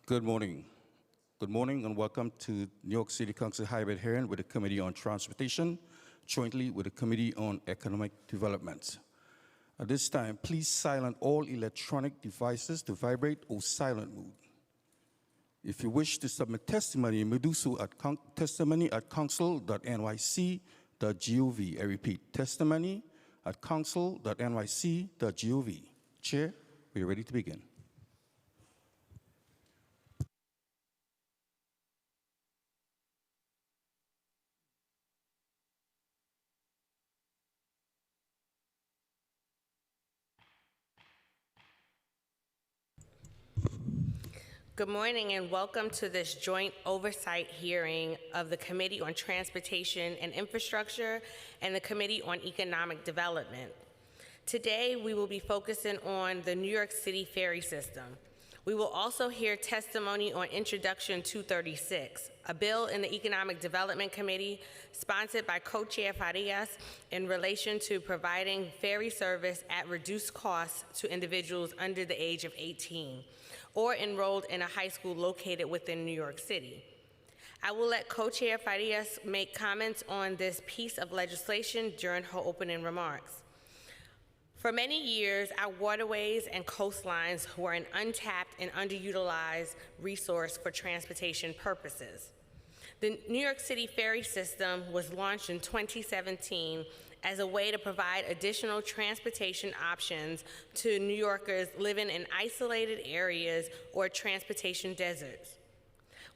Good morning. Good morning and welcome to New York City Council hybrid hearing with the Committee on Transportation, jointly with the Committee on Economic Development. At this time, please silence all electronic devices to vibrate or silent mode. If you wish to submit testimony, you may do so at testimony@council.nyc.gov. I repeat, testimony@council.nyc.gov. Chair, we are ready to begin. Good morning and welcome to this joint oversight hearing of the Committee on Transportation and Infrastructure and the Committee on Economic Development. Today we will be focusing on the New York City ferry system. We will also hear testimony on Introduction 236, a bill in the Economic Development Committee sponsored by Co-Chair Farias in relation to providing ferry service at reduced costs to individuals under the age of 18. Or enrolled in a high school located within New York City. I will let Co-Chair Farias make comments on this piece of legislation during her opening remarks. For many years, our waterways and coastlines were an untapped and underutilized resource for transportation purposes. The New York City ferry system was launched in 2017 as a way to provide additional transportation options to New Yorkers living in isolated areas or transportation deserts.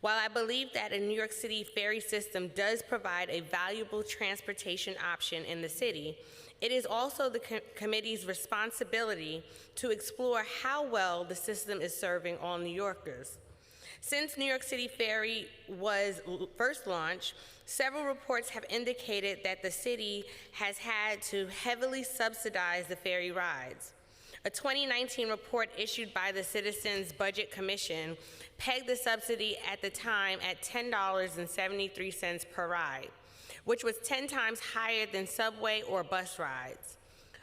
While I believe that a New York City ferry system does provide a valuable transportation option in the city, it is also the committee's responsibility to explore how well the system is serving all New Yorkers. Since New York City Ferry was first launched, several reports have indicated that the city has had to heavily subsidize the ferry rides. A 2019 report issued by the Citizens Budget Commission pegged the subsidy at the time at $10.73 per ride, which was 10 times higher than subway or bus rides.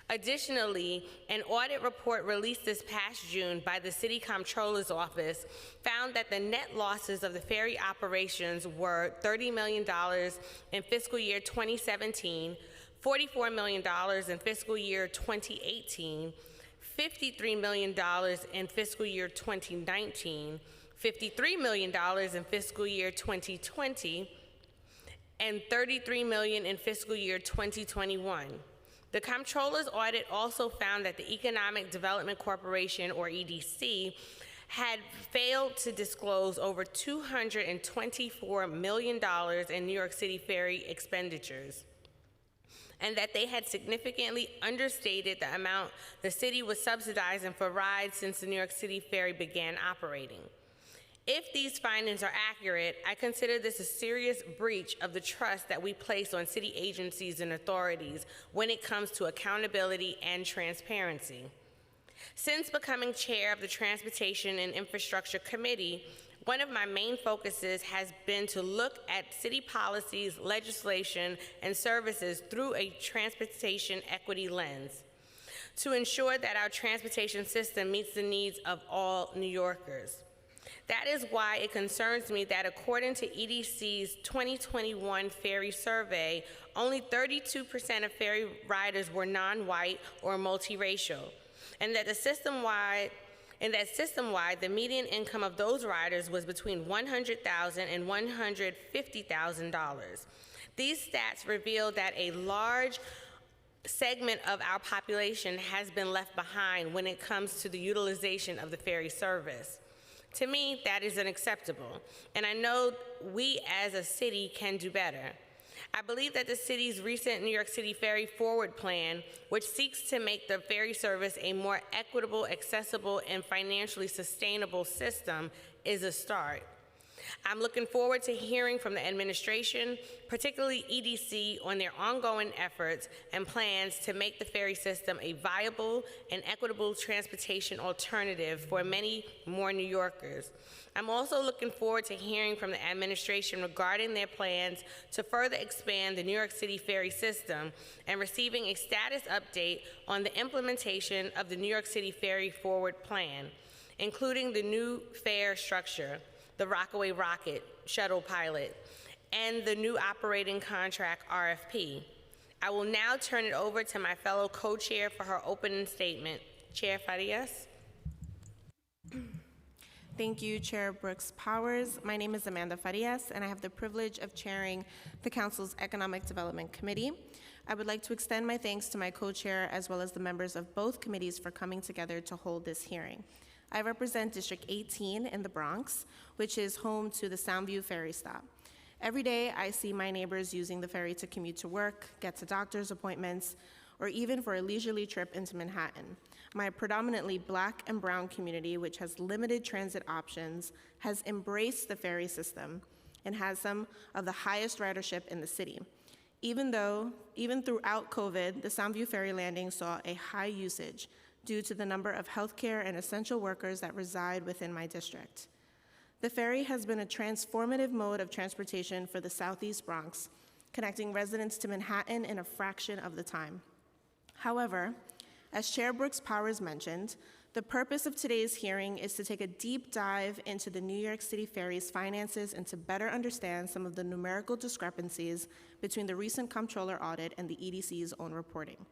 Additionally, an audit report released this past June by the City Comptroller's Office found that the net losses of the ferry operations were $30 million in fiscal year 2017, $44 million in fiscal year 2018, $53 million in fiscal year 2019, $53 million in fiscal year 2020, and $33 million in fiscal year 2021. The Comptroller's audit also found that the Economic Development Corporation, or EDC, had failed to disclose over $224 million in New York City ferry expenditures, and that they had significantly understated the amount the city was subsidizing for rides since the New York City ferry began operating. If these findings are accurate, I consider this a serious breach of the trust that we place on city agencies and authorities when it comes to accountability and transparency. Since becoming chair of the Transportation and Infrastructure Committee, one of my main focuses has been to look at city policies, legislation, and services through a transportation equity lens to ensure that our transportation system meets the needs of all New Yorkers. That is why it concerns me that according to EDC's 2021 ferry survey, only 32% of ferry riders were non-white or multiracial, and that system-wide, the median income of those riders was between $100,000 and $150,000. These stats reveal that a large segment of our population has been left behind when it comes to the utilization of the ferry service. To me, that is unacceptable, and I know we as a city can do better. I believe that the city's recent New York City Ferry Forward Plan, which seeks to make the ferry service a more equitable, accessible, and financially sustainable system, is a start. I'm looking forward to hearing from the administration, particularly EDC, on their ongoing efforts and plans to make the ferry system a viable and equitable transportation alternative for many more New Yorkers. I'm also looking forward to hearing from the administration regarding their plans to further expand the New York City ferry system and receiving a status update on the implementation of the New York City Ferry Forward Plan. including the new fare structure, the Rockaway Rocket shuttle pilot, and the new operating contract RFP. I will now turn it over to my fellow co-chair for her opening statement. Chair Farias. Thank you, Chair Brooks Powers. My name is Amanda Farias, and I have the privilege of chairing the Council's Economic Development Committee. I would like to extend my thanks to my co-chair as well as the members of both committees for coming together to hold this hearing. I represent District 18 in the Bronx, which is home to the Soundview Ferry Stop. Every day, I see my neighbors using the ferry to commute to work, get to doctor's appointments, or even for a leisurely trip into Manhattan. My predominantly Black and brown community, which has limited transit options, has embraced the ferry system and has some of the highest ridership in the city. Even throughout COVID, the Soundview Ferry Landing saw a high usage due to the number of healthcare and essential workers that reside within my district. The ferry has been a transformative mode of transportation for the Southeast Bronx, connecting residents to Manhattan in a fraction of the time. However, as Chair Brooks Powers mentioned, the purpose of today's hearing is to take a deep dive into the New York City Ferry's finances and to better understand some of the numerical discrepancies between the recent comptroller audit and the EDC's own reporting.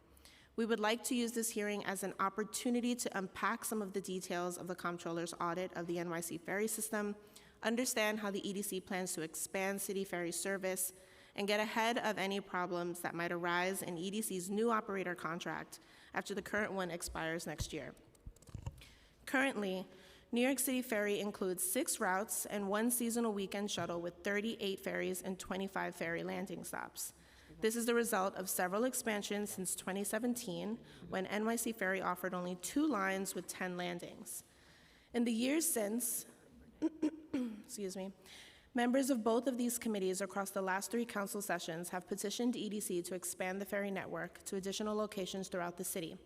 We would like to use this hearing as an opportunity to unpack some of the details of the comptroller's audit of the NYC ferry system, understand how the EDC plans to expand city ferry service, and get ahead of any problems that might arise in EDC's new operator contract after the current one expires next year. Currently, New York City Ferry includes 6 routes and 1 seasonal weekend shuttle with 38 ferries and 25 ferry landing stops. This is the result of several expansions since 2017, when NYC Ferry offered only 2 lines with 10 landings. In the years since, members of both of these committees across the last 3 council sessions have petitioned EDC to expand the ferry network to additional locations throughout the city,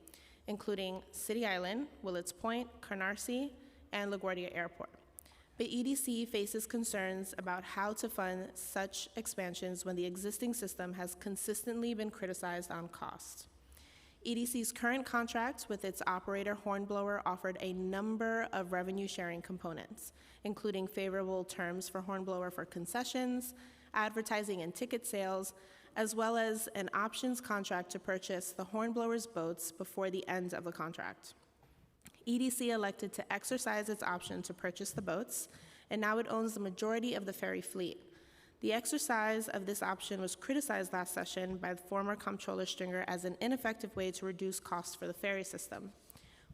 including City Island, Willets Point, Canarsie, and LaGuardia Airport. But EDC faces concerns about how to fund such expansions when the existing system has consistently been criticized on cost. EDC's current contract with its operator Hornblower offered a number of revenue-sharing components, including favorable terms for Hornblower for concessions, advertising and ticket sales, as well as an options contract to purchase the Hornblower's boats before the end of the contract. EDC elected to exercise its option to purchase the boats, and now it owns the majority of the ferry fleet. The exercise of this option was criticized last session by the former Comptroller Stringer as an ineffective way to reduce costs for the ferry system.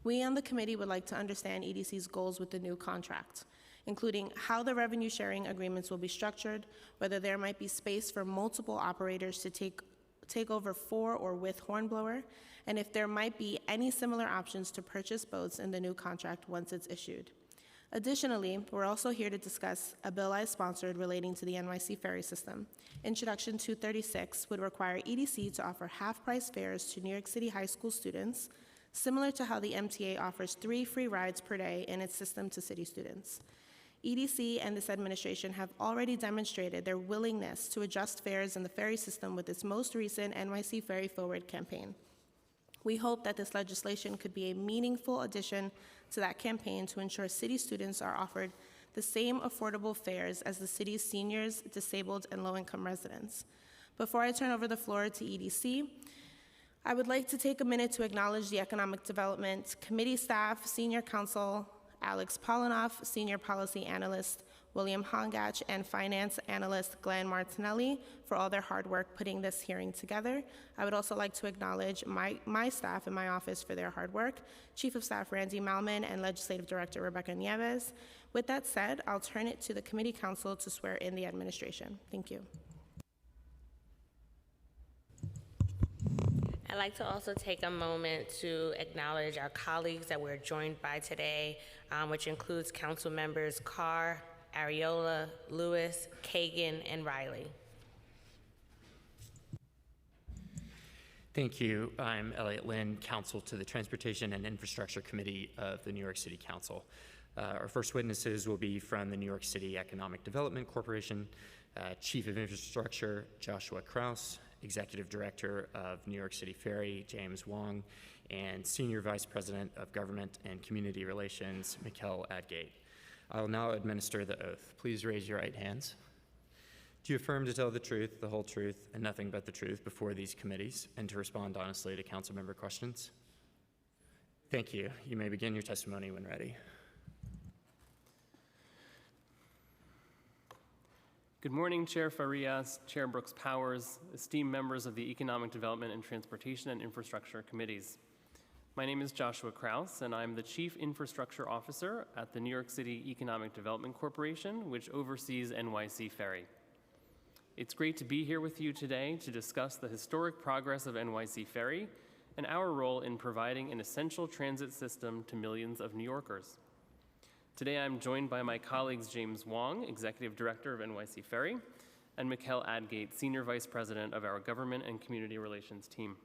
We on the committee would like to understand EDC's goals with the new contract, including how the revenue sharing agreements will be structured, whether there might be space for multiple operators to take over for or with Hornblower, and if there might be any similar options to purchase boats in the new contract once it's issued. Additionally, we're also here to discuss a bill I sponsored relating to the NYC ferry system. Introduction 236 would require EDC to offer half-price fares to New York City high school students, similar to how the MTA offers 3 free rides per day in its system to city students. EDC and this administration have already demonstrated their willingness to adjust fares in the ferry system with its most recent NYC Ferry Forward campaign. We hope that this legislation could be a meaningful addition to that campaign to ensure city students are offered the same affordable fares as the city's seniors, disabled, and low-income residents. Before I turn over the floor to EDC, I would like to take a minute to acknowledge the Economic Development Committee staff, Senior Counsel Alex Polinoff, Senior Policy Analyst William Hongach, and Finance Analyst Glenn Martinelli for all their hard work putting this hearing together. I would also like to acknowledge my staff in my office for their hard work, Chief of Staff Randy Malman and Legislative Director Rebecca Nieves. With that said, I'll turn it to the Committee Counsel to swear in the administration. Thank you. I'd like to also take a moment to acknowledge our colleagues that we're joined by today, which includes Council Members Carr, Ariola, Lewis, Kagan, and Riley. Thank you. I'm Elliot Lynn, Counsel to the Transportation and Infrastructure Committee of the New York City Council. Our first witnesses will be from the New York City Economic Development Corporation, Chief of Infrastructure Joshua Kraus, Executive Director of New York City Ferry James Wong, and Senior Vice President of Government and Community Relations, Mikkel Adgate. I will now administer the oath. Please raise your right hands. Do you affirm to tell the truth, the whole truth, and nothing but the truth before these committees, and to respond honestly to council member questions? Thank you. You may begin your testimony when ready. Good morning, Chair Farias, Chair Brooks Powers, esteemed members of the Economic Development and Transportation and Infrastructure Committees. My name is Joshua Kraus, and I'm the Chief Infrastructure Officer at the New York City Economic Development Corporation, which oversees NYC Ferry. It's great to be here with you today to discuss the historic progress of NYC Ferry and our role in providing an essential transit system to millions of New Yorkers. Today, I'm joined by my colleagues James Wong, Executive Director of NYC Ferry, and Mikkel Adgate, Senior Vice President of our Government and Community Relations team.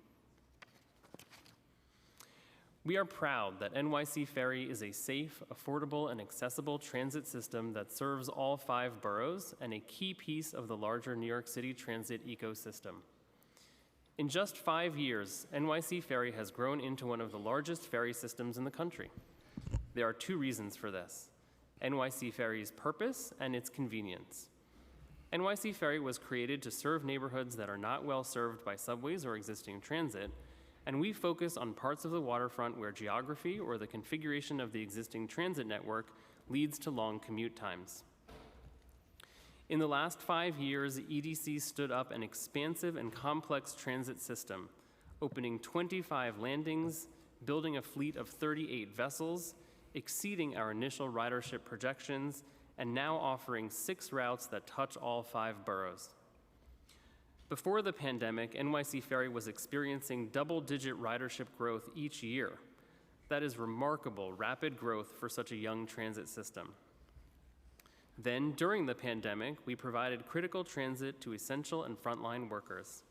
We are proud that NYC Ferry is a safe, affordable, and accessible transit system that serves all 5 boroughs and a key piece of the larger New York City transit ecosystem. In just 5 years, NYC Ferry has grown into one of the largest ferry systems in the country. There are 2 reasons for this: NYC Ferry's purpose and its convenience. NYC Ferry was created to serve neighborhoods that are not well served by subways or existing transit, and we focus on parts of the waterfront where geography or the configuration of the existing transit network leads to long commute times. In the last 5 years, EDC stood up an expansive and complex transit system, opening 25 landings, building a fleet of 38 vessels, exceeding our initial ridership projections, and now offering 6 routes that touch all 5 boroughs. Before the pandemic, NYC Ferry was experiencing double-digit ridership growth each year. That is remarkable, rapid growth for such a young transit system. Then, during the pandemic, we provided critical transit to essential and frontline workers.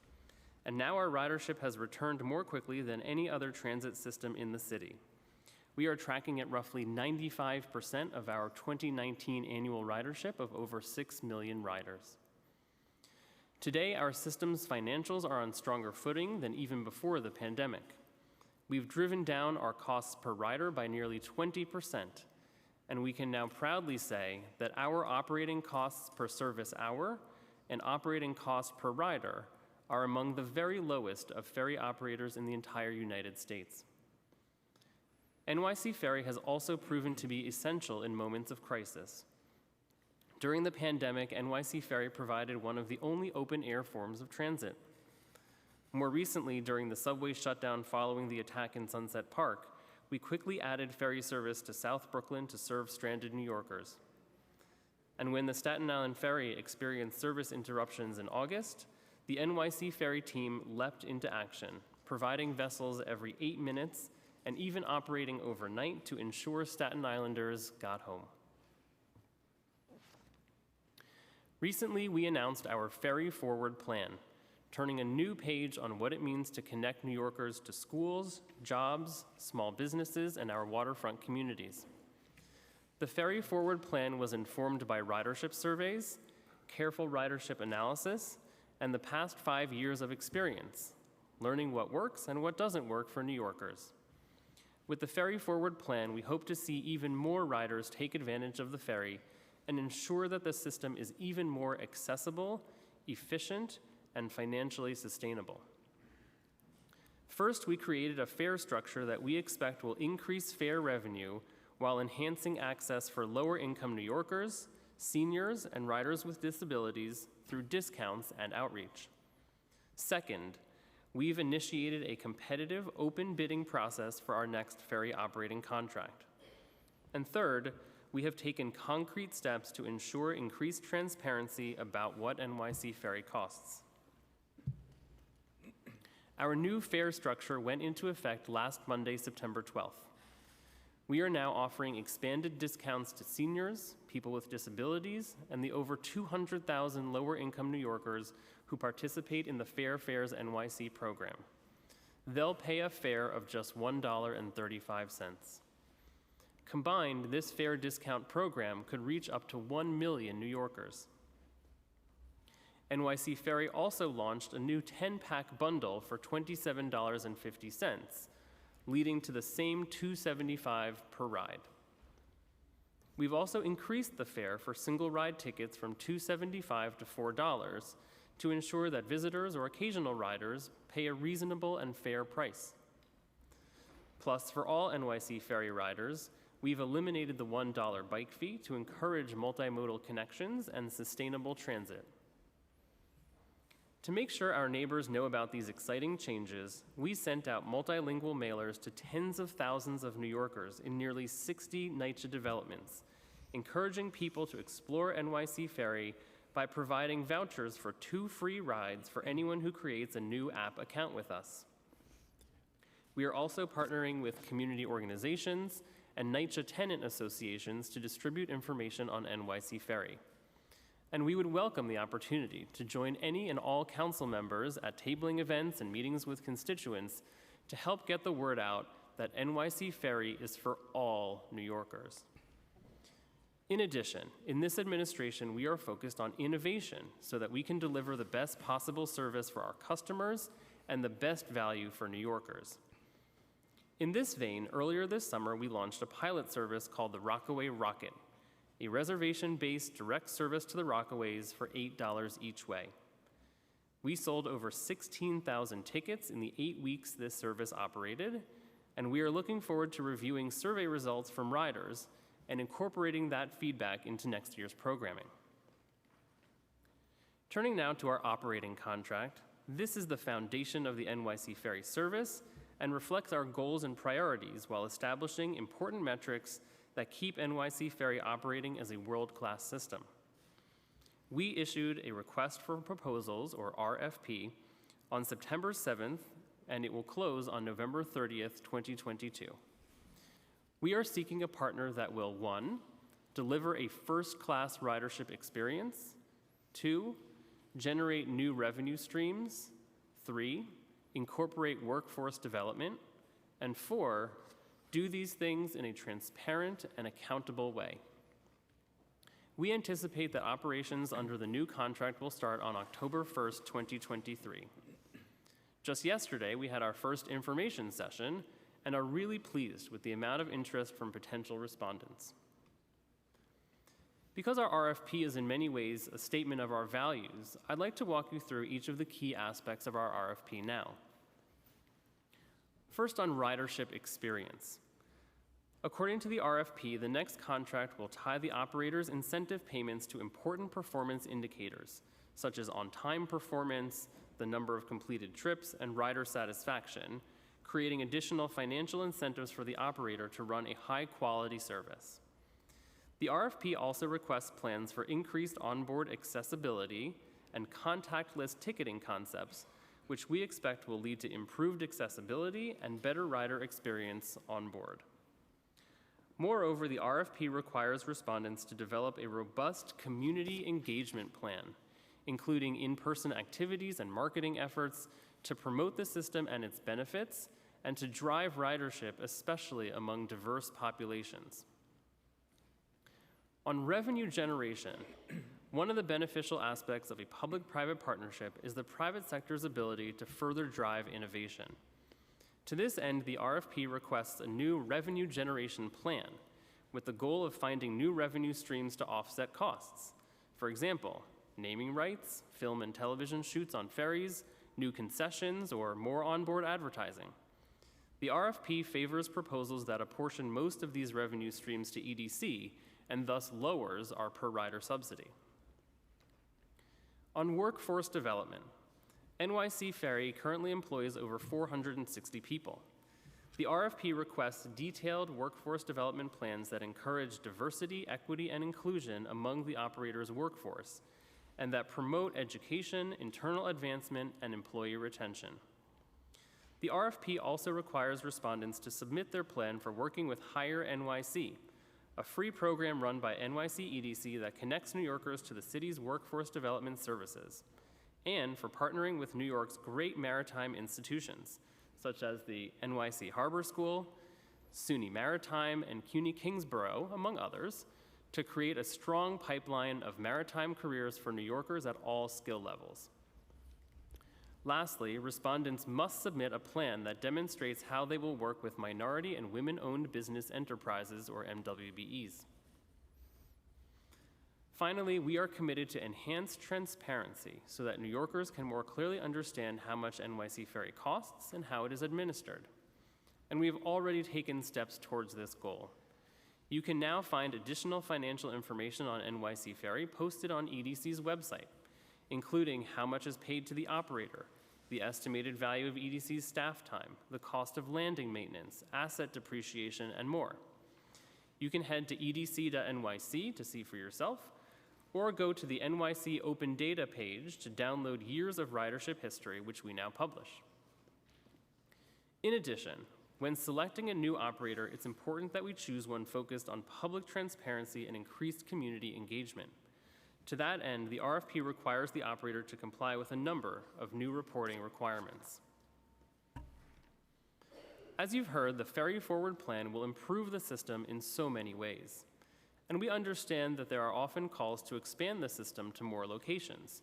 And now our ridership has returned more quickly than any other transit system in the city. We are tracking at roughly 95% of our 2019 annual ridership of over 6 million riders. Today, our system's financials are on stronger footing than even before the pandemic. We've driven down our costs per rider by nearly 20%, and we can now proudly say that our operating costs per service hour and operating costs per rider are among the very lowest of ferry operators in the entire United States. NYC Ferry has also proven to be essential in moments of crisis. During the pandemic, NYC Ferry provided one of the only open-air forms of transit. More recently, during the subway shutdown following the attack in Sunset Park, we quickly added ferry service to South Brooklyn to serve stranded New Yorkers. And when the Staten Island Ferry experienced service interruptions in August, the NYC Ferry team leapt into action, providing vessels every 8 minutes and even operating overnight to ensure Staten Islanders got home. Recently, we announced our Ferry Forward plan, turning a new page on what it means to connect New Yorkers to schools, jobs, small businesses, and our waterfront communities. The Ferry Forward plan was informed by ridership surveys, careful ridership analysis, and the past 5 years of experience, learning what works and what doesn't work for New Yorkers. With the Ferry Forward plan, we hope to see even more riders take advantage of the ferry and ensure that the system is even more accessible, efficient, and financially sustainable. First, we created a fare structure that we expect will increase fare revenue while enhancing access for lower-income New Yorkers, seniors, and riders with disabilities through discounts and outreach. Second, we've initiated a competitive open bidding process for our next ferry operating contract. And third, we have taken concrete steps to ensure increased transparency about what NYC Ferry costs. Our new fare structure went into effect last Monday, September 12th. We are now offering expanded discounts to seniors, people with disabilities, and the over 200,000 lower-income New Yorkers who participate in the Fair Fares NYC program. They'll pay a fare of just $1.35. Combined, this fare discount program could reach up to 1 million New Yorkers. NYC Ferry also launched a new 10-pack bundle for $27.50, leading to the same $2.75 per ride. We've also increased the fare for single ride tickets from $2.75 to $4 to ensure that visitors or occasional riders pay a reasonable and fair price. Plus, for all NYC Ferry riders, we've eliminated the $1 bike fee to encourage multimodal connections and sustainable transit. To make sure our neighbors know about these exciting changes, we sent out multilingual mailers to tens of thousands of New Yorkers in nearly 60 NYCHA developments, encouraging people to explore NYC Ferry by providing vouchers for 2 free rides for anyone who creates a new app account with us. We are also partnering with community organizations and NYCHA tenant associations to distribute information on NYC Ferry. And we would welcome the opportunity to join any and all council members at tabling events and meetings with constituents to help get the word out that NYC Ferry is for all New Yorkers. In addition, in this administration, we are focused on innovation so that we can deliver the best possible service for our customers and the best value for New Yorkers. In this vein, earlier this summer, we launched a pilot service called the Rockaway Rocket, a reservation-based direct service to the Rockaways for $8 each way. We sold over 16,000 tickets in the 8 weeks this service operated, and we are looking forward to reviewing survey results from riders and incorporating that feedback into next year's programming. Turning now to our operating contract, this is the foundation of the NYC Ferry service and reflects our goals and priorities while establishing important metrics that keep NYC Ferry operating as a world-class system. We issued a request for proposals, or RFP, on September 7th, and it will close on November 30th, 2022. We are seeking a partner that will, 1, deliver a first-class ridership experience, 2, generate new revenue streams, 3, incorporate workforce development, and 4, do these things in a transparent and accountable way. We anticipate that operations under the new contract will start on October 1st, 2023. Just yesterday, we had our first information session and are really pleased with the amount of interest from potential respondents. Because our RFP is in many ways a statement of our values, I'd like to walk you through each of the key aspects of our RFP now. First, on ridership experience. According to the RFP, the next contract will tie the operator's incentive payments to important performance indicators, such as on-time performance, the number of completed trips, and rider satisfaction, creating additional financial incentives for the operator to run a high-quality service. The RFP also requests plans for increased onboard accessibility and contactless ticketing concepts, which we expect will lead to improved accessibility and better rider experience on board. Moreover, the RFP requires respondents to develop a robust community engagement plan, including in-person activities and marketing efforts to promote the system and its benefits, and to drive ridership, especially among diverse populations. On revenue generation, one of the beneficial aspects of a public-private partnership is the private sector's ability to further drive innovation. To this end, the RFP requests a new revenue generation plan with the goal of finding new revenue streams to offset costs. For example, naming rights, film and television shoots on ferries, new concessions, or more onboard advertising. The RFP favors proposals that apportion most of these revenue streams to EDC and thus lowers our per-rider subsidy. On workforce development, NYC Ferry currently employs over 460 people. The RFP requests detailed workforce development plans that encourage diversity, equity, and inclusion among the operator's workforce, and that promote education, internal advancement, and employee retention. The RFP also requires respondents to submit their plan for working with Hire NYC, a free program run by NYC EDC that connects New Yorkers to the city's workforce development services, and for partnering with New York's great maritime institutions, such as the NYC Harbor School, SUNY Maritime, and CUNY Kingsborough, among others, to create a strong pipeline of maritime careers for New Yorkers at all skill levels. Lastly, respondents must submit a plan that demonstrates how they will work with minority and women-owned business enterprises, or MWBEs. Finally, we are committed to enhanced transparency so that New Yorkers can more clearly understand how much NYC Ferry costs and how it is administered. And we have already taken steps towards this goal. You can now find additional financial information on NYC Ferry posted on EDC's website, including how much is paid to the operator, the estimated value of EDC's staff time, the cost of landing maintenance, asset depreciation, and more. You can head to edc.nyc to see for yourself, or go to the NYC Open Data page to download years of ridership history, which we now publish. In addition, when selecting a new operator, it's important that we choose one focused on public transparency and increased community engagement. To that end, the RFP requires the operator to comply with a number of new reporting requirements. As you've heard, the Ferry Forward plan will improve the system in so many ways. And we understand that there are often calls to expand the system to more locations.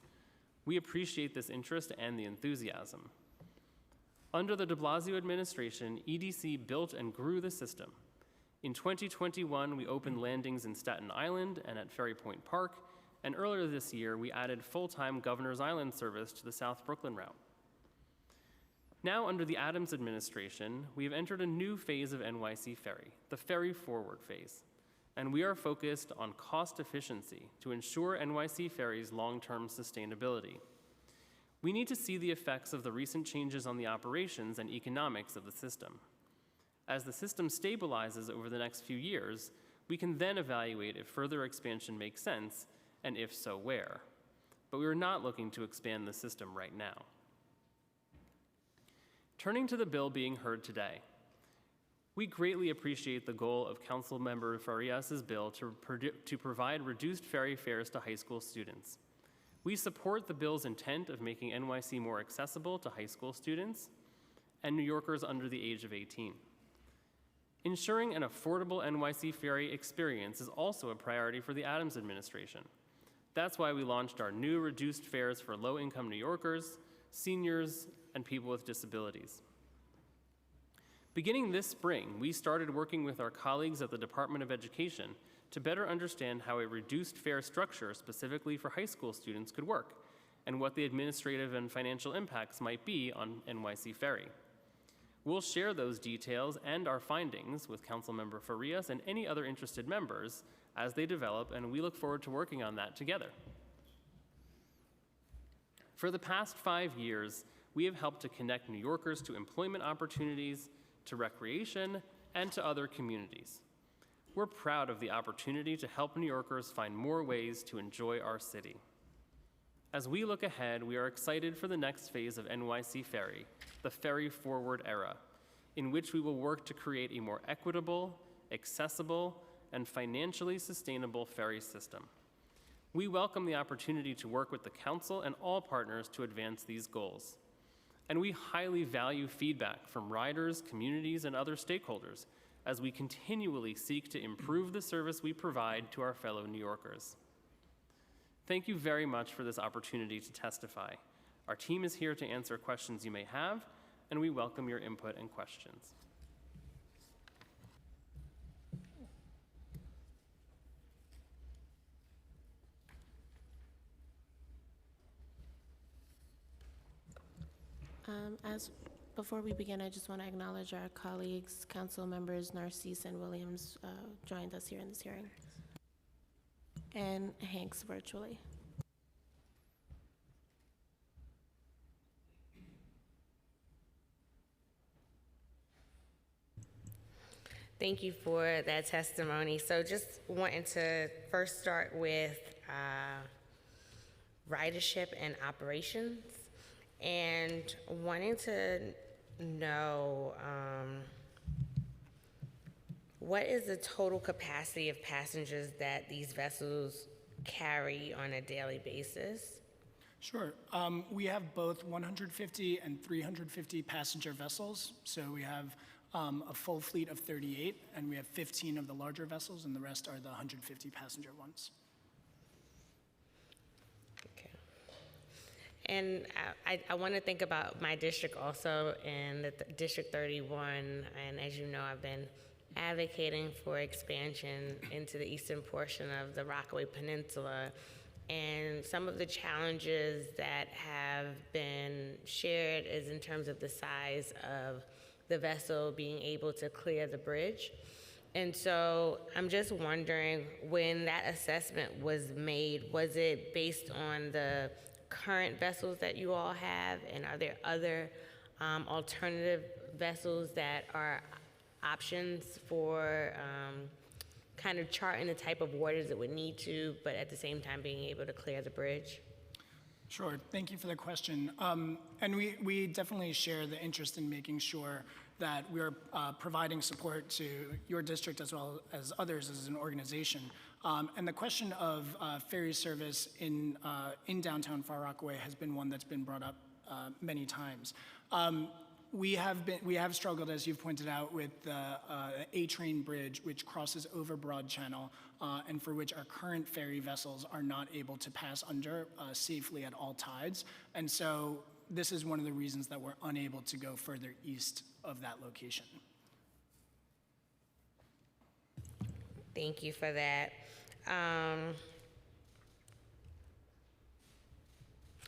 We appreciate this interest and the enthusiasm. Under the de Blasio administration, EDC built and grew the system. In 2021, we opened landings in Staten Island and at Ferry Point Park, and earlier this year, we added full-time Governor's Island service to the South Brooklyn route. Now, under the Adams administration, we have entered a new phase of NYC Ferry, the Ferry Forward phase, and we are focused on cost efficiency to ensure NYC Ferry's long-term sustainability. We need to see the effects of the recent changes on the operations and economics of the system. As the system stabilizes over the next few years, we can then evaluate if further expansion makes sense, and if so, where. But we are not looking to expand the system right now. Turning to the bill being heard today, we greatly appreciate the goal of Councilmember Farias's bill to provide reduced ferry fares to high school students. We support the bill's intent of making NYC more accessible to high school students and New Yorkers under the age of 18. Ensuring an affordable NYC Ferry experience is also a priority for the Adams administration. That's why we launched our new reduced fares for low-income New Yorkers, seniors, and people with disabilities. Beginning this spring, we started working with our colleagues at the Department of Education to better understand how a reduced fare structure specifically for high school students could work, and what the administrative and financial impacts might be on NYC Ferry. We'll share those details and our findings with Councilmember Farias and any other interested members as they develop, and we look forward to working on that together. For the past 5 years, we have helped to connect New Yorkers to employment opportunities, to recreation, and to other communities. We're proud of the opportunity to help New Yorkers find more ways to enjoy our city. As we look ahead, we are excited for the next phase of NYC Ferry, the Ferry Forward era, in which we will work to create a more equitable, accessible, and financially sustainable ferry system. We welcome the opportunity to work with the Council and all partners to advance these goals. And we highly value feedback from riders, communities, and other stakeholders as we continually seek to improve the service we provide to our fellow New Yorkers. Thank you very much for this opportunity to testify. Our team is here to answer questions you may have, and we welcome your input and questions. Before we begin, I just want to acknowledge our colleagues, council members Narcisse and Williams joined us here in this hearing, and Hanks virtually. Thank you for that testimony. So just wanting to first start with ridership and operations, and wanting to know what is the total capacity of passengers that these vessels carry on a daily basis? Sure. We have both 150 and 350 passenger vessels. So we have a full fleet of 38, and we have 15 of the larger vessels, and the rest are the 150 passenger ones. Okay. And I want to think about my district also in the District 31, and as you know, I've been advocating for expansion into the eastern portion of the Rockaway Peninsula. And some of the challenges that have been shared is in terms of the size of the vessel being able to clear the bridge. And so I'm just wondering, when that assessment was made, was it based on the current vessels that you all have? And are there other alternative vessels that are options for kind of charting the type of waters it would need to, but at the same time being able to clear the bridge? Sure, thank you for the question. And we definitely share the interest in making sure that we're providing support to your district as well as others as an organization. And the question of ferry service in downtown Far Rockaway has been one that's been brought up many times. We have struggled, as you've pointed out, with the A-Train Bridge, which crosses over Broad Channel, and for which our current ferry vessels are not able to pass under safely at all tides. And so this is one of the reasons that we're unable to go further east of that location. Thank you for that.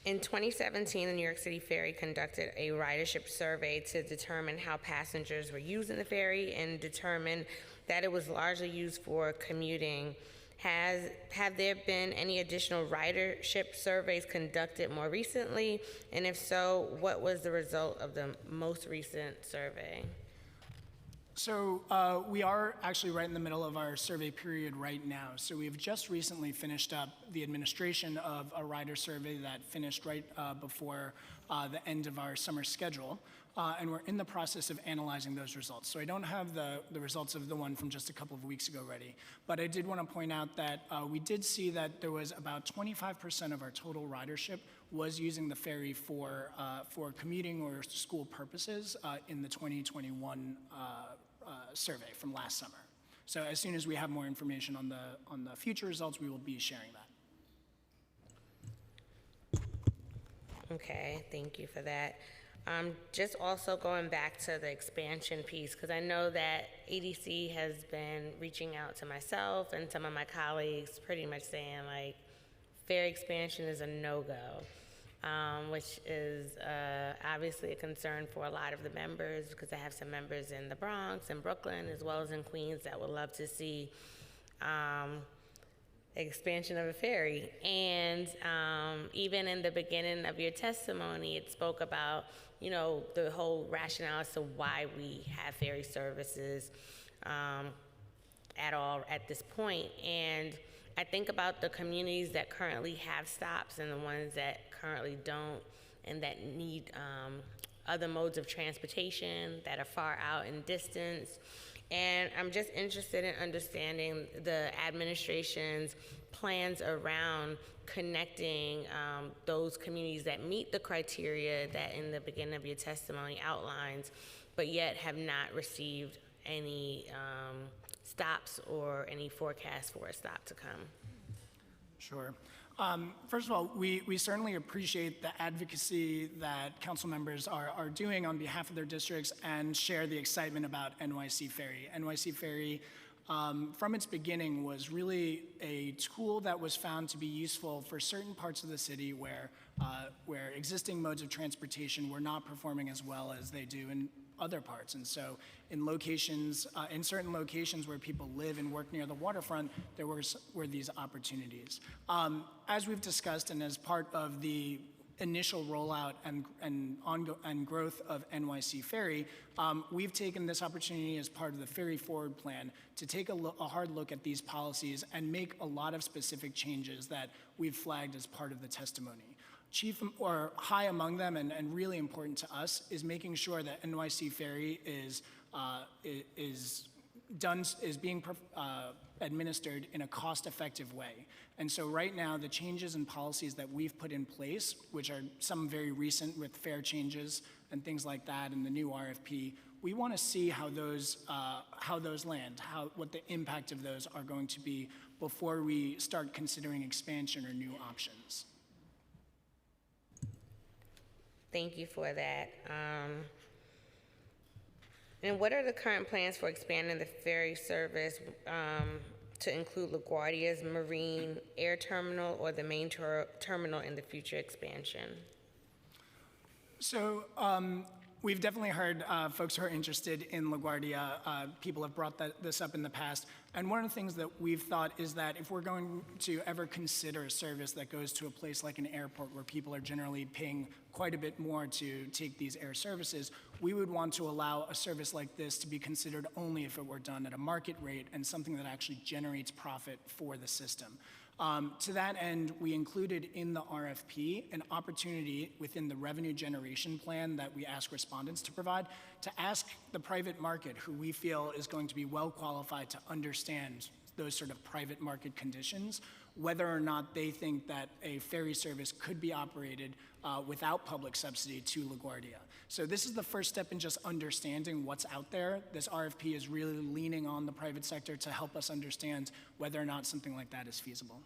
In 2017, the New York City Ferry conducted a ridership survey to determine how passengers were using the ferry and determined that it was largely used for commuting. Have there been any additional ridership surveys conducted more recently? And if so, what was the result of the most recent survey? So we are actually right in the middle of our survey period right now. So we've just recently finished up the administration of a rider survey that finished right before the end of our summer schedule. And we're in the process of analyzing those results. So I don't have the results of the one from just a couple of weeks ago ready. But I did want to point out that we did see that there was about 25% of our total ridership was using the ferry for commuting or school purposes in the 2021 survey from last summer. So as soon as we have more information on the future results, we will be sharing that. Okay, thank you for that. Just also going back to the expansion piece, because I know that EDC has been reaching out to myself and some of my colleagues pretty much saying, like, ferry expansion is a no-go. Which is obviously a concern for a lot of the members, because I have some members in the Bronx and Brooklyn as well as in Queens that would love to see expansion of a ferry. And even in the beginning of your testimony, it spoke about, you know, the whole rationale as to why we have ferry services at all at this point. And I think about the communities that currently have stops and the ones that currently don't, and that need other modes of transportation that are far out in distance. And I'm just interested in understanding the administration's plans around connecting those communities that meet the criteria that in the beginning of your testimony outlines, but yet have not received any stops or any forecast for a stop to come. Sure. First of all, we certainly appreciate the advocacy that council members are doing on behalf of their districts and share the excitement about NYC Ferry. NYC Ferry, from its beginning, was really a tool that was found to be useful for certain parts of the city where existing modes of transportation were not performing as well as they do in other parts. And so in locations, in certain locations where people live and work near the waterfront, there were these opportunities. As we've discussed, and as part of the initial rollout and growth of NYC Ferry, we've taken this opportunity as part of the Ferry Forward plan to take a hard look at these policies and make a lot of specific changes that we've flagged as part of the testimony. Chief or high among them, and really important to us, is making sure that NYC Ferry is being administered in a cost-effective way. And so right now, the changes and policies that we've put in place, which are some very recent with fare changes and things like that, and the new RFP, we want to see how those land, what the impact of those are going to be before we start considering expansion or new options. Thank you for that. And what are the current plans for expanding the ferry service to include LaGuardia's Marine Air Terminal or the main terminal in the future expansion? So we've definitely heard folks who are interested in LaGuardia. People have brought this up in the past. And one of the things that we've thought is that if we're going to ever consider a service that goes to a place like an airport where people are generally paying quite a bit more to take these air services, we would want to allow a service like this to be considered only if it were done at a market rate and something that actually generates profit for the system. To that end, we included in the RFP an opportunity within the revenue generation plan that we ask respondents to provide to ask the private market, who we feel is going to be well qualified to understand those sort of private market conditions, whether or not they think that a ferry service could be operated without public subsidy to LaGuardia. So this is the first step in just understanding what's out there. This RFP is really leaning on the private sector to help us understand whether or not something like that is feasible.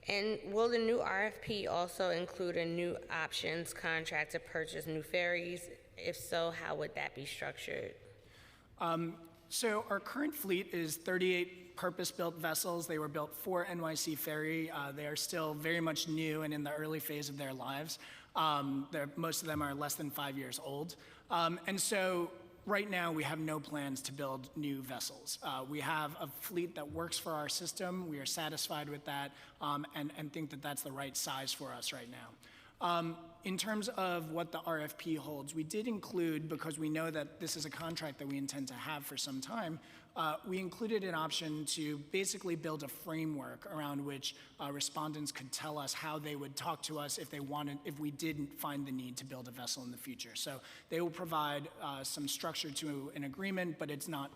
And will the new RFP also include a new options contract to purchase new ferries? If so, how would that be structured? So our current fleet is 38 purpose-built vessels. They were built for NYC Ferry. They are still very much new and in the early phase of their lives. Most of them are less than 5 years old. And so right now we have no plans to build new vessels. We have a fleet that works for our system. We are satisfied with that and think that that's the right size for us right now. In terms of what the RFP holds, we did include, because we know that this is a contract that we intend to have for some time, we included an option to basically build a framework around which respondents could tell us how they would talk to us if we didn't find the need to build a vessel in the future. So they will provide some structure to an agreement, but it's not,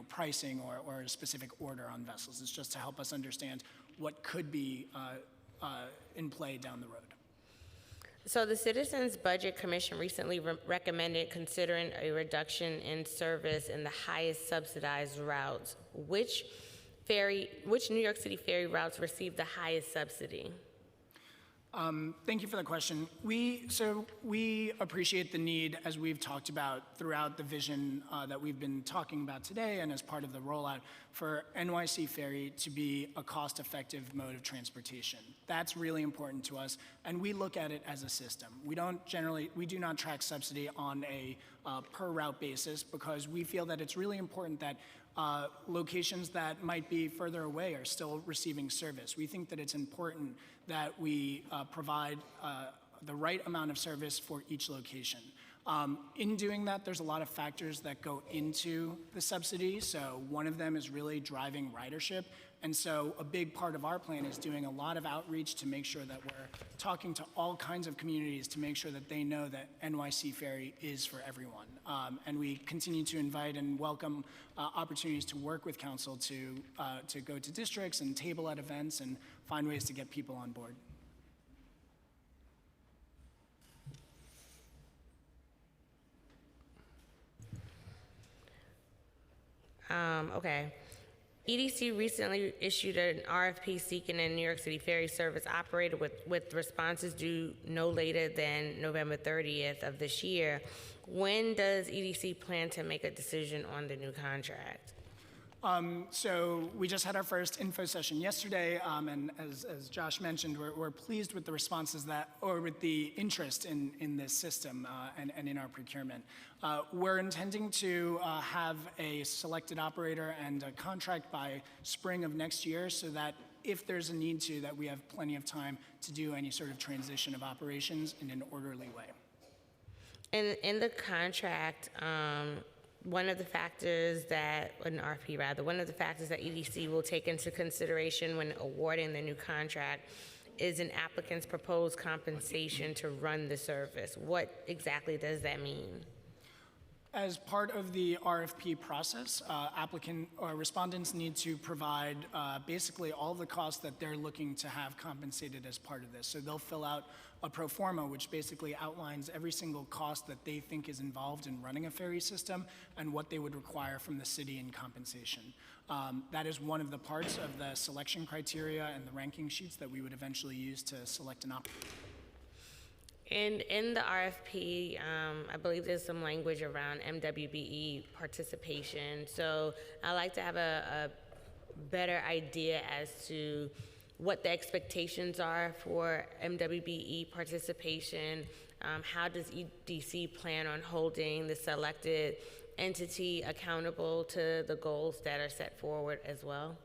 pricing or a specific order on vessels. It's just to help us understand what could be in play down the road. So the Citizens Budget Commission recently recommended considering a reduction in service in the highest subsidized routes. Which New York City ferry routes receive the highest subsidy? Thank you for the question. We appreciate the need, as we've talked about throughout the vision that we've been talking about today and as part of the rollout, for NYC Ferry to be a cost-effective mode of transportation. That's really important to us, and we look at it as a system. We do not track subsidy on a per route basis because we feel that it's really important that locations that might be further away are still receiving service. We think that it's important that we provide the right amount of service for each location. In doing that, there's a lot of factors that go into the subsidy. So one of them is really driving ridership. And so a big part of our plan is doing a lot of outreach to make sure that we're talking to all kinds of communities to make sure that they know that NYC Ferry is for everyone. And we continue to invite and welcome opportunities to work with council to go to districts and table at events and find ways to get people on board. Okay. EDC recently issued an RFP seeking a New York City ferry service operator with responses due no later than November 30th of this year. When does EDC plan to make a decision on the new contract? So we just had our first info session yesterday, and as Josh mentioned, we're pleased with the responses with the interest in this system and in our procurement. We're intending to have a selected operator and a contract by spring of next year so that if there's a need to, that we have plenty of time to do any sort of transition of operations in an orderly way. In the contract, one of the factors that EDC will take into consideration when awarding the new contract is an applicant's proposed compensation to run the service. What exactly does that mean? As part of the RFP process, respondents need to provide basically all the costs that they're looking to have compensated as part of this. So they'll fill out a pro forma, which basically outlines every single cost that they think is involved in running a ferry system and what they would require from the city in compensation. That is one of the parts of the selection criteria and the ranking sheets that we would eventually use to select an operator. And in the RFP, I believe there's some language around MWBE participation. So I'd like to have a better idea as to what the expectations are for MWBE participation. How does EDC plan on holding the selected entity accountable to the goals that are set forward as well?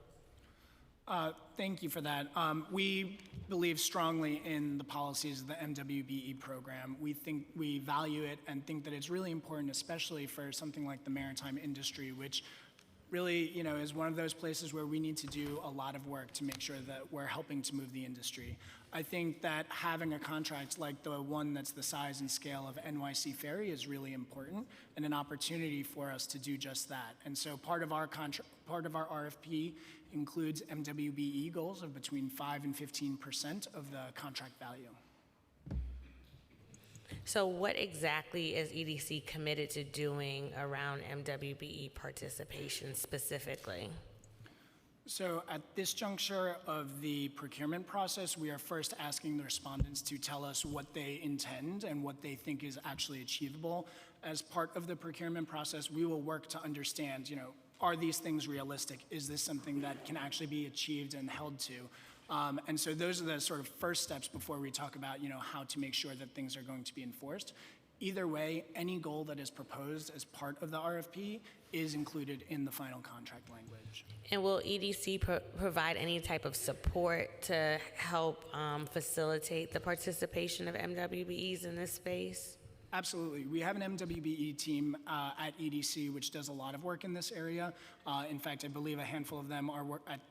Thank you for that. We believe strongly in the policies of the MWBE program. We value it and think that it's really important, especially for something like the maritime industry, which really, is one of those places where we need to do a lot of work to make sure that we're helping to move the industry. I think that having a contract like the one that's the size and scale of NYC Ferry is really important and an opportunity for us to do just that. And so part of our RFP includes MWBE goals of between 5 and 15% of the contract value. So what exactly is EDC committed to doing around MWBE participation specifically? So at this juncture of the procurement process, we are first asking the respondents to tell us what they intend and what they think is actually achievable. As part of the procurement process, we will work to understand, are these things realistic? Is this something that can actually be achieved and held to? And so those are the sort of first steps before we talk about, how to make sure that things are going to be enforced. Either way, any goal that is proposed as part of the RFP is included in the final contract language. And will EDC provide any type of support to help facilitate the participation of MWBEs in this space? Absolutely. We have an MWBE team at EDC which does a lot of work in this area. In fact, I believe a handful of them are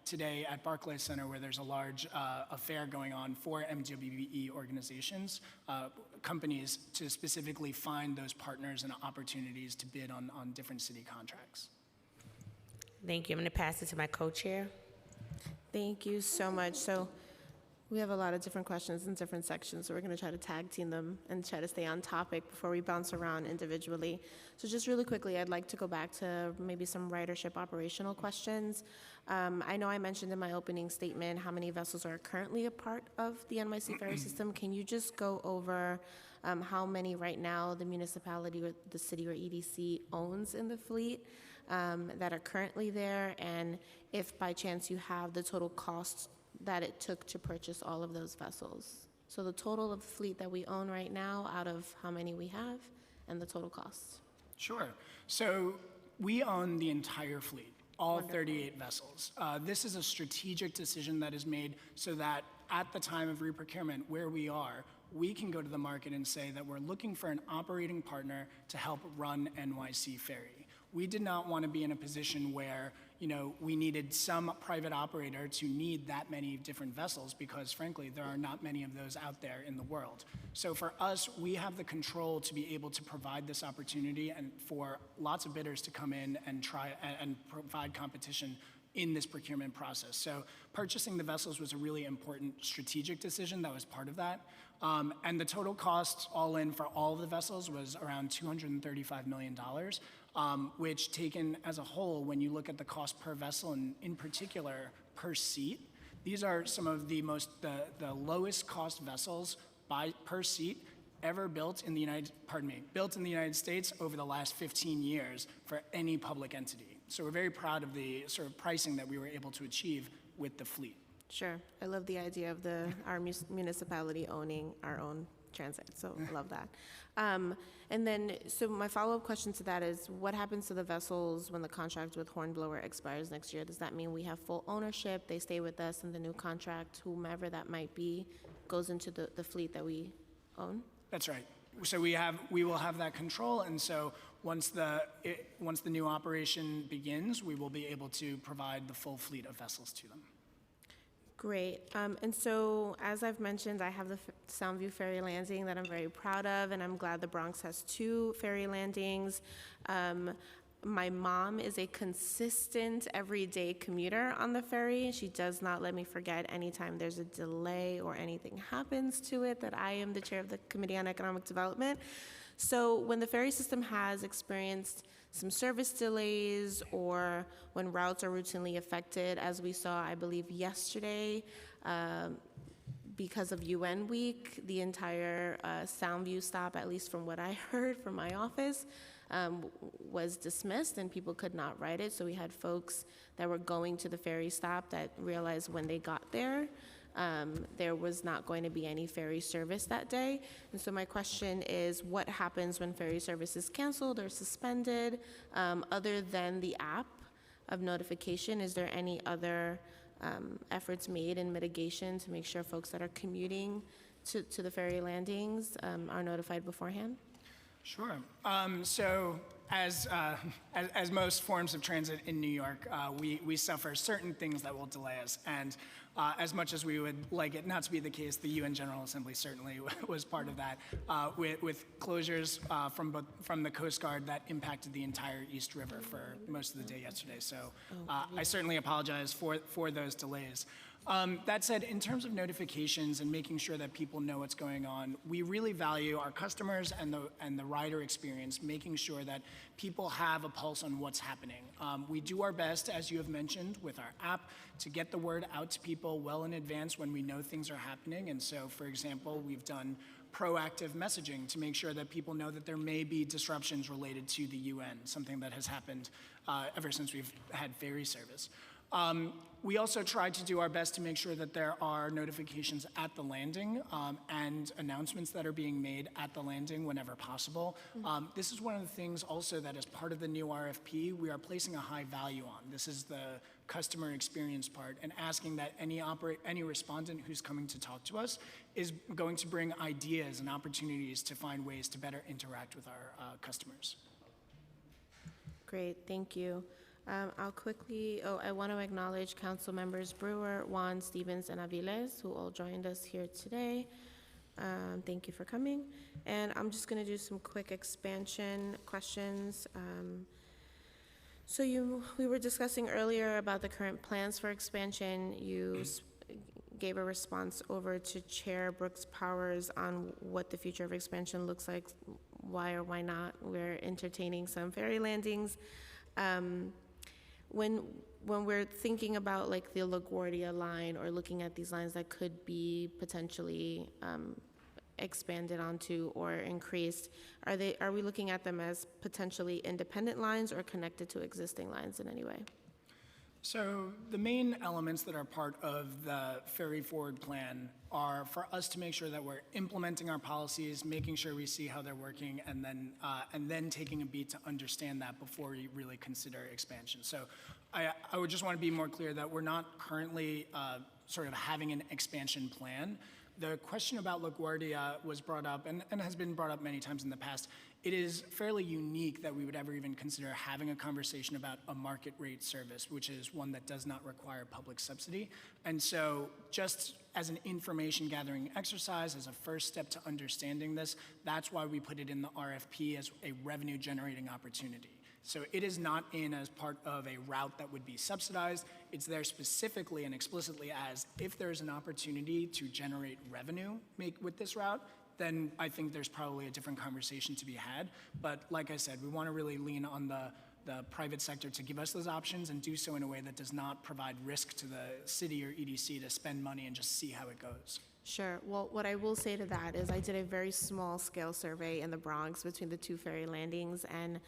today at Barclays Center, where there's a large affair going on for MWBE organizations, companies, to specifically find those partners and opportunities to bid on different city contracts. Thank you. I'm going to pass it to my co-chair. Thank you so much. So we have a lot of different questions in different sections, so we're going to try to tag team them and try to stay on topic before we bounce around individually. So just really quickly, I'd like to go back to maybe some ridership operational questions. I know I mentioned in my opening statement how many vessels are currently a part of the NYC Ferry system. Can you just go over how many right now the municipality or the city or EDC owns in the fleet that are currently there, and if by chance you have the total costs that it took to purchase all of those vessels? So the total of the fleet that we own right now out of how many we have and the total costs. Sure. So we own the entire fleet, all 38 vessels. This is a strategic decision that is made so that at the time of reprocurement, where we are, we can go to the market and say that we're looking for an operating partner to help run NYC Ferry. We did not want to be in a position where, we needed some private operator to need that many different vessels, because frankly, there are not many of those out there in the world. So for us, we have the control to be able to provide this opportunity and for lots of bidders to come in and try and provide competition in this procurement process. So purchasing the vessels was a really important strategic decision that was part of that. And the total cost all in for all of the vessels was around $235 million. Which taken as a whole, when you look at the cost per vessel and in particular per seat, these are some of the lowest cost vessels per seat ever built in the United States over the last 15 years for any public entity. So we're very proud of the sort of pricing that we were able to achieve with the fleet. Sure. I love the idea of our municipality owning our own transit, so I love that. And then, so my follow-up question to that is, what happens to the vessels when the contract with Hornblower expires next year? Does that mean we have full ownership, they stay with us, and the new contract, whomever that might be, goes into the fleet that we own? That's right. So we will have that control, and so once the new operation begins, we will be able to provide the full fleet of vessels to them. Great. And so, as I've mentioned, I have the Soundview Ferry Landing that I'm very proud of, and I'm glad the Bronx has 2 ferry landings. My mom is a consistent, everyday commuter on the ferry. She does not let me forget anytime there's a delay or anything happens to it that I am the chair of the Committee on Economic Development. So when the ferry system has experienced some service delays or when routes are routinely affected, as we saw, I believe, yesterday, because of UN Week, the entire Soundview stop, at least from what I heard from my office, was dismissed and people could not ride it. So we had folks that were going to the ferry stop that realized when they got there, there was not going to be any ferry service that day. And so my question is, what happens when ferry service is canceled or suspended? Other than the app of notification, is there any other efforts made in mitigation to make sure folks that are commuting to the ferry landings are notified beforehand? Sure. So as most forms of transit in New York, we suffer certain things that will delay us. And as much as we would like it not to be the case, the UN General Assembly certainly was part of that, with closures from the Coast Guard that impacted the entire East River for most of the day yesterday. So I certainly apologize for those delays. That said, in terms of notifications and making sure that people know what's going on, we really value our customers and the rider experience, making sure that people have a pulse on what's happening. We do our best, as you have mentioned, with our app to get the word out to people well in advance when we know things are happening. And so, for example, we've done proactive messaging to make sure that people know that there may be disruptions related to the UN, something that has happened ever since we've had ferry service. We also try to do our best to make sure that there are notifications at the landing and announcements that are being made at the landing whenever possible. This is one of the things also that as part of the new RFP, we are placing a high value on. This is the customer experience part, and asking that any respondent who's coming to talk to us is going to bring ideas and opportunities to find ways to better interact with our customers. Great, thank you. I'll quickly, I want to acknowledge Council Members Brewer, Juan, Stevens, and Aviles, who all joined us here today. Thank you for coming. And I'm just going to do some quick expansion questions. So we were discussing earlier about the current plans for expansion. You gave a response over to Chair Brooks Powers on what the future of expansion looks like, why or why not. We're entertaining some ferry landings. When we're thinking about like the LaGuardia line or looking at these lines that could be potentially expanded onto or increased, are we looking at them as potentially independent lines or connected to existing lines in any way? So the main elements that are part of the Ferry Forward plan are for us to make sure that we're implementing our policies, making sure we see how they're working, and then taking a beat to understand that before we really consider expansion. So I would just want to be more clear that we're not currently sort of having an expansion plan. The question about LaGuardia was brought up and has been brought up many times in the past. It is fairly unique that we would ever even consider having a conversation about a market rate service, which is one that does not require public subsidy. And so just as an information gathering exercise, as a first step to understanding this, that's why we put it in the RFP as a revenue generating opportunity. So it is not in as part of a route that would be subsidized. It's there specifically and explicitly as if there's an opportunity to generate revenue with this route, then I think there's probably a different conversation to be had. But like I said, we want to really lean on the private sector to give us those options and do so in a way that does not provide risk to the city or EDC to spend money and just see how it goes. Sure. Well, what I will say to that is I did a very small scale survey in the Bronx between the two ferry landings, and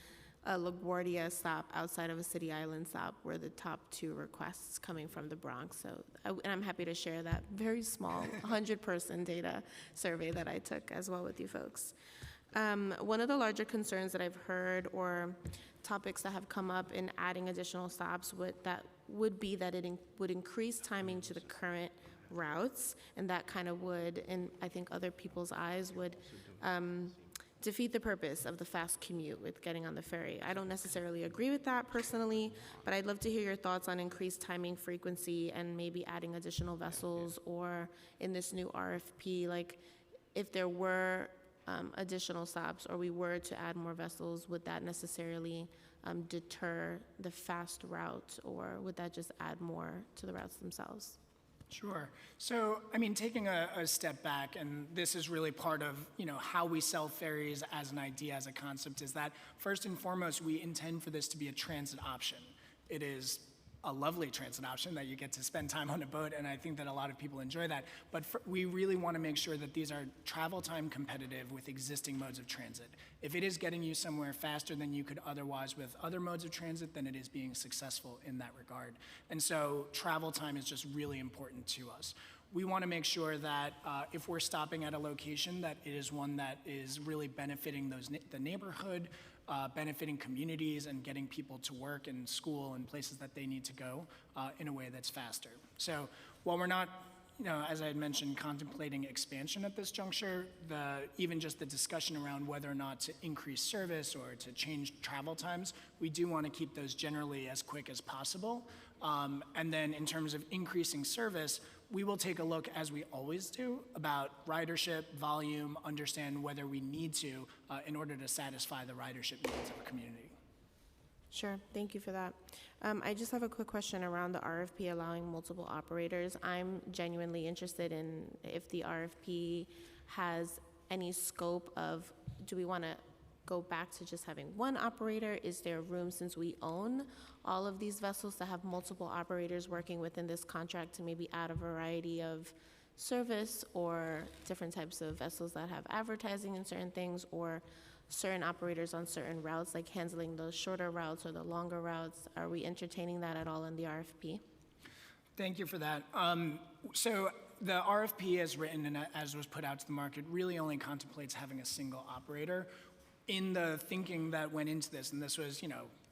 a LaGuardia stop outside of a City Island stop were the top two requests coming from the Bronx. So, and I'm happy to share that very small 100-person data survey that I took as well with you folks. One of the larger concerns that I've heard, or topics that have come up in adding additional stops, would be that it would increase timing to the current routes, and that kind of would, in I think other people's eyes, would defeat the purpose of the fast commute with getting on the ferry. I don't necessarily agree with that personally, but I'd love to hear your thoughts on increased timing frequency and maybe adding additional vessels, or in this new RFP, like if there were additional stops or we were to add more vessels, would that necessarily deter the fast route, or would that just add more to the routes themselves? Sure. So, I mean, taking a step back, and this is really part of, how we sell ferries as an idea, as a concept, is that first and foremost, we intend for this to be a transit option. It is a lovely transit option that you get to spend time on a boat, and I think that a lot of people enjoy that. But we really want to make sure that these are travel time competitive with existing modes of transit. If it is getting you somewhere faster than you could otherwise with other modes of transit, then it is being successful in that regard. And so travel time is just really important to us. We want to make sure that if we're stopping at a location, that it is one that is really benefiting the neighborhood, benefiting communities, and getting people to work and school and places that they need to go in a way that's faster. So while we're not, as I had mentioned, contemplating expansion at this juncture, even just the discussion around whether or not to increase service or to change travel times, we do want to keep those generally as quick as possible. And then in terms of increasing service, we will take a look, as we always do, about ridership, volume, understand whether we need to in order to satisfy the ridership needs of a community. Sure, thank you for that. I just have a quick question around the RFP allowing multiple operators. I'm genuinely interested in if the RFP has any scope of, do we want to go back to just having one operator? Is there room, since we own all of these vessels, to have multiple operators working within this contract to maybe add a variety of service or different types of vessels that have advertising and certain things, or certain operators on certain routes, like handling the shorter routes or the longer routes? Are we entertaining that at all in the RFP? Thank you for that. So the RFP as written and as was put out to the market really only contemplates having a single operator. In the thinking that went into this, and this was,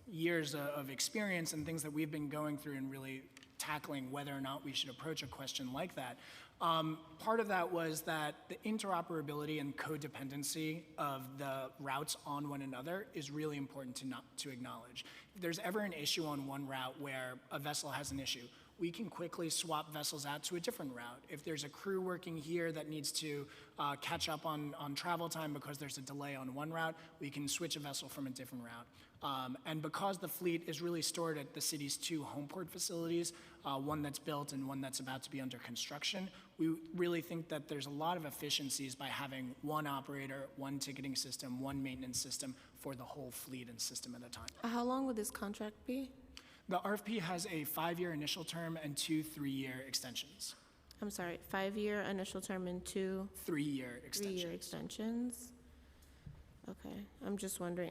years of experience and things that we've been going through and really tackling whether or not we should approach a question like that. Part of that was that the interoperability and codependency of the routes on one another is really important to acknowledge. If there's ever an issue on one route where a vessel has an issue, we can quickly swap vessels out to a different route. If there's a crew working here that needs to catch up on travel time because there's a delay on one route, we can switch a vessel from a different route. And because the fleet is really stored at the city's two homeport facilities, one that's built and one that's about to be under construction, we really think that there's a lot of efficiencies by having one operator, one ticketing system, one maintenance system for the whole fleet and system at a time. How long would this contract be? The RFP has a 5-year initial term and 2 3-year extensions. I'm sorry, 5-year initial term and 2 3-year extensions. 3-year extensions? Okay, I'm just wondering,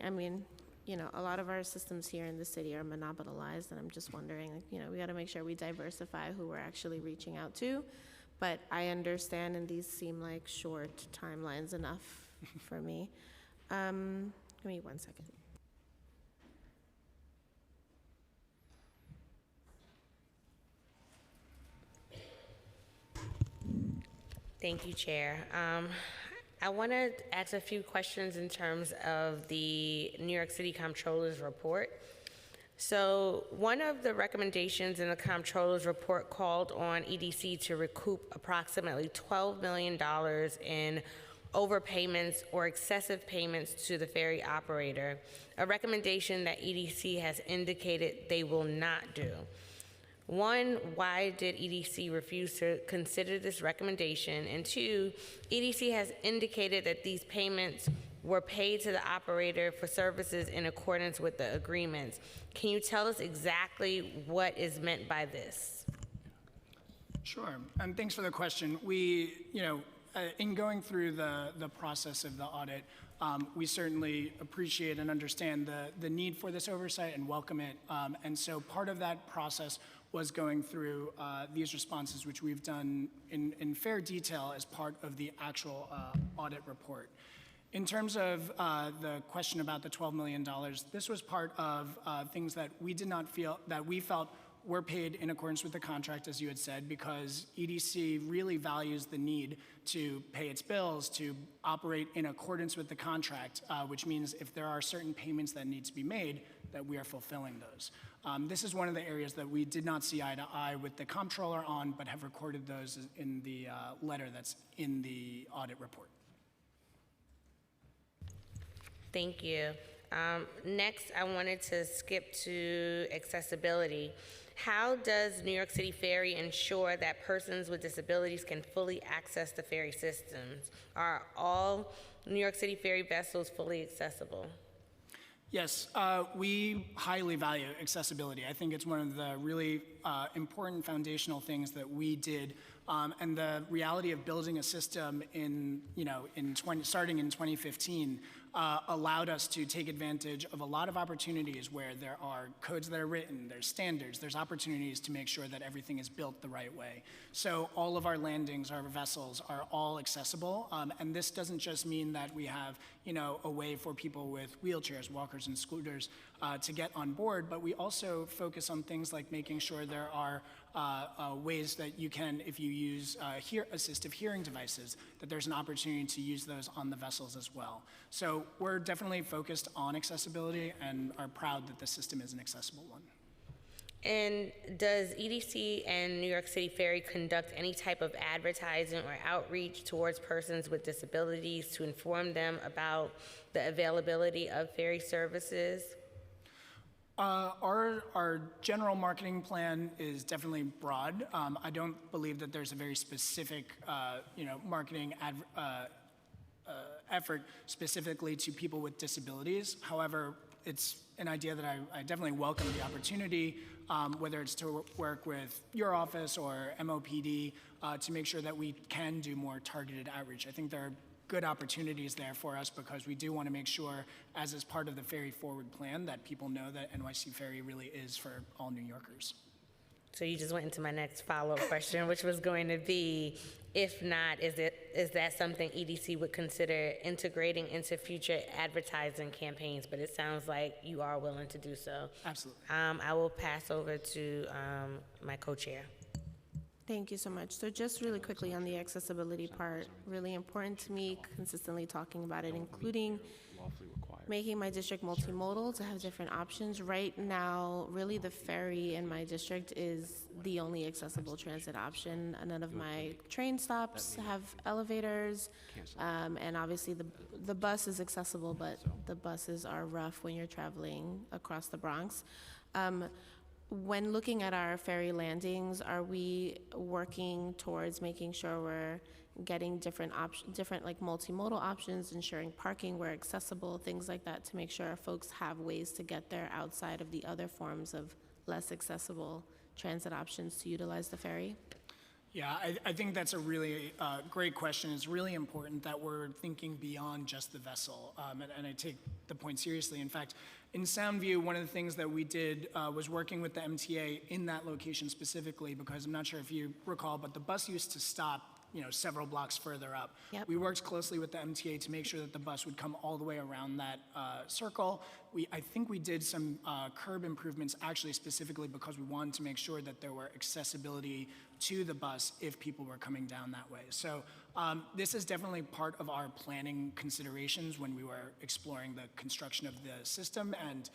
a lot of our systems here in the city are monopolized, and I'm just wondering, we got to make sure we diversify who we're actually reaching out to. But I understand, and these seem like short timelines enough for me. Give me 1 second. Thank you, Chair. I want to ask a few questions in terms of the New York City Comptroller's report. So one of the recommendations in the Comptroller's report called on EDC to recoup approximately $12 million in overpayments or excessive payments to the ferry operator, a recommendation that EDC has indicated they will not do. One, why did EDC refuse to consider this recommendation? And two, EDC has indicated that these payments were paid to the operator for services in accordance with the agreements. Can you tell us exactly what is meant by this? Sure, and thanks for the question. We, in going through the process of the audit, we certainly appreciate and understand the need for this oversight and welcome it. And so part of that process was going through these responses, which we've done in fair detail as part of the actual audit report. In terms of the question about the $12 million, this was part of things that we did not feel, that we felt were paid in accordance with the contract, as you had said, because EDC really values the need to pay its bills, to operate in accordance with the contract, which means if there are certain payments that need to be made, that we are fulfilling those. This is one of the areas that we did not see eye to eye with the comptroller on, but have recorded those in the letter that's in the audit report. Thank you. Next, I wanted to skip to accessibility. How does New York City Ferry ensure that persons with disabilities can fully access the ferry systems? Are all New York City Ferry vessels fully accessible? Yes, we highly value accessibility. I think it's one of the really important foundational things that we did. And the reality of building a system starting in 2015 allowed us to take advantage of a lot of opportunities where there are codes that are written, there's standards, there's opportunities to make sure that everything is built the right way. So all of our landings, our vessels are all accessible. And this doesn't just mean that we have, a way for people with wheelchairs, walkers, and scooters to get on board, but we also focus on things like making sure there are ways that you can, if you use assistive hearing devices, that there's an opportunity to use those on the vessels as well. So we're definitely focused on accessibility and are proud that the system is an accessible one. And does EDC and New York City Ferry conduct any type of advertising or outreach towards persons with disabilities to inform them about the availability of ferry services? Our general marketing plan is definitely broad. I don't believe that there's a very specific, marketing effort specifically to people with disabilities. However, it's an idea that I definitely welcome the opportunity, whether it's to work with your office or MOPD, to make sure that we can do more targeted outreach. I think there are good opportunities there for us because we do want to make sure, as is part of the Ferry Forward plan, that people know that NYC Ferry really is for all New Yorkers. So you just went into my next follow-up question, which was going to be, if not, is that something EDC would consider integrating into future advertising campaigns? But it sounds like you are willing to do so. Absolutely. I will pass over to my co-chair. Thank you so much. So just really quickly on the accessibility part, really important to me, consistently talking about it, including making my district multimodal to have different options. Right now, really the ferry in my district is the only accessible transit option. None of my train stops have elevators, and obviously the bus is accessible, but the buses are rough when you're traveling across the Bronx. When looking at our ferry landings, are we working towards making sure we're getting different like multimodal options, ensuring parking where accessible, things like that, to make sure our folks have ways to get there outside of the other forms of less accessible transit options to utilize the ferry? Yeah, I think that's a really great question. It's really important that we're thinking beyond just the vessel, and I take the point seriously. In fact, in Soundview, one of the things that we did was working with the MTA in that location specifically, because I'm not sure if you recall, but the bus used to stop several blocks further up. Yep. We worked closely with the MTA to make sure that the bus would come all the way around that circle. I think we did some curb improvements actually specifically because we wanted to make sure that there were accessibility to the bus if people were coming down that way. So this is definitely part of our planning considerations when we were exploring the construction of the system. And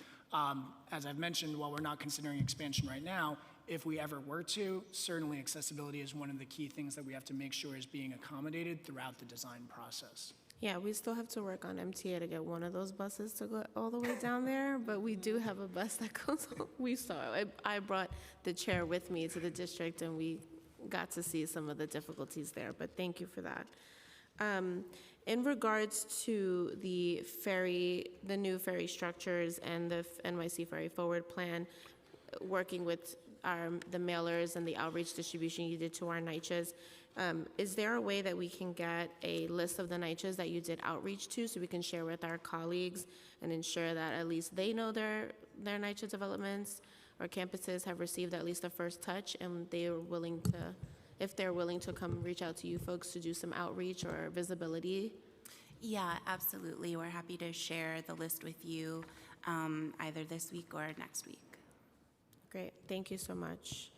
as I've mentioned, while we're not considering expansion right now, if we ever were to, certainly accessibility is one of the key things that we have to make sure is being accommodated throughout the design process. Yeah, we still have to work on MTA to get one of those buses to go all the way down there, but we do have a bus that goes, I brought the chair with me to the district and we got to see some of the difficulties there, but thank you for that. In regards to the new ferry structures and the NYC Ferry Forward plan, working with the mailers and the outreach distribution you did to our NYCHAs, is there a way that we can get a list of the NYCHAs that you did outreach to so we can share with our colleagues and ensure that at least they know their NYCHA developments or campuses have received at least a first touch and they are willing to, if they're willing to come reach out to you folks to do some outreach or visibility? Yeah, absolutely. We're happy to share the list with you either this week or next week. Great, thank you so much.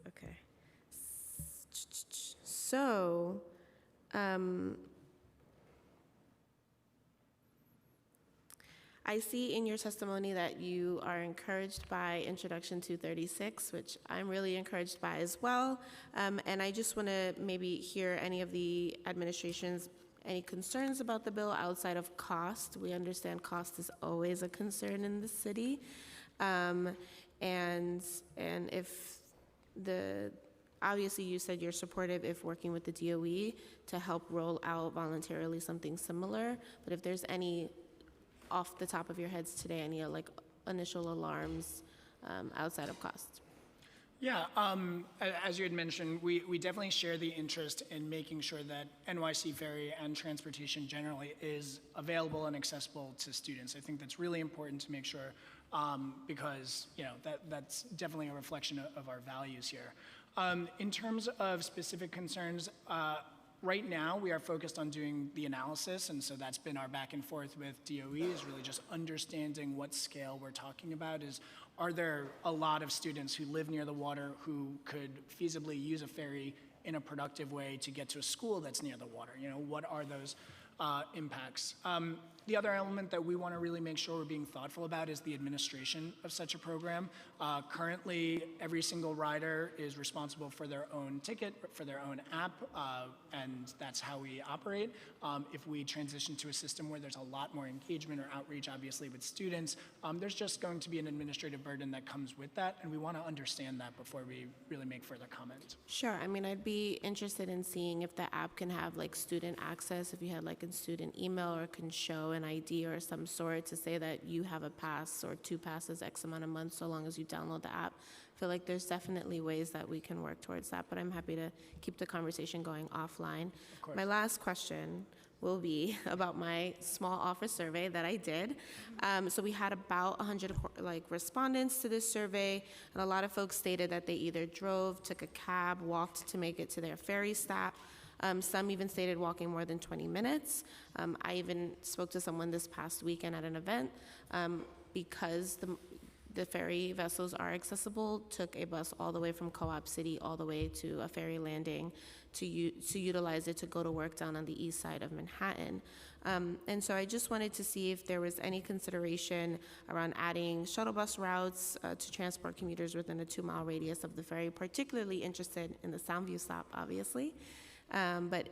Okay. So, I see in your testimony that you are encouraged by Introduction 236, which I'm really encouraged by as well. And I just want to maybe hear any of the administration's any concerns about the bill outside of cost. We understand cost is always a concern in the city. And if the obviously you said you're supportive if working with the DOE to help roll out voluntarily something similar, but if there's any, off the top of your heads today, any like initial alarms outside of cost? Yeah, as you had mentioned, we definitely share the interest in making sure that NYC Ferry and transportation generally is available and accessible to students. I think that's really important to make sure because that's definitely a reflection of our values here. In terms of specific concerns, right now we are focused on doing the analysis, and so that's been our back and forth with DOE, is really just understanding what scale we're talking about. Are there a lot of students who live near the water who could feasibly use a ferry in a productive way to get to a school that's near the water? What are those impacts? The other element that we want to really make sure we're being thoughtful about is the administration of such a program. Currently, every single rider is responsible for their own ticket, for their own app, and that's how we operate. If we transition to a system where there's a lot more engagement or outreach, obviously, with students, there's just going to be an administrative burden that comes with that, and we want to understand that before we really make further comment. Sure. I mean, I'd be interested in seeing if the app can have like student access, if you had like a student email or can show an ID or some sort to say that you have a pass or 2 passes X amount of months so long as you download the app. I feel like there's definitely ways that we can work towards that, but I'm happy to keep the conversation going offline. My last question will be about my small office survey that I did. So we had about 100 respondents to this survey, and a lot of folks stated that they either drove, took a cab, walked to make it to their ferry stop. Some even stated walking more than 20 minutes. I even spoke to someone this past weekend at an event because the ferry vessels are accessible, took a bus all the way from Co-op City all the way to a ferry landing to utilize it to go to work down on the east side of Manhattan. And so I just wanted to see if there was any consideration around adding shuttle bus routes to transport commuters within a 2-mile radius of the ferry, particularly interested in the Soundview stop, obviously. But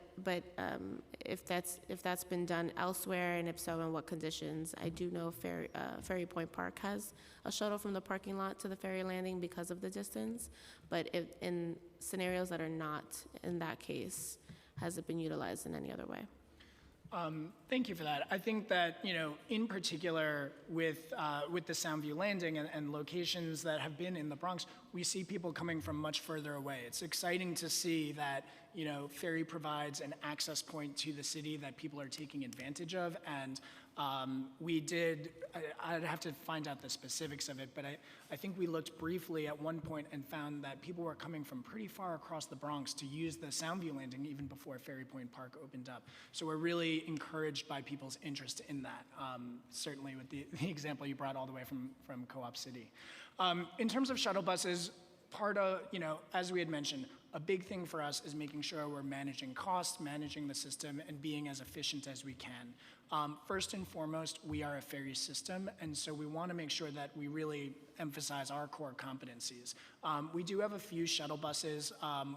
if that's been done elsewhere, and if so, in what conditions? I do know Ferry Point Park has a shuttle from the parking lot to the ferry landing because of the distance, but if in scenarios that are not in that case, has it been utilized in any other way? Thank you for that. I think that, in particular with the Soundview Landing and locations that have been in the Bronx, we see people coming from much further away. It's exciting to see that, ferry provides an access point to the city that people are taking advantage of. And I'd have to find out the specifics of it, but I think we looked briefly at one point and found that people were coming from pretty far across the Bronx to use the Soundview Landing even before Ferry Point Park opened up. So we're really encouraged by people's interest in that, certainly with the example you brought all the way from Co-op City. In terms of shuttle buses, part of, as we had mentioned, a big thing for us is making sure we're managing costs, managing the system, and being as efficient as we can. First and foremost, we are a ferry system, and so we want to make sure that we really emphasize our core competencies. We do have a few shuttle buses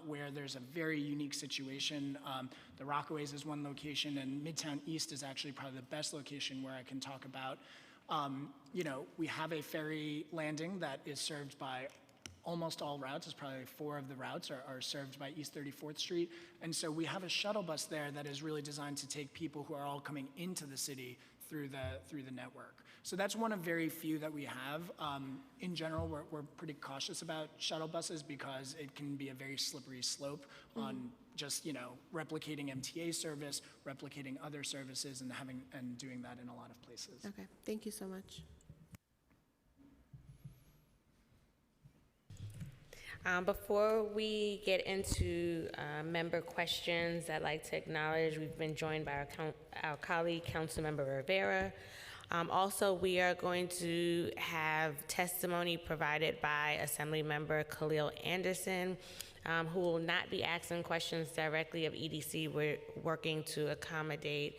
where there's a very unique situation. The Rockaways is one location, and Midtown East is actually probably the best location where I can talk about. We have a ferry landing that is served by almost all routes. It's probably 4 of the routes are served by East 34th Street. And so we have a shuttle bus there that is really designed to take people who are all coming into the city through the network. So that's one of very few that we have. In general, we're pretty cautious about shuttle buses because it can be a very slippery slope on just replicating MTA service, replicating other services, and doing that in a lot of places. Okay, thank you so much. Before we get into member questions, I'd like to acknowledge we've been joined by our colleague, Councilmember Rivera. Also, we are going to have testimony provided by Assemblymember Khalil Anderson, who will not be asking questions directly of EDC. We're working to accommodate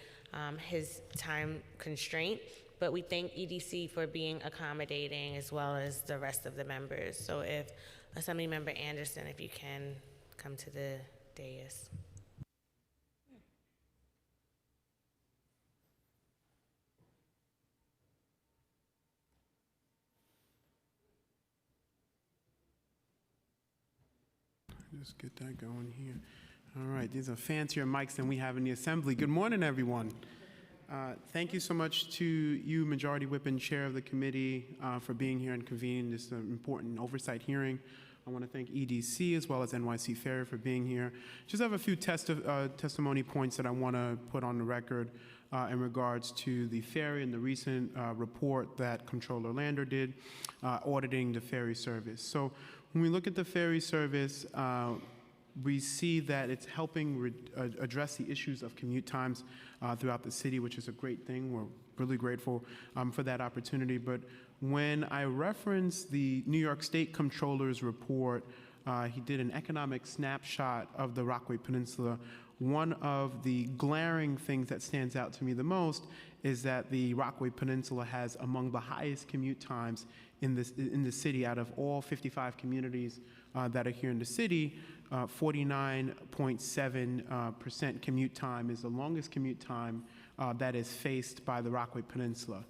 his time constraint, but we thank EDC for being accommodating as well as the rest of the members. So if Assemblymember Anderson, if you can come to the dais. just get that going here. All right, these are fancier mics than we have in the assembly. Good morning, everyone. Thank you so much to you, Majority Whip and Chair of the committee, for being here and convening this important oversight hearing. I want to thank EDC as well as NYC Ferry for being here. Just have a few testimony points that I want to put on the record in regards to the ferry and the recent report that Controller Lander did auditing the ferry service. So when we look at the ferry service, we see that it's helping address the issues of commute times throughout the city, which is a great thing. We're really grateful for that opportunity. But when I reference the New York State Comptroller's report, he did an economic snapshot of the Rockaway Peninsula. One of the glaring things that stands out to me the most is that the Rockaway Peninsula has among the highest commute times in the city. Out of all 55 communities that are here in the city, 49.7% commute time is the longest commute time that is faced by the Rockaway Peninsula.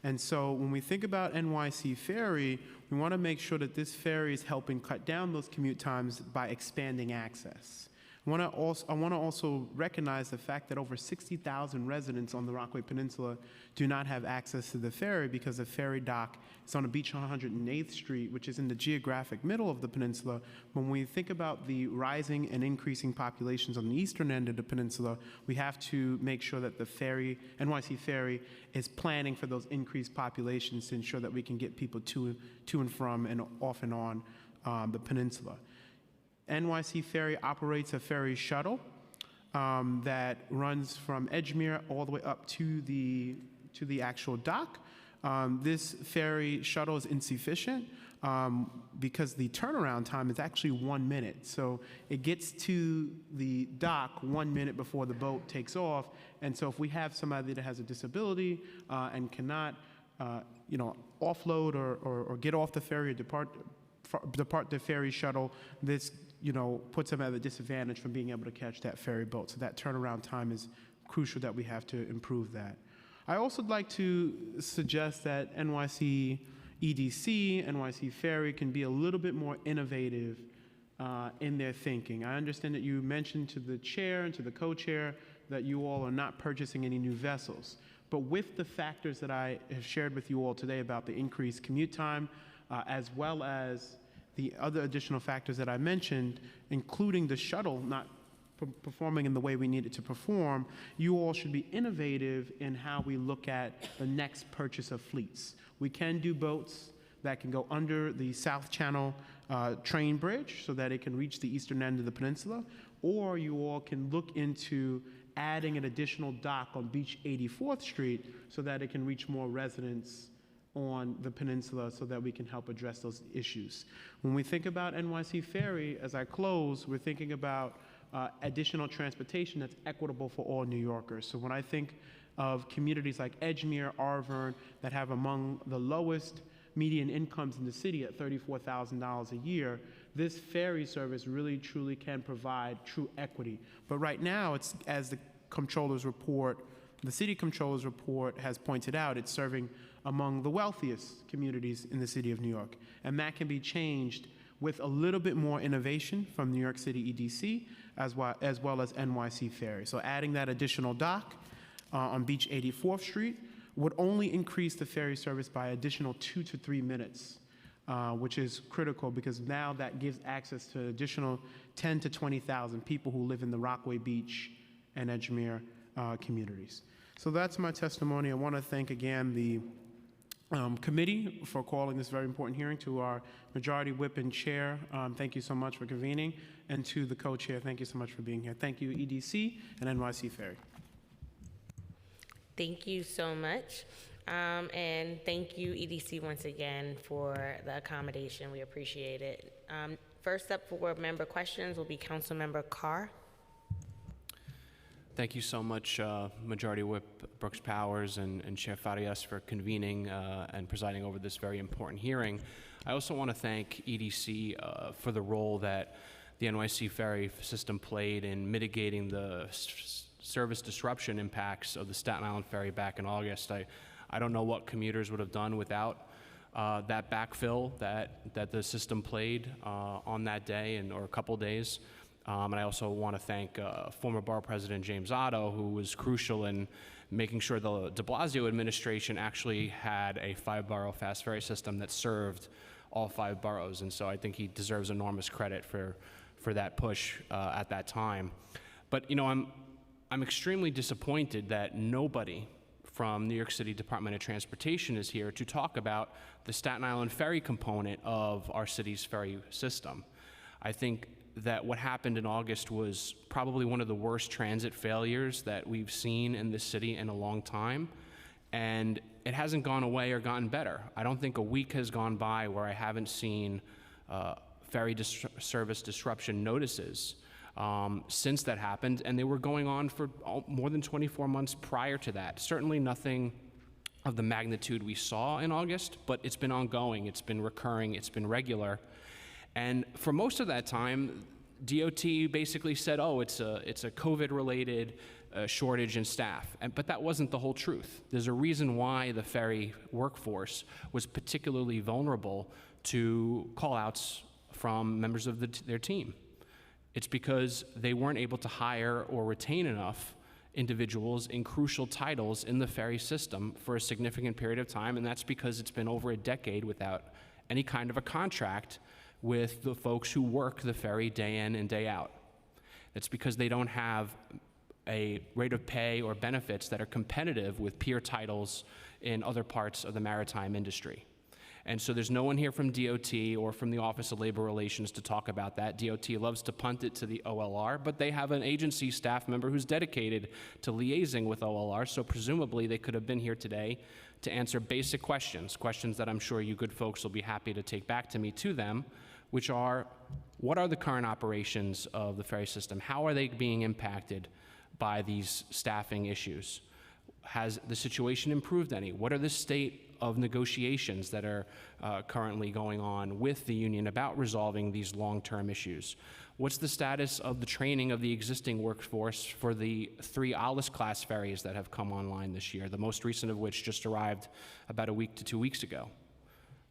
And so when we think about NYC Ferry, we want to make sure that this ferry is helping cut down those commute times by expanding access. I want to also recognize the fact that over 60,000 residents on the Rockaway Peninsula do not have access to the ferry because the ferry dock is on a beach on 108th Street, which is in the geographic middle of the peninsula. When we think about the rising and increasing populations on the eastern end of the peninsula, we have to make sure that the ferry, NYC Ferry, is planning for those increased populations to ensure that we can get people to and from and off and on the peninsula. NYC Ferry operates a ferry shuttle that runs from Edgemere all the way up to the actual dock. This ferry shuttle is insufficient because the turnaround time is actually 1 minute. So it gets to the dock 1 minute before the boat takes off. And so if we have somebody that has a disability and cannot, offload or get off the ferry or depart the ferry shuttle, this puts them at a disadvantage from being able to catch that ferry boat. So that turnaround time is crucial, that we have to improve that. I also would like to suggest that NYC EDC, NYC Ferry can be a little bit more innovative in their thinking. I understand that you mentioned to the chair and to the co-chair that you all are not purchasing any new vessels. But with the factors that I have shared with you all today about the increased commute time, as well as the other additional factors that I mentioned, including the shuttle not performing in the way we need it to perform, you all should be innovative in how we look at the next purchase of fleets. We can do boats that can go under the South Channel train bridge so that it can reach the eastern end of the peninsula, or you all can look into adding an additional dock on Beach 84th Street so that it can reach more residents on the peninsula so that we can help address those issues. When we think about NYC Ferry, as I close, we're thinking about additional transportation that's equitable for all New Yorkers. So when I think of communities like Edgemere, Arverne, that have among the lowest median incomes in the city at $34,000 a year, this ferry service really truly can provide true equity. But right now, it's, as the Comptroller's report, the City Comptroller's report has pointed out, it's serving among the wealthiest communities in the city of New York. And that can be changed with a little bit more innovation from New York City EDC as well as NYC Ferry. So adding that additional dock on Beach 84th Street would only increase the ferry service by additional 2 to 3 minutes, which is critical because now that gives access to an additional 10 to 20,000 people who live in the Rockaway Beach and Edgemere communities. So that's my testimony. I want to thank again the committee for calling this very important hearing, to our Majority Whip and Chair. Thank you so much for convening. And to the co-chair, thank you so much for being here. Thank you, EDC and NYC Ferry. Thank you so much. And thank you, EDC, once again for the accommodation. We appreciate it. First up for member questions will be Councilmember Carr. Thank you so much, Majority Whip Brooks Powers and Chair Farias, for convening and presiding over this very important hearing. I also want to thank EDC for the role that the NYC Ferry system played in mitigating the service disruption impacts of the Staten Island Ferry back in August. I don't know what commuters would have done without that backfill that the system played on that day or a couple days. And I also want to thank former Borough President James Otto, who was crucial in making sure the de Blasio administration actually had a 5-borough fast ferry system that served all 5 boroughs. And so I think he deserves enormous credit for that push at that time. But, you know, I'm extremely disappointed that nobody from New York City Department of Transportation is here to talk about the Staten Island ferry component of our city's ferry system. I think that what happened in August was probably one of the worst transit failures that we've seen in this city in a long time, and it hasn't gone away or gotten better. I don't think a week has gone by where I haven't seen ferry service disruption notices since that happened, and they were going on for more than 24 months prior to that. Certainly nothing of the magnitude we saw in August, but it's been ongoing, it's been recurring, it's been regular. And for most of that time, DOT basically said, oh, it's a COVID-related shortage in staff. But that wasn't the whole truth. There's a reason why the ferry workforce was particularly vulnerable to call-outs from members of their team. It's because they weren't able to hire or retain enough individuals in crucial titles in the ferry system for a significant period of time, and that's because it's been over a decade without any kind of a contract with the folks who work the ferry day in and day out. It's because they don't have a rate of pay or benefits that are competitive with peer titles in other parts of the maritime industry. And so there's no one here from DOT or from the Office of Labor Relations to talk about that. DOT loves to punt it to the OLR, but they have an agency staff member who's dedicated to liaising with OLR, so presumably they could have been here today to answer basic questions that I'm sure you good folks will be happy to take back to me to them, which are, what are the current operations of the ferry system? How are they being impacted by these staffing issues? Has the situation improved any? What are the state of negotiations that are currently going on with the union about resolving these long-term issues? What's the status of the training of the existing workforce for the 3 Alice-class ferries that have come online this year, the most recent of which just arrived about a week to 2 weeks ago?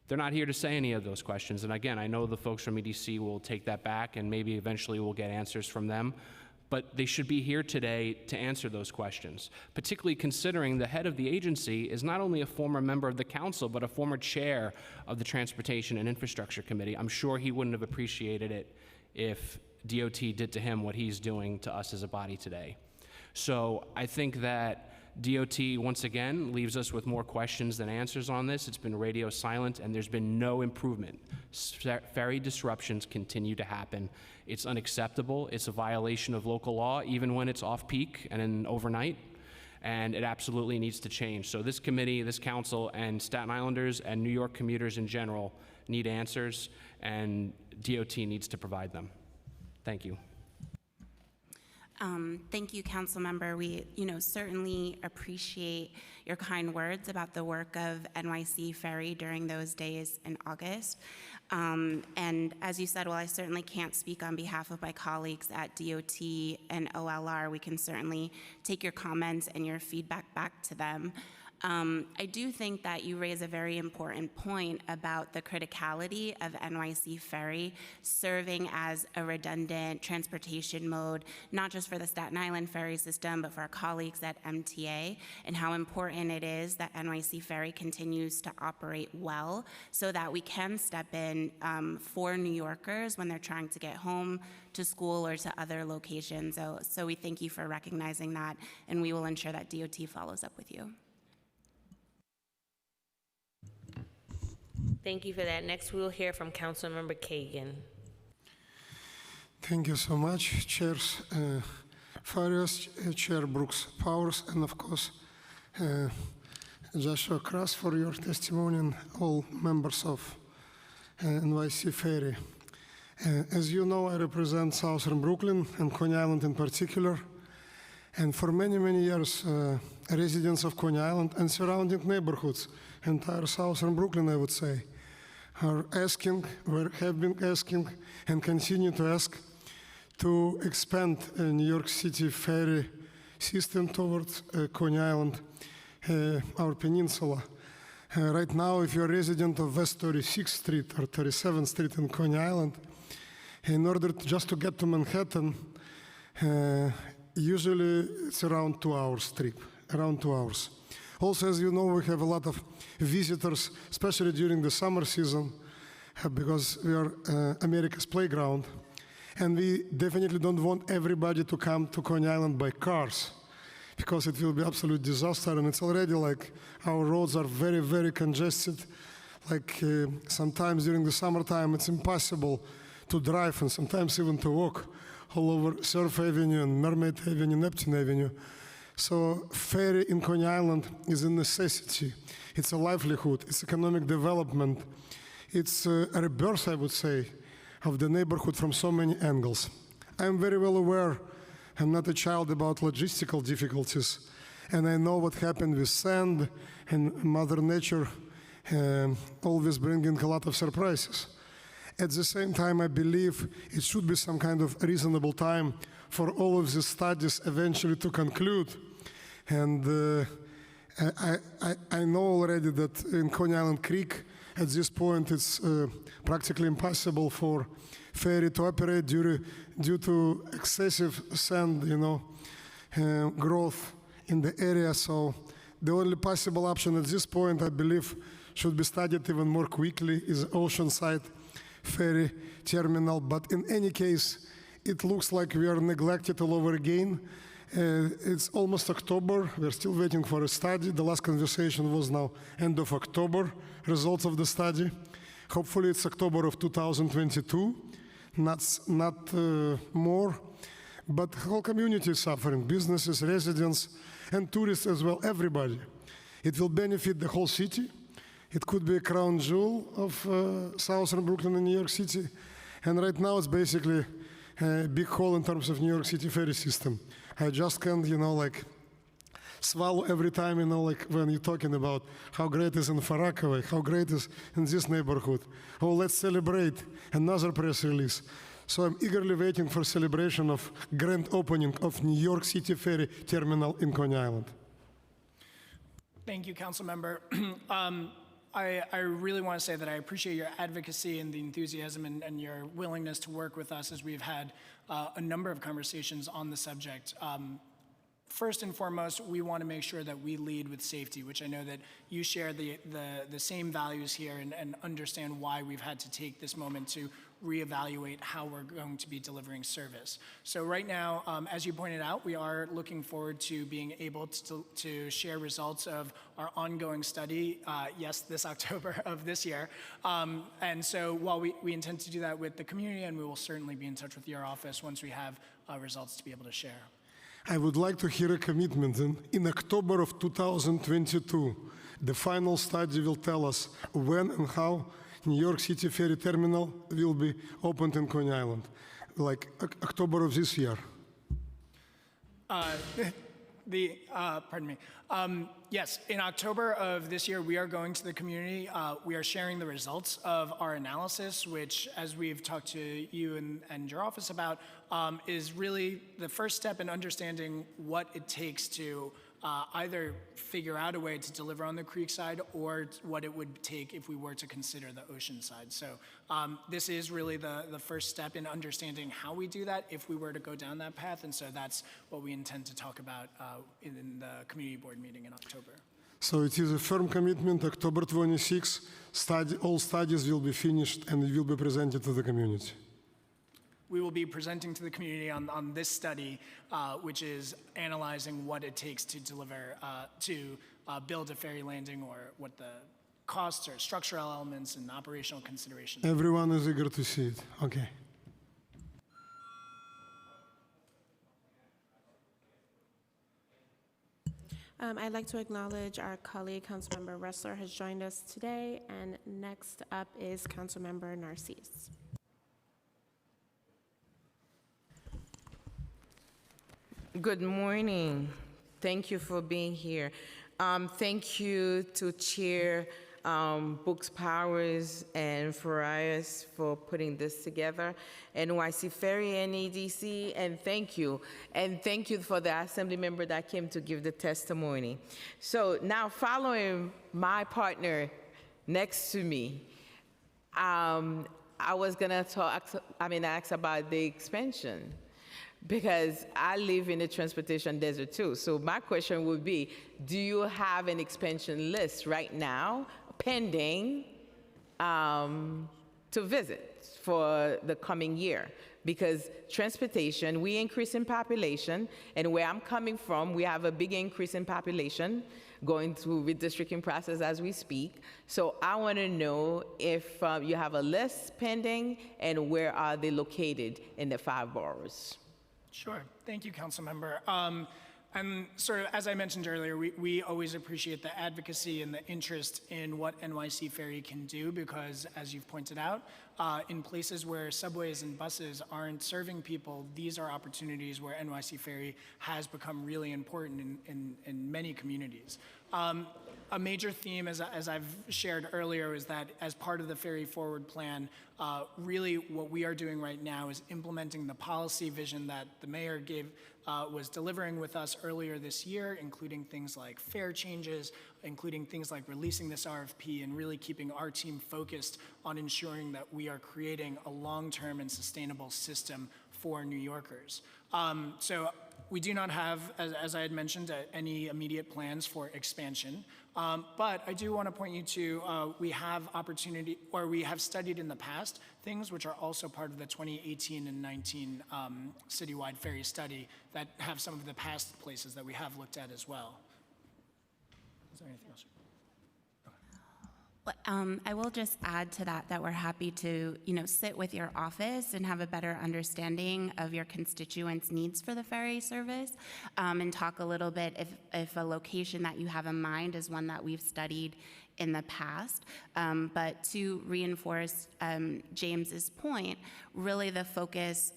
They're not here to say any of those questions. And again, I know the folks from EDC will take that back and maybe eventually we'll get answers from them. But they should be here today to answer those questions, particularly considering the head of the agency is not only a former member of the council, but a former chair of the Transportation and Infrastructure Committee. I'm sure he wouldn't have appreciated it if DOT did to him what he's doing to us as a body today. So I think that DOT, once again, leaves us with more questions than answers on this. It's been radio silent, and there's been no improvement. Ferry disruptions continue to happen. It's unacceptable. It's a violation of local law, even when it's off-peak and overnight, and it absolutely needs to change. So this committee, this council, and Staten Islanders and New York commuters in general need answers, and DOT needs to provide them. Thank you. Thank you, Councilmember. We, certainly appreciate your kind words about the work of NYC Ferry during those days in August. And as you said, while I certainly can't speak on behalf of my colleagues at DOT and OLR, we can certainly take your comments and your feedback back to them. I do think that you raise a very important point about the criticality of NYC Ferry serving as a redundant transportation mode, not just for the Staten Island ferry system, but for our colleagues at MTA, and how important it is that NYC Ferry continues to operate well so that we can step in for New Yorkers when they're trying to get home, to school, or to other locations. So we thank you for recognizing that, and we will ensure that DOT follows up with you. Thank you for that. Next, we will hear from Councilmember Kagan. Thank you so much, Chairs Farias, Chair Brooks Powers, and of course, Joshua Cross for your testimony, and all members of NYC Ferry. As you know, I represent Southern Brooklyn and Coney Island in particular, and for many, many years, residents of Coney Island and surrounding neighborhoods, entire Southern Brooklyn, I would say, have been asking, and continue to ask to expand New York City ferry system towards Coney Island, our peninsula. Right now, if you're a resident of West 36th Street or 37th Street in Coney Island, in order just to get to Manhattan, usually it's around 2 hours trip, around 2 hours. Also, as you know, we have a lot of visitors, especially during the summer season, because we are America's playground. And we definitely don't want everybody to come to Coney Island by cars, because it will be absolute disaster. And it's already like our roads are very, very congested. Like sometimes during the summertime, it's impossible to drive and sometimes even to walk all over Surf Avenue and Mermaid Avenue, Neptune Avenue. So ferry in Coney Island is a necessity. It's a livelihood. It's economic development. It's a rebirth, I would say, of the neighborhood from so many angles. I'm very well aware, I'm not a child, about logistical difficulties, and I know what happened with sand and Mother Nature always bringing a lot of surprises. At the same time, I believe it should be some kind of reasonable time for all of these studies eventually to conclude. And I know already that in Coney Island Creek, at this point, it's practically impossible for ferry to operate due to excessive sand, growth in the area. So the only possible option at this point, I believe, should be studied even more quickly is Oceanside ferry terminal. But in any case, it looks like we are neglected all over again. It's almost October. We're still waiting for a study. The last conversation was now end of October, results of the study. Hopefully it's October of 2022, not more. But the whole community is suffering, businesses, residents, and tourists as well, everybody. It will benefit the whole city. It could be a crown jewel of southern Brooklyn and New York City. And right now it's basically a big hole in terms of New York City ferry system. I just can't, swallow every time, when you're talking about how great is in Far Rockaway, how great is in this neighborhood. Oh, let's celebrate another press release. So I'm eagerly waiting for celebration of grand opening of New York City Ferry Terminal in Coney Island. Thank you, Councilmember. I really want to say that I appreciate your advocacy and the enthusiasm and your willingness to work with us as we've had a number of conversations on the subject. First and foremost, we want to make sure that we lead with safety, which I know that you share the same values here and understand why we've had to take this moment to reevaluate how we're going to be delivering service. So right now, as you pointed out, we are looking forward to being able to share results of our ongoing study, yes, this October of this year. And so while we intend to do that with the community, and we will certainly be in touch with your office once we have results to be able to share. I would like to hear a commitment. In October of 2022, the final study will tell us when and how New York City Ferry Terminal will be opened in Coney Island, like October of this year. Pardon me. Yes, in October of this year, we are going to the community. We are sharing the results of our analysis, which, as we've talked to you and your office about, is really the first step in understanding what it takes to either figure out a way to deliver on the creek side or what it would take if we were to consider the ocean side. So this is really the first step in understanding how we do that if we were to go down that path. And so that's what we intend to talk about in the community board meeting in October. So it is a firm commitment, October 26, all studies will be finished and it will be presented to the community. We will be presenting to the community on this study, which is analyzing what it takes to deliver, to build a ferry landing, or what the costs or structural elements and operational considerations. Everyone is eager to see it. Okay. I'd like to acknowledge our colleague, Councilmember Ressler, has joined us today, and next up is Councilmember Narcisse. Good morning. Thank you for being here. Thank you to Chair Brooks Powers and Farias for putting this together, NYC Ferry and EDC, and thank you. And thank you for the assembly member that came to give the testimony. So now following my partner next to me, I was gonna ask about the expansion, because I live in the transportation desert too. So my question would be, do you have an expansion list right now pending to visit for the coming year? Because transportation, we increase in population, and where I'm coming from, we have a big increase in population going through redistricting process as we speak. So I want to know if you have a list pending, and where are they located in the 5 boroughs? Sure. Thank you, Councilmember. And sort of, as I mentioned earlier, we always appreciate the advocacy and the interest in what NYC Ferry can do, because, as you've pointed out, in places where subways and buses aren't serving people, these are opportunities where NYC Ferry has become really important in many communities. A major theme, as I've shared earlier, is that as part of the Ferry Forward plan, really what we are doing right now is implementing the policy vision that the mayor was delivering with us earlier this year, including things like fare changes, including things like releasing this RFP, and really keeping our team focused on ensuring that we are creating a long-term and sustainable system for New Yorkers. So we do not have, as I had mentioned, any immediate plans for expansion. But I do want to point you to, we have opportunity, or we have studied in the past things which are also part of the 2018 and 19 citywide ferry study that have some of the past places that we have looked at as well. Is there anything else? I will just add to that we're happy to, sit with your office and have a better understanding of your constituents' needs for the ferry service, and talk a little bit if a location that you have in mind is one that we've studied in the past. But to reinforce James's point, really the focus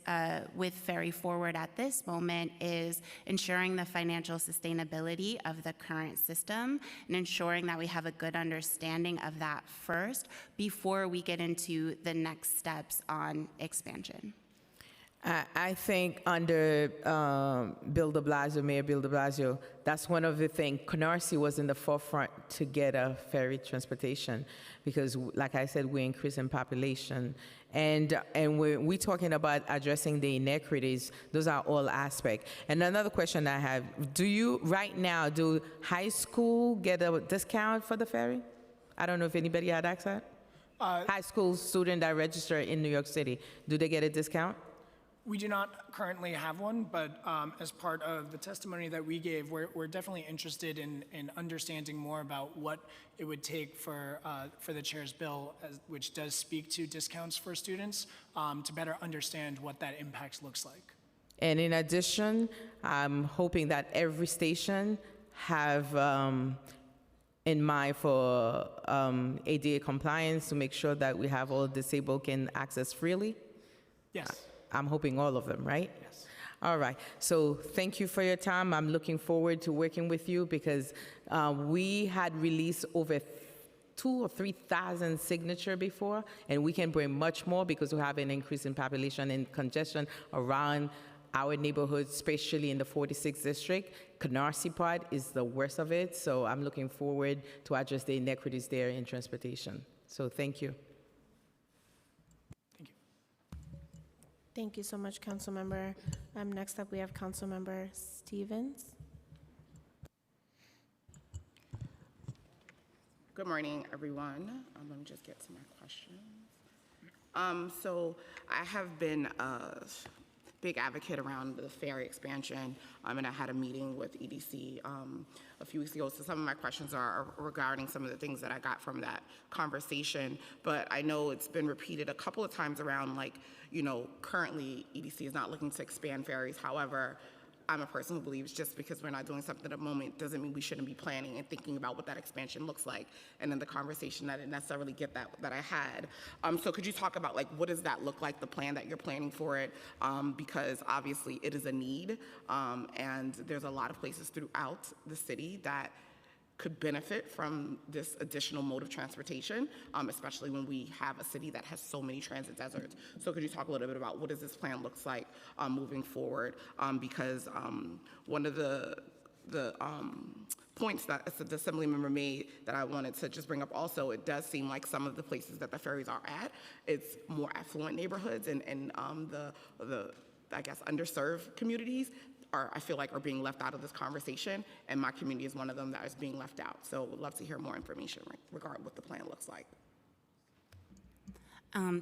with Ferry Forward at this moment is ensuring the financial sustainability of the current system, and ensuring that we have a good understanding of that first before we get into the next steps on expansion. I think under Bill de Blasio, Mayor Bill de Blasio, that's one of the things. Canarsie was in the forefront to get a ferry transportation, because, like I said, we're increasing population. And we're talking about addressing the inequities. Those are all aspects. And another question I have, right now, do high school get a discount for the ferry? I don't know if anybody had asked that. High school student that register in New York City, do they get a discount? We do not currently have one, but as part of the testimony that we gave, we're definitely interested in understanding more about what it would take for the chair's bill, which does speak to discounts for students, to better understand what that impact looks like. And in addition, I'm hoping that every station have in mind for ADA compliance, to make sure that we have all disabled can access freely. Yes. I'm hoping all of them, right? Yes. All right. So thank you for your time. I'm looking forward to working with you, because we had released over 2,000 or 3,000 signatures before, and we can bring much more because we have an increase in population and congestion around our neighborhoods, especially in the 46th district. Canarsie part is the worst of it, so I'm looking forward to address the inequities there in transportation. So thank you. Thank you so much, Councilmember. Next up, we have Councilmember Stevens. Good morning, everyone. Let me just get to my questions. So I have been a big advocate around the ferry expansion, and I had a meeting with EDC a few weeks ago, so some of my questions are regarding some of the things that I got from that conversation, but I know it's been repeated a couple of times around, like, currently EDC is not looking to expand ferries. However, I'm a person who believes just because we're not doing something at the moment doesn't mean we shouldn't be planning and thinking about what that expansion looks like. And then the conversation, I didn't necessarily get that I had. So could you talk about, like, what does that look like, the plan that you're planning for it? Because obviously it is a need, and there's a lot of places throughout the city that could benefit from this additional mode of transportation, especially when we have a city that has so many transit deserts. So could you talk a little bit about what does this plan looks like moving forward? Because one of the points that the assembly member made that I wanted to just bring up also, it does seem like some of the places that the ferries are at, it's more affluent neighborhoods and the I guess underserved communities I feel like are being left out of this conversation, and my community is one of them that is being left out. So would love to hear more information regarding what the plan looks like.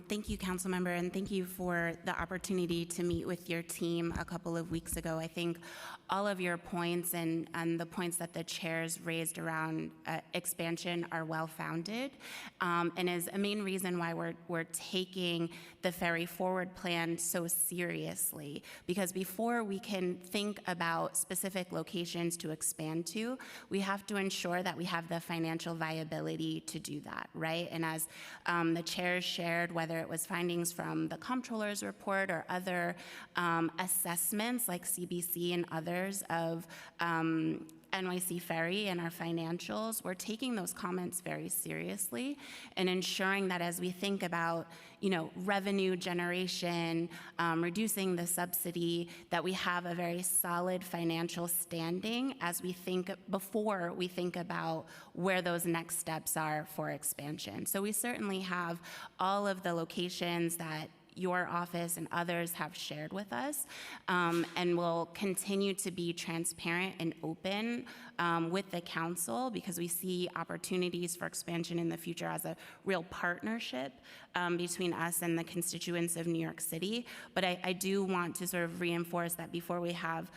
Thank you, Councilmember, and thank you for the opportunity to meet with your team a couple of weeks ago. I think all of your points and the points that the chairs raised around expansion are well-founded, and is a main reason why we're taking the Ferry Forward plan so seriously. Because before we can think about specific locations to expand to, we have to ensure that we have the financial viability to do that, right? And as the chairs shared, whether it was findings from the comptroller's report or other assessments like CBC and others of NYC Ferry and our financials, we're taking those comments very seriously and ensuring that as we think about, revenue generation, reducing the subsidy, that we have a very solid financial standing as we before we think about where those next steps are for expansion. So we certainly have all of the locations that your office and others have shared with us, and will continue to be transparent and open with the council, because we see opportunities for expansion in the future as a real partnership between us and the constituents of New York City. But I do want to sort of reinforce that before we have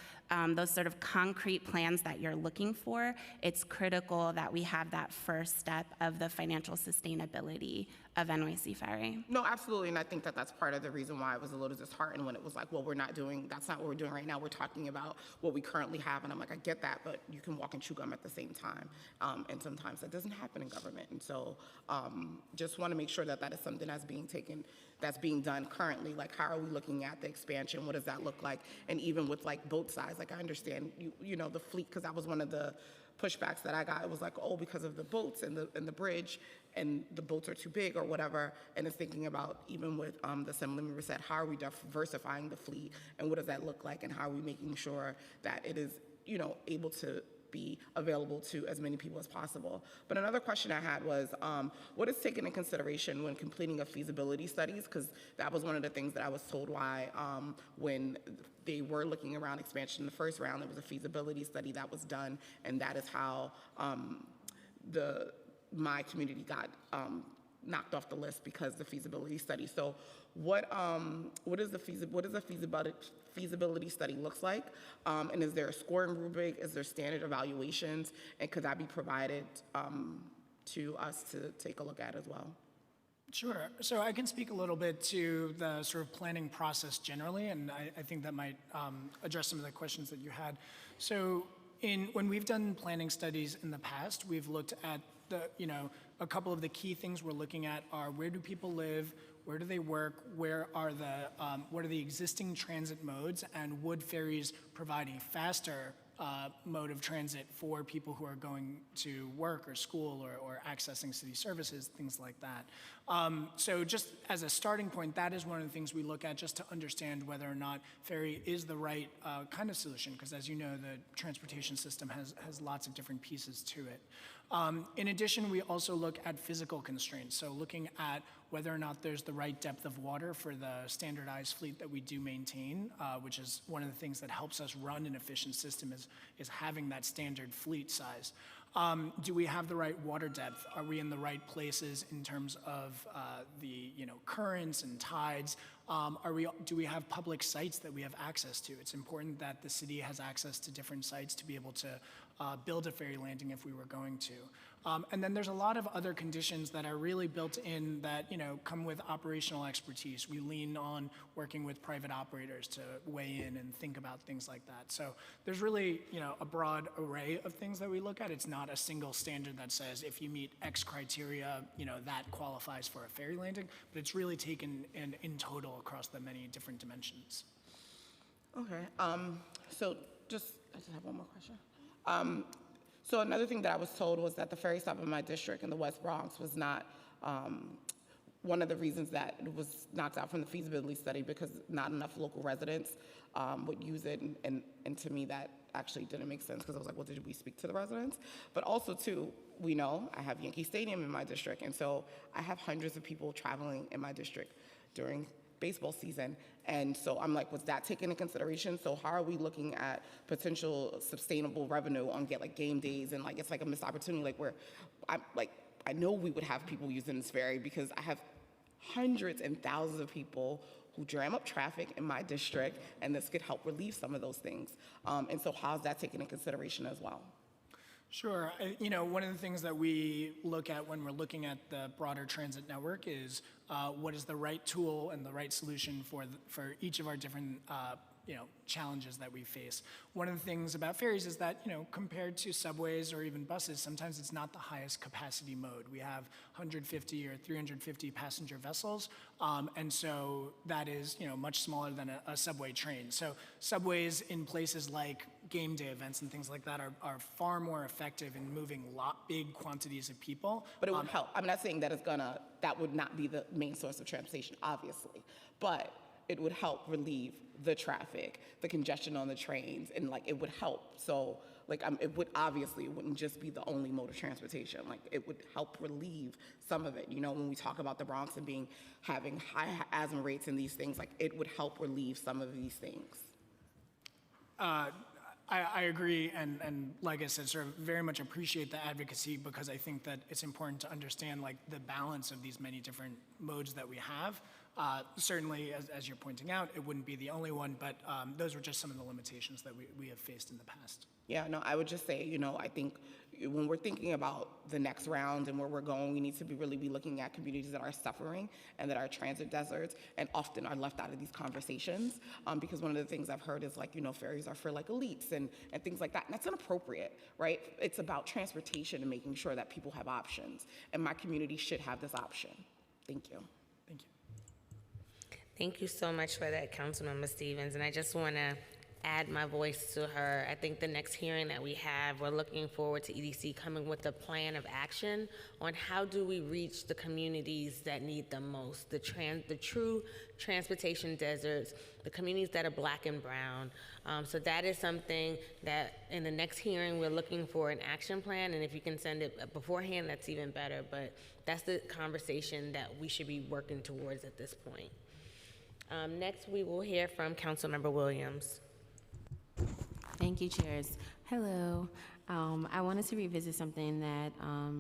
those sort of concrete plans that you're looking for, it's critical that we have that first step of the financial sustainability of NYC Ferry. No, absolutely, and I think that that's part of the reason why I was a little disheartened when it was like, well, that's not what we're doing right now. We're talking about what we currently have, and I'm like, I get that, but you can walk and chew gum at the same time, and sometimes that doesn't happen in government, and so just want to make sure that that is something that's being done currently. Like, how are we looking at the expansion? What does that look like? And even with like boat size, like I understand, the fleet, because that was one of the pushbacks that I got. It was like, oh, because of the boats and the bridge, and the boats are too big or whatever. And it's thinking about, even with the assembly member said, how are we diversifying the fleet, and what does that look like, and how are we making sure that it is, able to be available to as many people as possible. But another question I had was, what is taken in consideration when completing a feasibility studies? Because that was one of the things that I was told why when they were looking around expansion in the first round, there was a feasibility study that was done, and that is how my community got knocked off the list because of the feasibility study. So what is a feasibility study looks like? And is there a scoring rubric? Is there standard evaluations? And could that be provided to us to take a look at as well? Sure. So I can speak a little bit to the sort of planning process generally, and I think that might address some of the questions that you had. So when we've done planning studies in the past, we've looked at a couple of the key things we're looking at are: where do people live, where do they work, what are the existing transit modes, and would ferries provide a faster mode of transit for people who are going to work or school or accessing city services, things like that. So just as a starting point, that is one of the things we look at just to understand whether or not ferry is the right kind of solution, because as you know, the transportation system has lots of different pieces to it. In addition, we also look at physical constraints, so looking at whether or not there's the right depth of water for the standardized fleet that we do maintain, which is one of the things that helps us run an efficient system is having that standard fleet size. Do we have the right water depth? Are we in the right places in terms of the currents and tides? Do we have public sites that we have access to? It's important that the city has access to different sites to be able to build a ferry landing if we were going to. And then there's a lot of other conditions that are really built in that come with operational expertise. We lean on working with private operators to weigh in and think about things like that. So there's really a broad array of things that we look at. It's not a single standard that says if you meet X criteria, that qualifies for a ferry landing, but it's really taken in total across the many different dimensions. Okay. I just have one more question. So another thing that I was told was that the ferry stop in my district in the West Bronx was not one of the reasons that it was knocked out from the feasibility study, because not enough local residents would use it. And to me, that actually didn't make sense, because I was like, well, did we speak to the residents? But also, too, we know I have Yankee Stadium in my district, and so I have hundreds of people traveling in my district during baseball season. And so I'm like, was that taken into consideration? So how are we looking at potential sustainable revenue on game days, and it's like a missed opportunity, where I know we would have people using this ferry, because I have hundreds and thousands of people who jam up traffic in my district, and this could help relieve some of those things. And so how's that taken into consideration as well? Sure. One of the things that we look at when we're looking at the broader transit network is what is the right tool and the right solution for each of our different challenges that we face. One of the things about ferries is that, compared to subways or even buses, sometimes it's not the highest capacity mode. We have 150 or 350 passenger vessels, and so that is, much smaller than a subway train. So subways in places like game day events and things like that are far more effective in moving big quantities of people. But it would help. I'm not saying that that would not be the main source of transportation, obviously, but it would help relieve the traffic, the congestion on the trains, and it would help. So it wouldn't just be the only mode of transportation. It would help relieve some of it. When we talk about the Bronx and having high asthma rates and these things, it would help relieve some of these things. I agree, and like I said, sort of very much appreciate the advocacy, because I think that it's important to understand the balance of these many different modes that we have. Certainly, as you're pointing out, it wouldn't be the only one, but those were just some of the limitations that we have faced in the past. Yeah, no, I would just say, I think when we're thinking about the next round and where we're going, we need to really be looking at communities that are suffering and that are transit deserts and often are left out of these conversations, because one of the things I've heard is ferries are for elites and things like that, and that's inappropriate, right? It's about transportation and making sure that people have options, and my community should have this option. Thank you. Thank you. Thank you so much for that, Councilmember Stevens. And I just want to add my voice to her. I think the next hearing that we have, we're looking forward to EDC coming with a plan of action on how do we reach the communities that need them most, the true transportation deserts, the communities that are Black and brown. So that is something that in the next hearing, we're looking for an action plan. And if you can send it beforehand, that's even better. But that's the conversation that we should be working towards at this point. Next, we will hear from Councilmember Williams. Thank you, Chairs. Hello. I wanted to revisit something that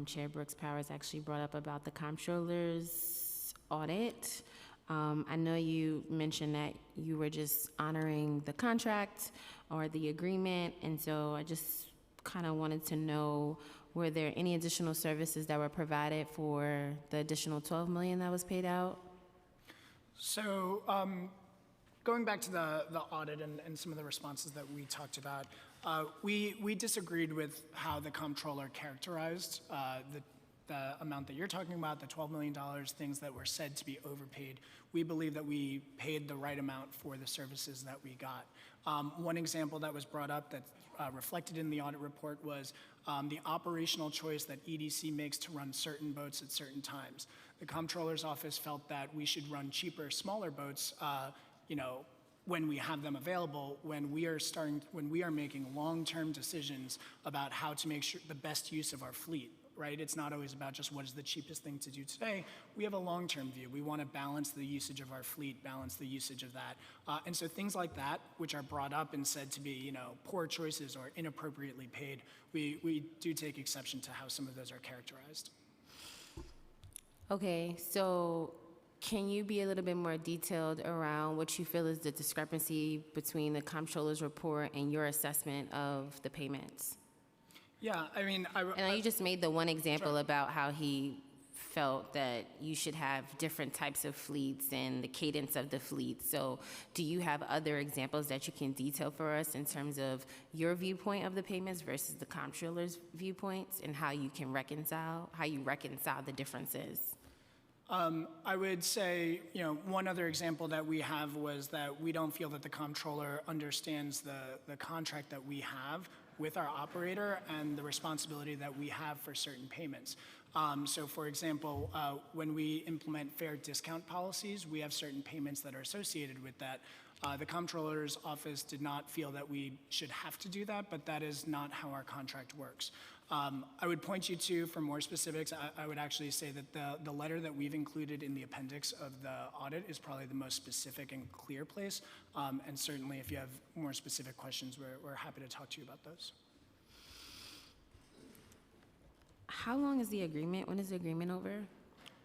Chair Brooks Powers actually brought up about the comptroller's audit. I know you mentioned that you were just honoring the contract or the agreement, and so I just kind of wanted to know, were there any additional services that were provided for the additional $12 million that was paid out? So going back to the audit and some of the responses that we talked about, we disagreed with how the comptroller characterized the amount that you're talking about, the $12 million, things that were said to be overpaid. We believe that we paid the right amount for the services that we got. One example that was brought up that's reflected in the audit report was the operational choice that EDC makes to run certain boats at certain times. The comptroller's office felt that we should run cheaper, smaller boats, when we have them available, when we are making long-term decisions about how to make sure the best use of our fleet, right? It's not always about just what is the cheapest thing to do today. We have a long-term view. We want to balance the usage of our fleet, balance the usage of that. And so things like that, which are brought up and said to be, poor choices or inappropriately paid, we do take exception to how some of those are characterized. Okay, so can you be a little bit more detailed around what you feel is the discrepancy between the comptroller's report and your assessment of the payments? Yeah, I mean, and you just made the one example about how he felt that you should have different types of fleets and the cadence of the fleet. So do you have other examples that you can detail for us in terms of your viewpoint of the payments versus the comptroller's viewpoints, and how you reconcile the differences? I would say, one other example that we have was that we don't feel that the comptroller understands the contract that we have with our operator and the responsibility that we have for certain payments. So for example, when we implement fare discount policies, we have certain payments that are associated with that. The comptroller's office did not feel that we should have to do that, but that is not how our contract works. I would point you to, for more specifics, I would actually say that the letter that we've included in the appendix of the audit is probably the most specific and clear place. And certainly if you have more specific questions, we're happy to talk to you about those. How long is the agreement? When is the agreement over?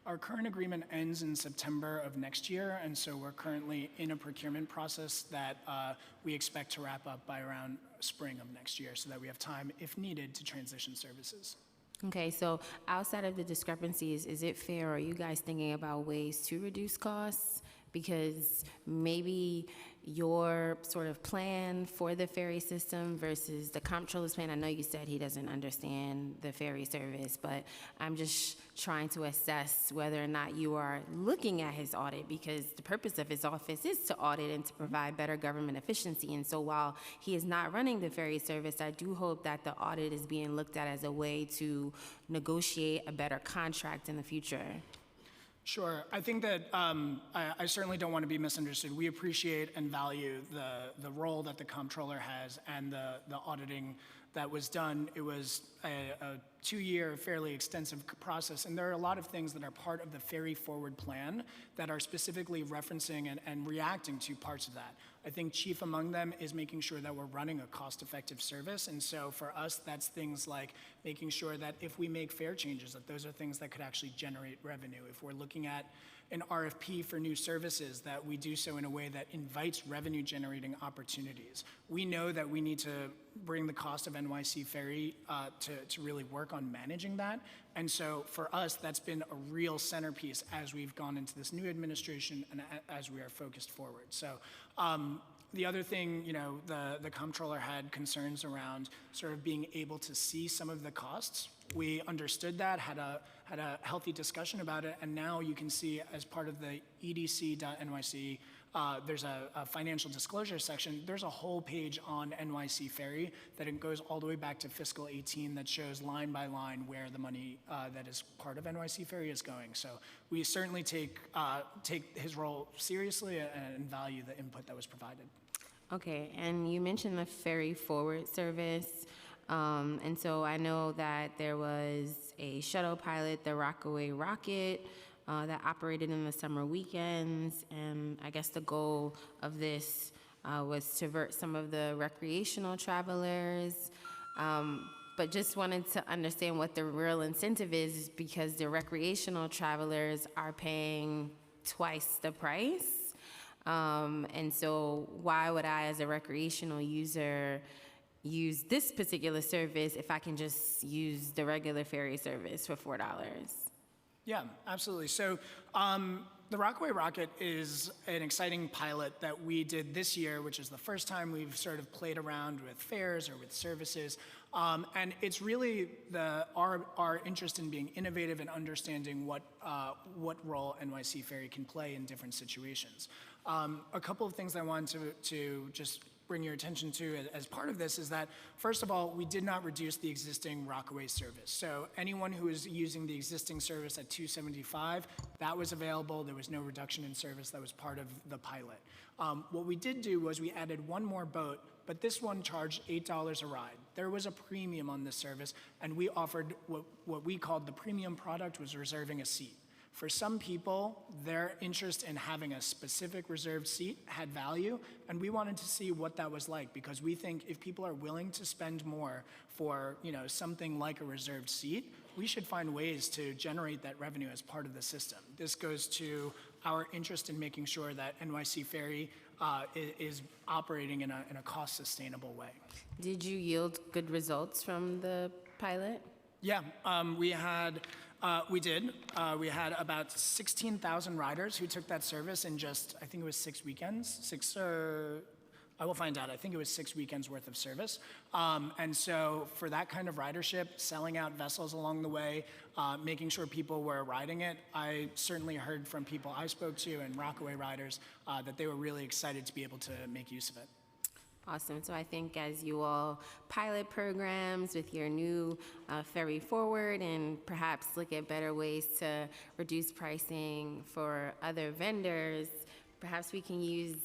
Our current agreement ends in September of next year, and so we're currently in a procurement process that we expect to wrap up by around spring of next year so that we have time, if needed, to transition services. Okay, so outside of the discrepancies, is it fair, are you guys thinking about ways to reduce costs? Because maybe your sort of plan for the ferry system versus the comptroller's plan, I know you said he doesn't understand the ferry service, but I'm just trying to assess whether or not you are looking at his audit, because the purpose of his office is to audit and to provide better government efficiency. And so while he is not running the ferry service, I do hope that the audit is being looked at as a way to negotiate a better contract in the future. Sure. I think that I certainly don't want to be misunderstood. We appreciate and value the role that the comptroller has and the auditing that was done. It was a 2-year, fairly extensive process, and there are a lot of things that are part of the Ferry Forward plan that are specifically referencing and reacting to parts of that. I think chief among them is making sure that we're running a cost-effective service, and so for us, that's things like making sure that if we make fare changes, that those are things that could actually generate revenue. If we're looking at an RFP for new services, that we do so in a way that invites revenue-generating opportunities. We know that we need to bring the cost of NYC Ferry to really work on managing that. And so for us, that's been a real centerpiece as we've gone into this new administration and as we are focused forward. So the other thing, the comptroller had concerns around sort of being able to see some of the costs. We understood that, had a healthy discussion about it, and now you can see as part of the edc.nyc, there's a financial disclosure section. There's a whole page on NYC Ferry that it goes all the way back to fiscal 18 that shows line by line where the money that is part of NYC Ferry is going. So we certainly take his role seriously and value the input that was provided. Okay, and you mentioned the Ferry Forward service. And so I know that there was a shuttle pilot, the Rockaway Rocket, that operated in the summer weekends, and I guess the goal of this was to divert some of the recreational travelers. But just wanted to understand what the real incentive is, because the recreational travelers are paying twice the price. And so why would I, as a recreational user, use this particular service if I can just use the regular ferry service for $4? Yeah, absolutely. So the Rockaway Rocket is an exciting pilot that we did this year, which is the first time we've sort of played around with fares or with services. And it's really our interest in being innovative and understanding what role NYC Ferry can play in different situations. A couple of things I wanted to just bring your attention to as part of this is that, first of all, we did not reduce the existing Rockaway service. So anyone who is using the existing service at $275, that was available. There was no reduction in service. That was part of the pilot. What we did do was we added one more boat, but this one charged $8 a ride. There was a premium on this service, and we offered what we called the premium product, was reserving a seat. For some people, their interest in having a specific reserved seat had value, and we wanted to see what that was like, because we think if people are willing to spend more for something like a reserved seat, we should find ways to generate that revenue as part of the system. This goes to our interest in making sure that NYC Ferry is operating in a cost-sustainable way. Did you yield good results from the pilot? Yeah, we did. We had about 16,000 riders who took that service in just, I think it was 6 weekends, I will find out. I think it was 6 weekends worth of service. And so for that kind of ridership, selling out vessels along the way, making sure people were riding it, I certainly heard from people I spoke to and Rockaway riders that they were really excited to be able to make use of it. Awesome. So I think as you all pilot programs with your new Ferry Forward and perhaps look at better ways to reduce pricing for other vendors, perhaps we can use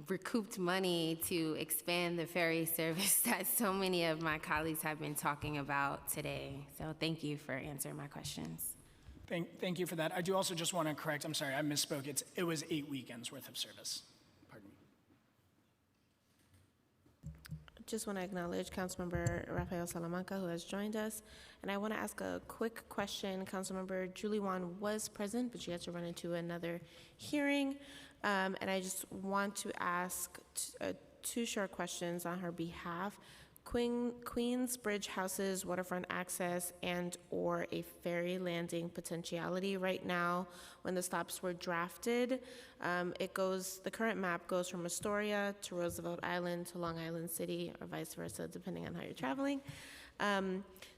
recouped money to expand the ferry service that so many of my colleagues have been talking about today. So thank you for answering my questions. Thank you for that. I do also just want to correct, I'm sorry, I misspoke. It was 8 weekends worth of service. Pardon me. Just want to acknowledge Councilmember Rafael Salamanca, who has joined us. And I want to ask a quick question. Councilmember Julie Wan was present, but she had to run into another hearing. And I just want to ask two short questions on her behalf. Queensbridge House's waterfront access and or a ferry landing potentiality right now. When the stops were drafted, the current map goes from Astoria to Roosevelt Island to Long Island City, or vice versa, depending on how you're traveling.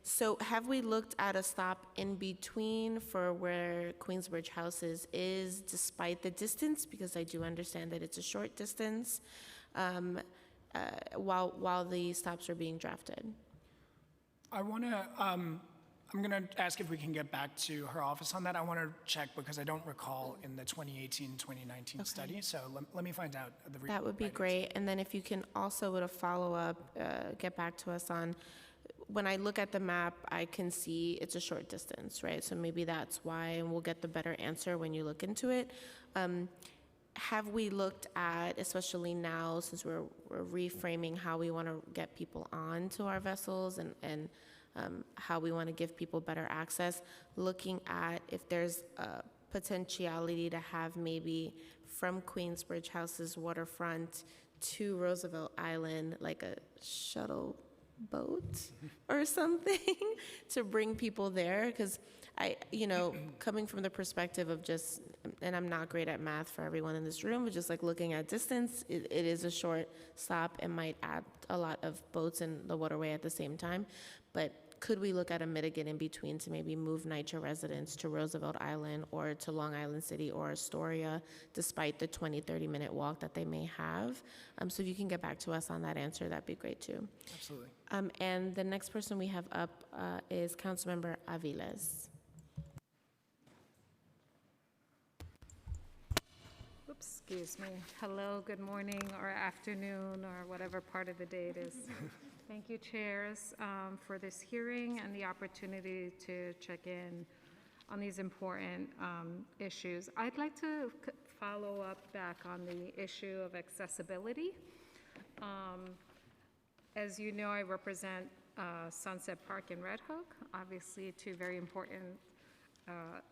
So have we looked at a stop in between for where Queensbridge Houses is, despite the distance? Because I do understand that it's a short distance, while the stops are being drafted. I'm going to ask if we can get back to her office on that. I want to check because I don't recall in the 2018-2019 study. So let me find out. That would be great. And then if you can also, with a follow-up, get back to us on, when I look at the map, I can see it's a short distance, right? So maybe that's why, and we'll get the better answer when you look into it. Have we looked at, especially now, since we're reframing how we want to get people onto our vessels and how we want to give people better access, looking at if there's a potentiality to have maybe from Queensbridge House's waterfront to Roosevelt Island, like a shuttle boat or something to bring people there? Because coming from the perspective of just, and I'm not great at math for everyone in this room, but just like looking at distance, it is a short stop and might add a lot of boats in the waterway at the same time. But could we look at a mitigant in between to maybe move NYCHA residents to Roosevelt Island or to Long Island City or Astoria, despite the 20-30 minute walk that they may have? So if you can get back to us on that answer, that'd be great too. Absolutely. And the next person we have up is Councilmember Aviles. Oops, excuse me. Hello, good morning, or afternoon, or whatever part of the day it is. Thank you, chairs, for this hearing and the opportunity to check in on these important issues. I'd like to follow up back on the issue of accessibility. As you know, I represent Sunset Park and Red Hook, obviously two very important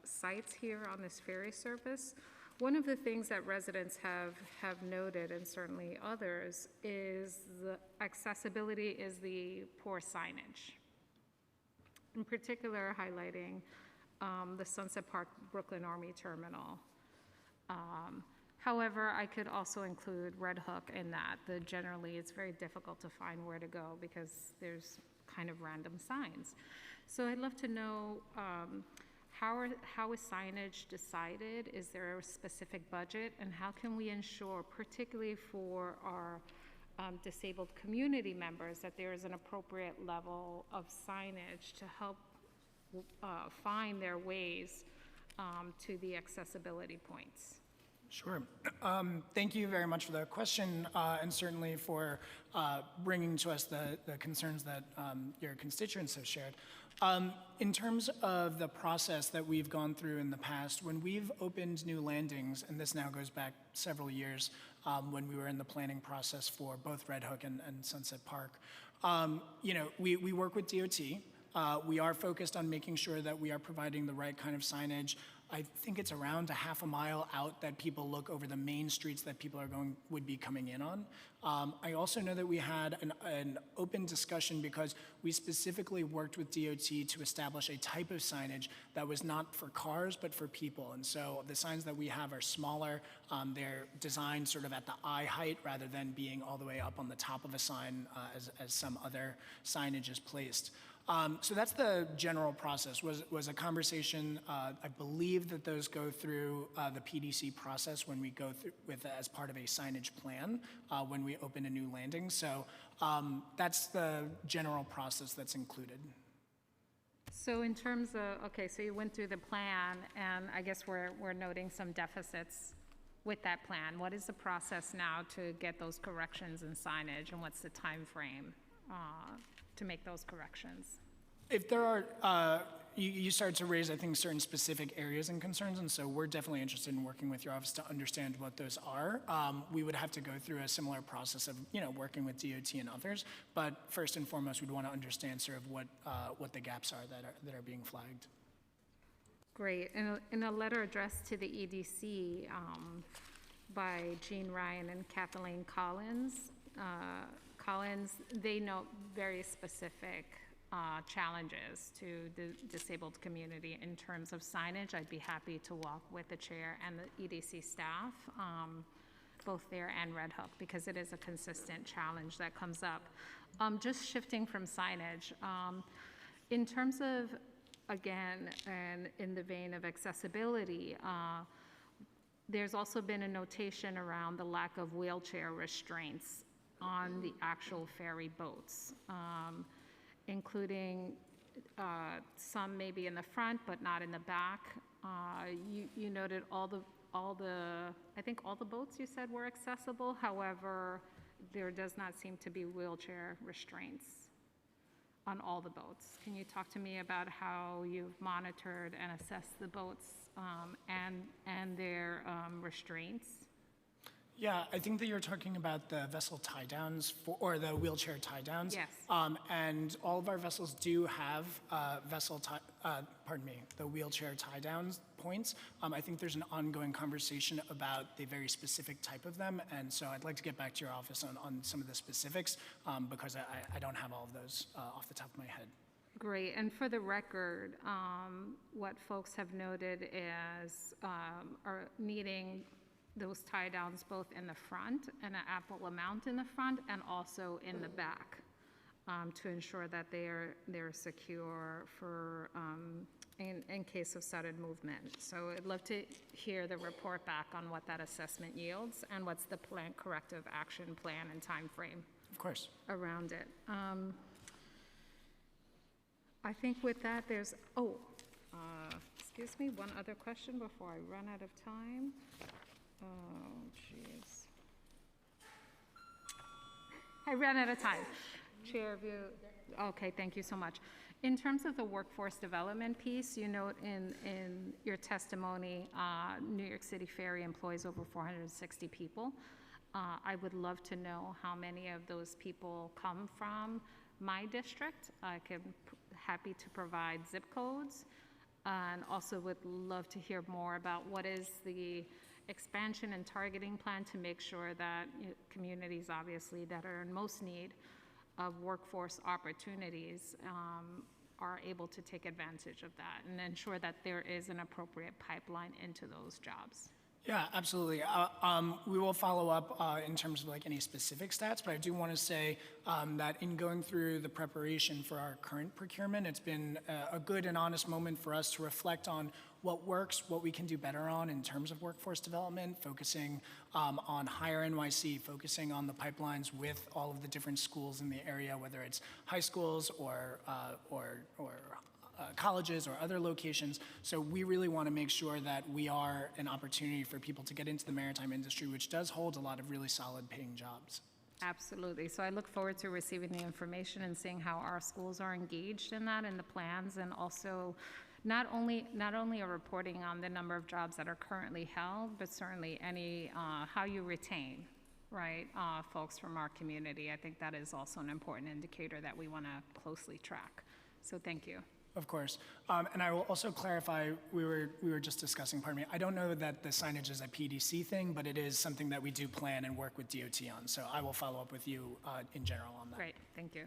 sites here on this ferry service. One of the things that residents have noted, and certainly others, is the accessibility is the poor signage. In particular, highlighting the Sunset Park Brooklyn Army Terminal. However, I could also include Red Hook in that. Generally, it's very difficult to find where to go because there's kind of random signs. So I'd love to know, how is signage decided? Is there a specific budget? And how can we ensure, particularly for our disabled community members, that there is an appropriate level of signage to help find their ways to the accessibility points? Sure. Thank you very much for the question, and certainly for bringing to us the concerns that your constituents have shared. In terms of the process that we've gone through in the past, when we've opened new landings, and this now goes back several years when we were in the planning process for both Red Hook and Sunset Park, we work with DOT. We are focused on making sure that we are providing the right kind of signage I think it's around a half a mile out that people look over the main streets that people would be coming in on. I also know that we had an open discussion because we specifically worked with DOT to establish a type of signage that was not for cars, but for people. And so the signs that we have are smaller. They're designed sort of at the eye height rather than being all the way up on the top of a sign as some other signage is placed. So that's the general process, was a conversation. I believe that those go through the PDC process when we go through as part of a signage plan when we open a new landing. So that's the general process that's included. So in terms of, okay, so you went through the plan, and I guess we're noting some deficits with that plan. What is the process now to get those corrections in signage, and what's the time frame to make those corrections? If there are, you started to raise, I think, certain specific areas and concerns, and so we're definitely interested in working with your office to understand what those are. We would have to go through a similar process of, working with DOT and others, but first and foremost, we'd want to understand sort of what the gaps are that are being flagged. Great. In a letter addressed to the EDC by Jean Ryan and Kathleen Collins, they note very specific challenges to the disabled community in terms of signage. I'd be happy to walk with the chair and the EDC staff, both there and Red Hook, because it is a consistent challenge that comes up. Just shifting from signage, in terms of, again, and in the vein of accessibility, there's also been a notation around the lack of wheelchair restraints on the actual ferry boats, including some maybe in the front but not in the back. You noted I think all the boats you said were accessible. However, there does not seem to be wheelchair restraints on all the boats. Can you talk to me about how you've monitored and assessed the boats and their restraints? Yeah, I think that you're talking about the vessel tie downs or the wheelchair tie downs. Yes. And all of our vessels do have the wheelchair tie downs points. I think there's an ongoing conversation about the very specific type of them, and so I'd like to get back to your office on some of the specifics because I don't have all of those off the top of my head. Great, and for the record, what folks have noted is are needing those tie downs both in the front and an ample amount in the front and also in the back to ensure that they're secure for in case of sudden movement. So I'd love to hear the report back on what that assessment yields and what's the corrective action plan and time frame. Of course. Around it. I think with that there's, excuse me, one other question before I run out of time. Oh, jeez. I ran out of time. Chair of you. Okay, thank you so much. In terms of the workforce development piece, you note in your testimony, New York City Ferry employs over 460 people. I would love to know how many of those people come from my district. I can happy to provide zip codes, and also would love to hear more about what is the expansion and targeting plan to make sure that communities, obviously, that are in most need of workforce opportunities are able to take advantage of that and ensure that there is an appropriate pipeline into those jobs. Yeah, absolutely. We will follow up in terms of any specific stats, but I do want to say that in going through the preparation for our current procurement, it's been a good and honest moment for us to reflect on what works, what we can do better on in terms of workforce development, focusing on Hire NYC, focusing on the pipelines with all of the different schools in the area, whether it's high schools or colleges or other locations. So we really want to make sure that we are an opportunity for people to get into the maritime industry, which does hold a lot of really solid paying jobs. Absolutely. So I look forward to receiving the information and seeing how our schools are engaged in that and the plans, and also not only a reporting on the number of jobs that are currently held, but certainly any how you retain, right, folks from our community. I think that is also an important indicator that we want to closely track. So thank you. Of course. And I will also clarify, we were just discussing, pardon me, I don't know that the signage is a PDC thing, but it is something that we do plan and work with DOT on. So I will follow up with you in general on that. Great, thank you.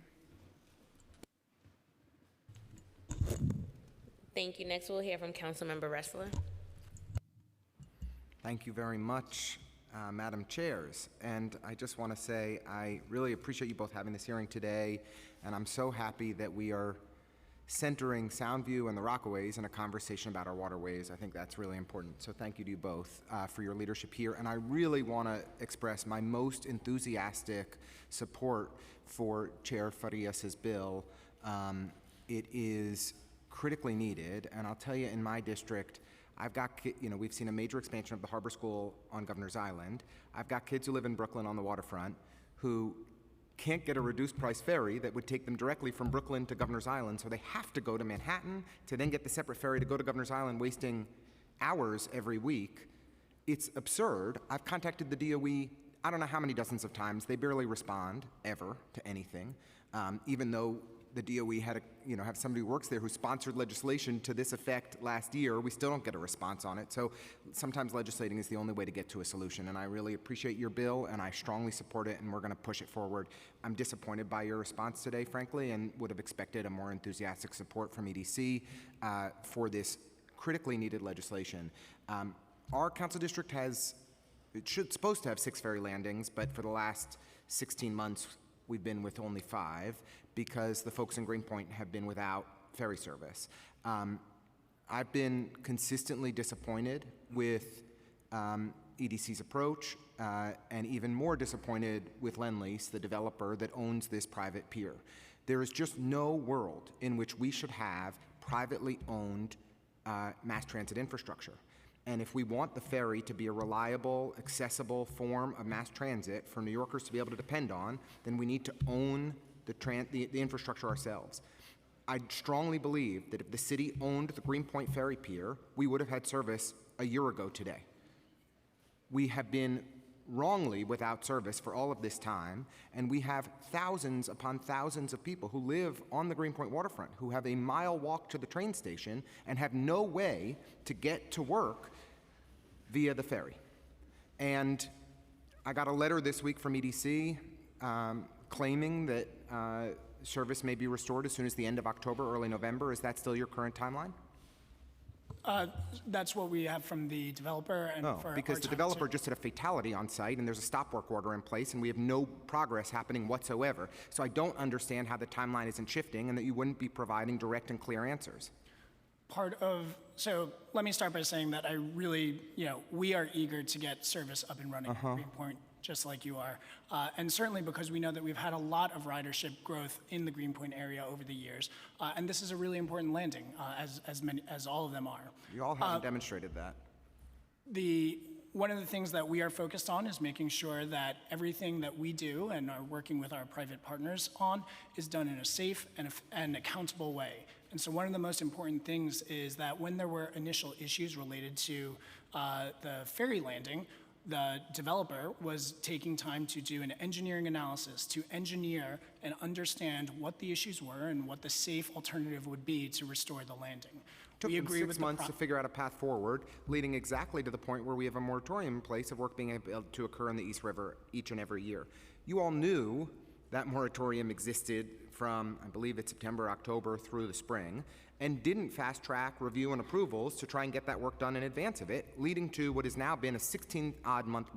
Thank you. Next, we'll hear from Councilmember Ressler. Thank you very much, Madam Chairs. And I just want to say I really appreciate you both having this hearing today, and I'm so happy that we are centering Soundview and the Rockaways in a conversation about our waterways. I think that's really important. So thank you to you both for your leadership here. And I really want to express my most enthusiastic support for Chair Farias's bill. It is critically needed, and I'll tell you, in my district, I've got, we've seen a major expansion of the Harbor School on Governor's Island. I've got kids who live in Brooklyn on the waterfront who can't get a reduced price ferry that would take them directly from Brooklyn to Governor's Island, so they have to go to Manhattan to then get the separate ferry to go to Governor's Island, wasting hours every week. It's absurd. I've contacted the DOE, I don't know how many dozens of times. They barely respond, ever, to anything, even though the DOE had have somebody who works there who sponsored legislation to this effect last year. We still don't get a response on it. So sometimes legislating is the only way to get to a solution. And I really appreciate your bill, and I strongly support it, and we're going to push it forward. I'm disappointed by your response today, frankly, and would have expected a more enthusiastic support from EDC for this critically needed legislation. Our council district supposed to have 6 ferry landings, but for the last 16 months, we've been with only 5 because the folks in Greenpoint have been without ferry service. I've been consistently disappointed with EDC's approach, and even more disappointed with Lendlease, the developer that owns this private pier. There is just no world in which we should have privately owned mass transit infrastructure. And if we want the ferry to be a reliable, accessible form of mass transit for New Yorkers to be able to depend on, then we need to own the infrastructure ourselves. I strongly believe that if the city owned the Greenpoint Ferry Pier, we would have had service a year ago today. We have been wrongly without service for all of this time, and we have thousands upon thousands of people who live on the Greenpoint waterfront who have a mile walk to the train station and have no way to get to work via the ferry. And I got a letter this week from EDC claiming that service may be restored as soon as the end of October, early November. Is that still your current timeline? That's what we have from the developer. And for because the developer just had a fatality on site, and there's a stop work order in place, and we have no progress happening whatsoever. So I don't understand how the timeline isn't shifting and that you wouldn't be providing direct and clear answers. So let me start by saying that I really, we are eager to get service up and running at Greenpoint, just like you are. And certainly because we know that we've had a lot of ridership growth in the Greenpoint area over the years. And this is a really important landing, as all of them are. You all haven't demonstrated that. One of the things that we are focused on is making sure that everything that we do and are working with our private partners on is done in a safe and accountable way. And so one of the most important things is that when there were initial issues related to the ferry landing, the developer was taking time to do an engineering analysis to engineer and understand what the issues were and what the safe alternative would be to restore the landing. Took them 6 months to figure out a path forward, leading exactly to the point where we have a moratorium in place of work being able to occur in the East River each and every year. You all knew that moratorium existed from, I believe it's September, October through the spring, and didn't fast track review and approvals to try and get that work done in advance of it, leading to what has now been a 16-odd month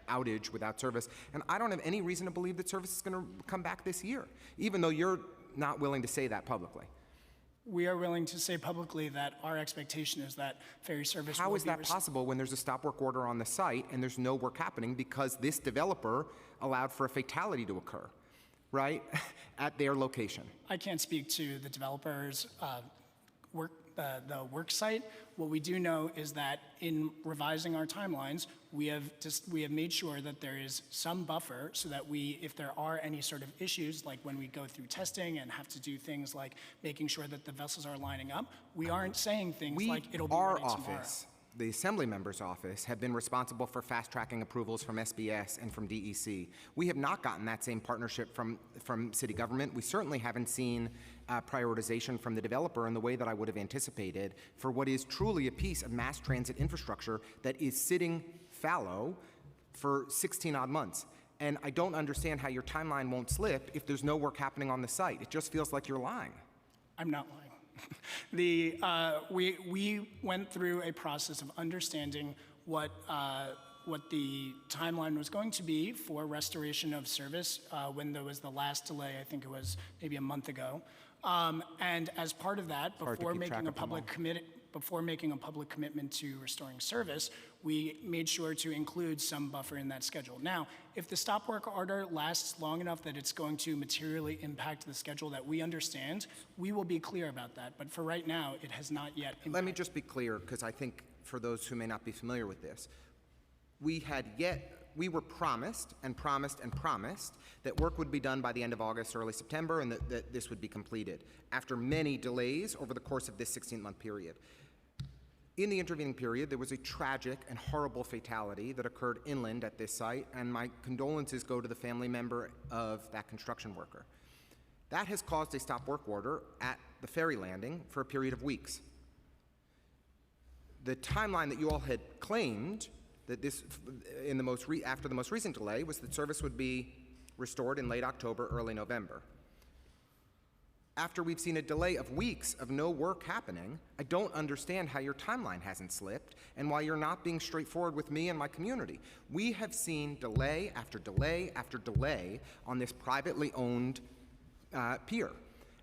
outage without service. And I don't have any reason to believe that service is going to come back this year, even though you're not willing to say that publicly. We are willing to say publicly that our expectation is that ferry service will be How is that possible when there's a stop work order on the site and there's no work happening because this developer allowed for a fatality to occur, right, at their location? I can't speak to the developer's the work site. What we do know is that in revising our timelines, we have made sure that there is some buffer so that if there are any sort of issues, like when we go through testing and have to do things like making sure that the vessels are lining up, we aren't saying things like it'll be ready tomorrow. The Assembly Member's office, have been responsible for fast-tracking approvals from SBS and from DEC. We have not gotten that same partnership from city government. We certainly haven't seen prioritization from the developer in the way that I would have anticipated for what is truly a piece of mass transit infrastructure that is sitting fallow for 16 odd months. And I don't understand how your timeline won't slip if there's no work happening on the site. It just feels like you're lying. I'm not lying. We went through a process of understanding what the timeline was going to be for restoration of service when there was the last delay. I think it was maybe a month ago. And as part of that, before making a public commitment to restoring service, we made sure to include some buffer in that schedule. Now, if the stop work order lasts long enough that it's going to materially impact the schedule that we understand, we will be clear about that. But for right now, it has not yet impacted. Let me just be clear, because I think for those who may not be familiar with this, we were promised and promised and promised that work would be done by the end of August, early September, and that this would be completed after many delays over the course of this 16-month period. In the intervening period, there was a tragic and horrible fatality that occurred inland at this site, and my condolences go to the family member of that construction worker. That has caused a stop work order at the ferry landing for a period of weeks. The timeline that you all had claimed that this, after the most recent delay, was that service would be restored in late October, early November. After we've seen a delay of weeks of no work happening, I don't understand how your timeline hasn't slipped and why you're not being straightforward with me and my community. We have seen delay after delay after delay on this privately owned pier.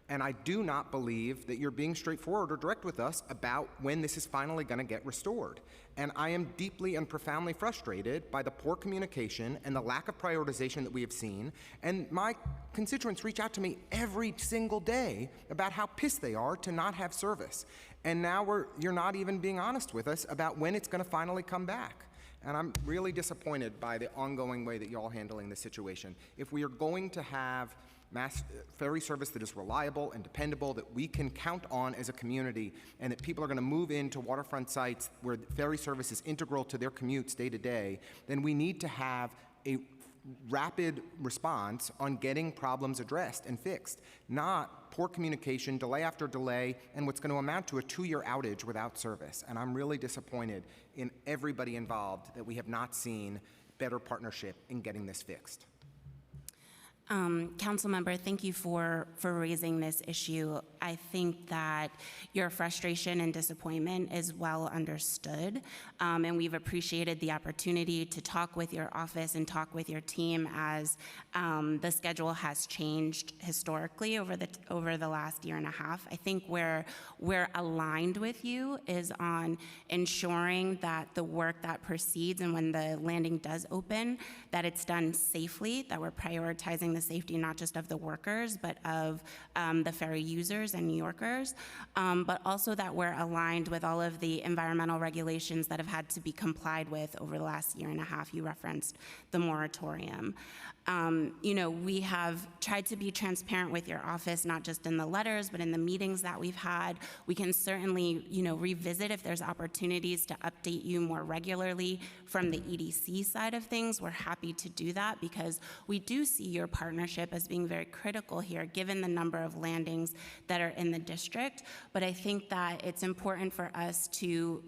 And I do not believe that you're being straightforward or direct with us about when this is finally going to get restored. And I am deeply and profoundly frustrated by the poor communication and the lack of prioritization that we have seen. And my constituents reach out to me every single day about how pissed they are to not have service. And now you're not even being honest with us about when it's going to finally come back. And I'm really disappointed by the ongoing way that you're all handling this situation. If we are going to have mass ferry service that is reliable and dependable, that we can count on as a community, and that people are going to move into waterfront sites where ferry service is integral to their commutes day to day, then we need to have a rapid response on getting problems addressed and fixed, not poor communication, delay after delay, and what's going to amount to a 2-year outage without service. And I'm really disappointed in everybody involved that we have not seen better partnership in getting this fixed. Councilmember, thank you for raising this issue. I think that your frustration and disappointment is well understood, and we've appreciated the opportunity to talk with your office and talk with your team as the schedule has changed historically over the last year and a half. I think where we're aligned with you is on ensuring that the work that proceeds and when the landing does open, that it's done safely, that we're prioritizing the safety not just of the workers, but of the ferry users and New Yorkers, but also that we're aligned with all of the environmental regulations that have had to be complied with over the last year and a half. You referenced the moratorium. We have tried to be transparent with your office, not just in the letters, but in the meetings that we've had. We can certainly, revisit if there's opportunities to update you more regularly from the EDC side of things. We're happy to do that because we do see your partnership as being very critical here, given the number of landings that are in the district. But I think that it's important for us to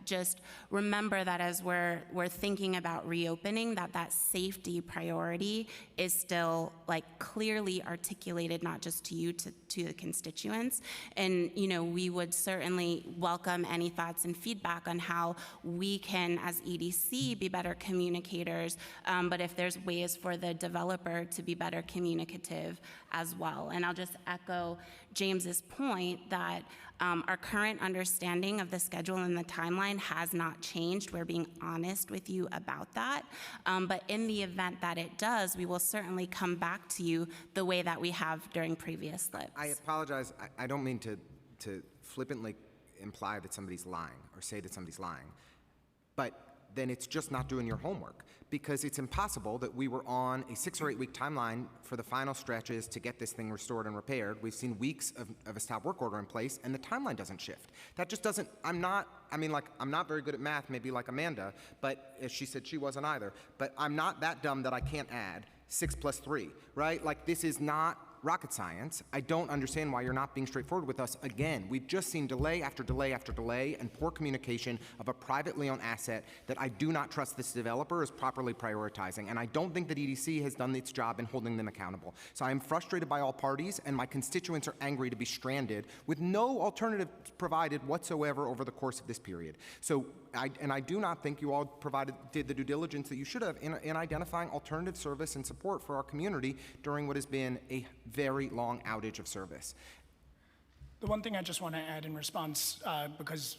just remember that as we're thinking about reopening, that safety priority is still clearly articulated, not just to you, to the constituents. And we would certainly welcome any thoughts and feedback on how we can, as EDC, be better communicators, but if there's ways for the developer to be better communicative as well. And I'll just echo James's point that our current understanding of the schedule and the timeline has not changed. We're being honest with you about that. But in the event that it does, we will certainly come back to you the way that we have during previous slips. I apologize. I don't mean to flippantly imply that somebody's lying or say that somebody's lying. But then it's just not doing your homework, because it's impossible that we were on a 6 or 8 week timeline for the final stretches to get this thing restored and repaired. We've seen weeks of a stop work order in place, and the timeline doesn't shift. That just doesn't, I'm not very good at math, maybe like Amanda, but as she said, she wasn't either. But I'm not that dumb that I can't add 6 plus 3, right? This is not rocket science. I don't understand why you're not being straightforward with us again. We've just seen delay after delay after delay and poor communication of a privately owned asset that I do not trust this developer is properly prioritizing. And I don't think that EDC has done its job in holding them accountable. So I am frustrated by all parties, and my constituents are angry to be stranded with no alternative provided whatsoever over the course of this period. So I do not think you all did the due diligence that you should have in identifying alternative service and support for our community during what has been a very long outage of service. The one thing I just want to add in response, because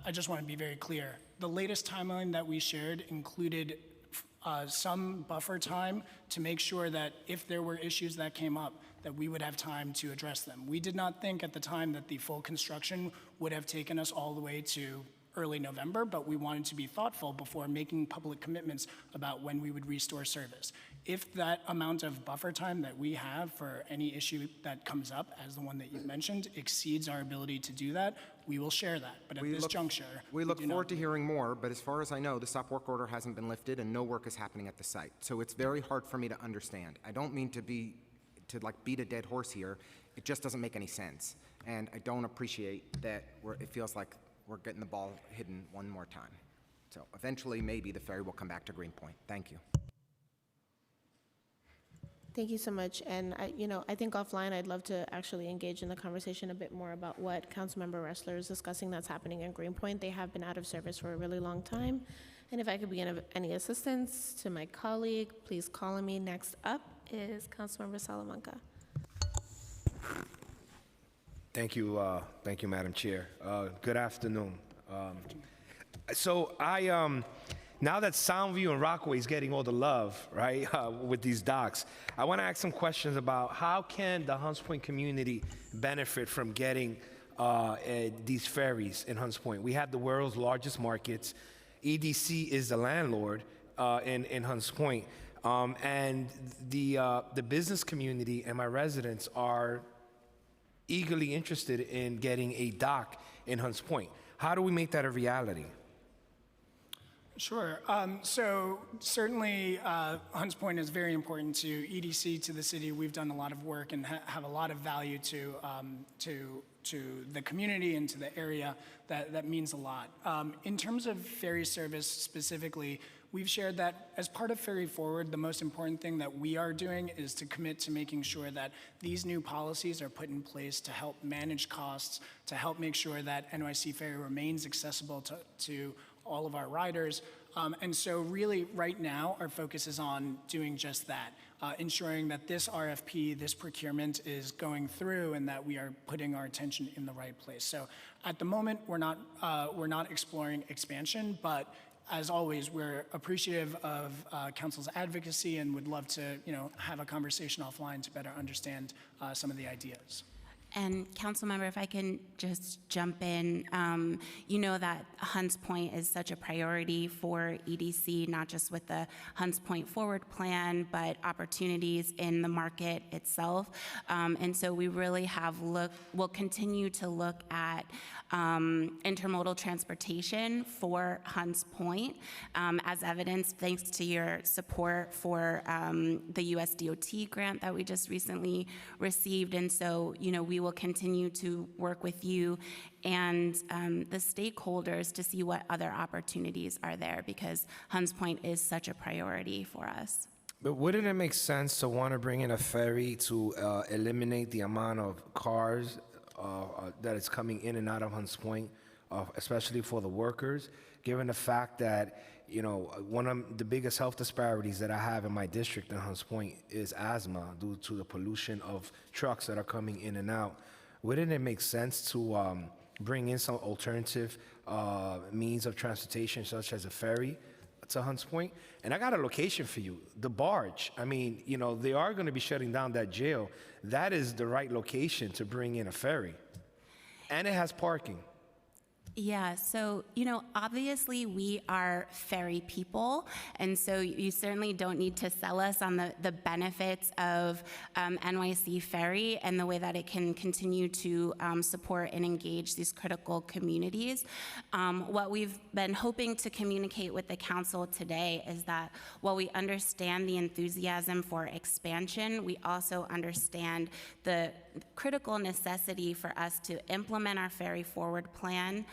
I just want to be very clear, the latest timeline that we shared included some buffer time to make sure that if there were issues that came up, that we would have time to address them. We did not think at the time that the full construction would have taken us all the way to early November, but we wanted to be thoughtful before making public commitments about when we would restore service. If that amount of buffer time that we have for any issue that comes up, as the one that you mentioned, exceeds our ability to do that, we will share that. But at this juncture, we look do not forward to hearing more, but as far as I know, the stop work order hasn't been lifted and no work is happening at the site. So it's very hard for me to understand. I don't mean to beat a dead horse here. It just doesn't make any sense. And I don't appreciate that it feels like we're getting the ball hidden one more time. So eventually, maybe the ferry will come back to Greenpoint. Thank you. Thank you so much. And I think offline, I'd love to actually engage in the conversation a bit more about what Councilmember Ressler is discussing that's happening in Greenpoint. They have been out of service for a really long time. And if I could be of any assistance to my colleague, please call on me. Next up is Councilmember Salamanca. Thank you, Madam Chair. Good afternoon. Now that Soundview and Rockaway is getting all the love, right, with these docks, I want to ask some questions about how can the Hunts Point community benefit from getting these ferries in Hunts Point. We have the world's largest markets. EDC is the landlord in Hunts Point, and the business community and my residents are eagerly interested in getting a dock in Hunts Point. How do we make that a reality? Sure. So certainly, Hunts Point is very important to EDC, to the city. We've done a lot of work and have a lot of value to the community and to the area. That means a lot. In terms of ferry service specifically, we've shared that as part of Ferry Forward, the most important thing that we are doing is to commit to making sure that these new policies are put in place to help manage costs, to help make sure that NYC Ferry remains accessible to all of our riders. And so really right now, our focus is on doing just that, ensuring that this RFP, this procurement is going through and that we are putting our attention in the right place. So at the moment, we're not exploring expansion, but as always, we're appreciative of Council's advocacy and would love to, have a conversation offline to better understand some of the ideas. And Councilmember, if I can just jump in, you know that Hunts Point is such a priority for EDC, not just with the Hunts Point Forward plan, but opportunities in the market itself. And so we really we'll continue to look at intermodal transportation for Hunts Point, as evidenced thanks to your support for the US DOT grant that we just recently received. And so, we will continue to work with you and the stakeholders to see what other opportunities are there, because Hunts Point is such a priority for us. But wouldn't it make sense to want to bring in a ferry to eliminate the amount of cars that is coming in and out of Hunts Point, especially for the workers, given the fact that, one of the biggest health disparities that I have in my district in Hunts Point is asthma due to the pollution of trucks that are coming in and out. Wouldn't it make sense to bring in some alternative means of transportation, such as a ferry to Hunts Point? And I got a location for you, the barge. I mean, they are going to be shutting down that jail. That is the right location to bring in a ferry. And it has parking. Yeah, so, obviously we are ferry people, and so you certainly don't need to sell us on the benefits of NYC Ferry and the way that it can continue to support and engage these critical communities. What we've been hoping to communicate with the council today is that while we understand the enthusiasm for expansion, we also understand the critical necessity for us to implement our Ferry Forward plan,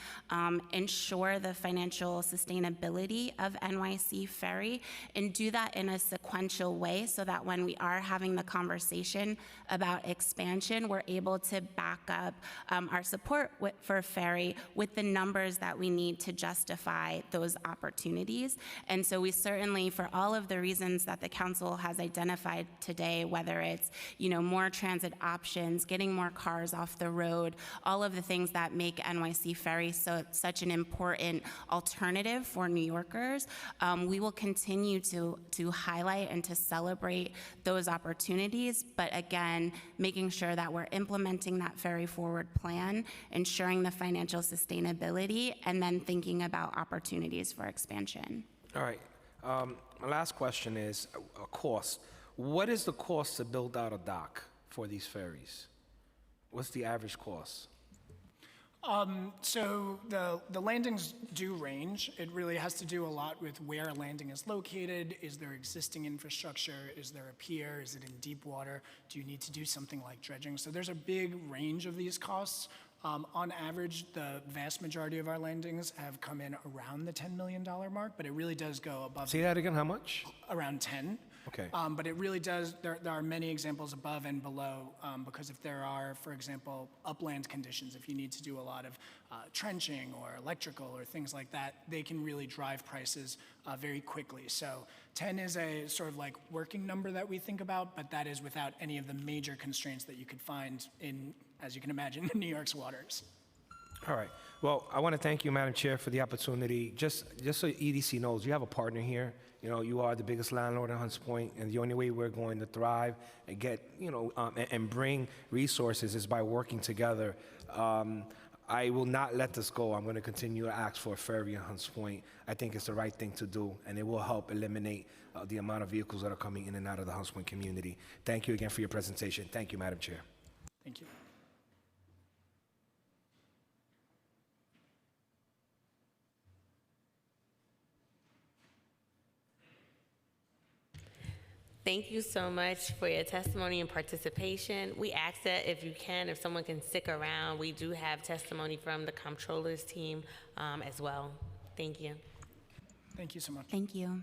ensure the financial sustainability of NYC Ferry, and do that in a sequential way so that when we are having the conversation about expansion, we're able to back up our support for Ferry with the numbers that we need to justify those opportunities. And so we certainly, for all of the reasons that the council has identified today, whether it's, more transit options, getting more cars off the road, all of the things that make NYC Ferry such an important alternative for New Yorkers, we will continue to highlight and to celebrate those opportunities, but again, making sure that we're implementing that Ferry Forward plan, ensuring the financial sustainability, and then thinking about opportunities for expansion. All right. My last question is cost. What is the cost to build out a dock for these ferries? What's the average cost? So the landings do range. It really has to do a lot with where a landing is located. Is there existing infrastructure? Is there a pier? Is it in deep water? Do you need to do something like dredging? So there's a big range of these costs. On average, the vast majority of our landings have come in around the $10 million mark, but it really does go above. Say that again, how much? Around 10. Okay. But it really does, there are many examples above and below, because if there are, for example, upland conditions, if you need to do a lot of trenching or electrical or things like that, they can really drive prices very quickly. So 10 is a sort of like working number that we think about, but that is without any of the major constraints that you could find in, as you can imagine, New York's waters. All right. Well, I want to thank you, Madam Chair, for the opportunity. Just so EDC knows, you have a partner here. You are the biggest landlord in Hunts Point, and the only way we're going to thrive and get, and bring resources is by working together. I will not let this go. I'm going to continue to ask for a ferry in Hunts Point. I think it's the right thing to do, and it will help eliminate the amount of vehicles that are coming in and out of the Hunts Point community. Thank you again for your presentation. Thank you, Madam Chair. Thank you. Thank you so much for your testimony and participation. We ask that if someone can stick around, we do have testimony from the comptroller's team as well. Thank you. Thank you so much. Thank you.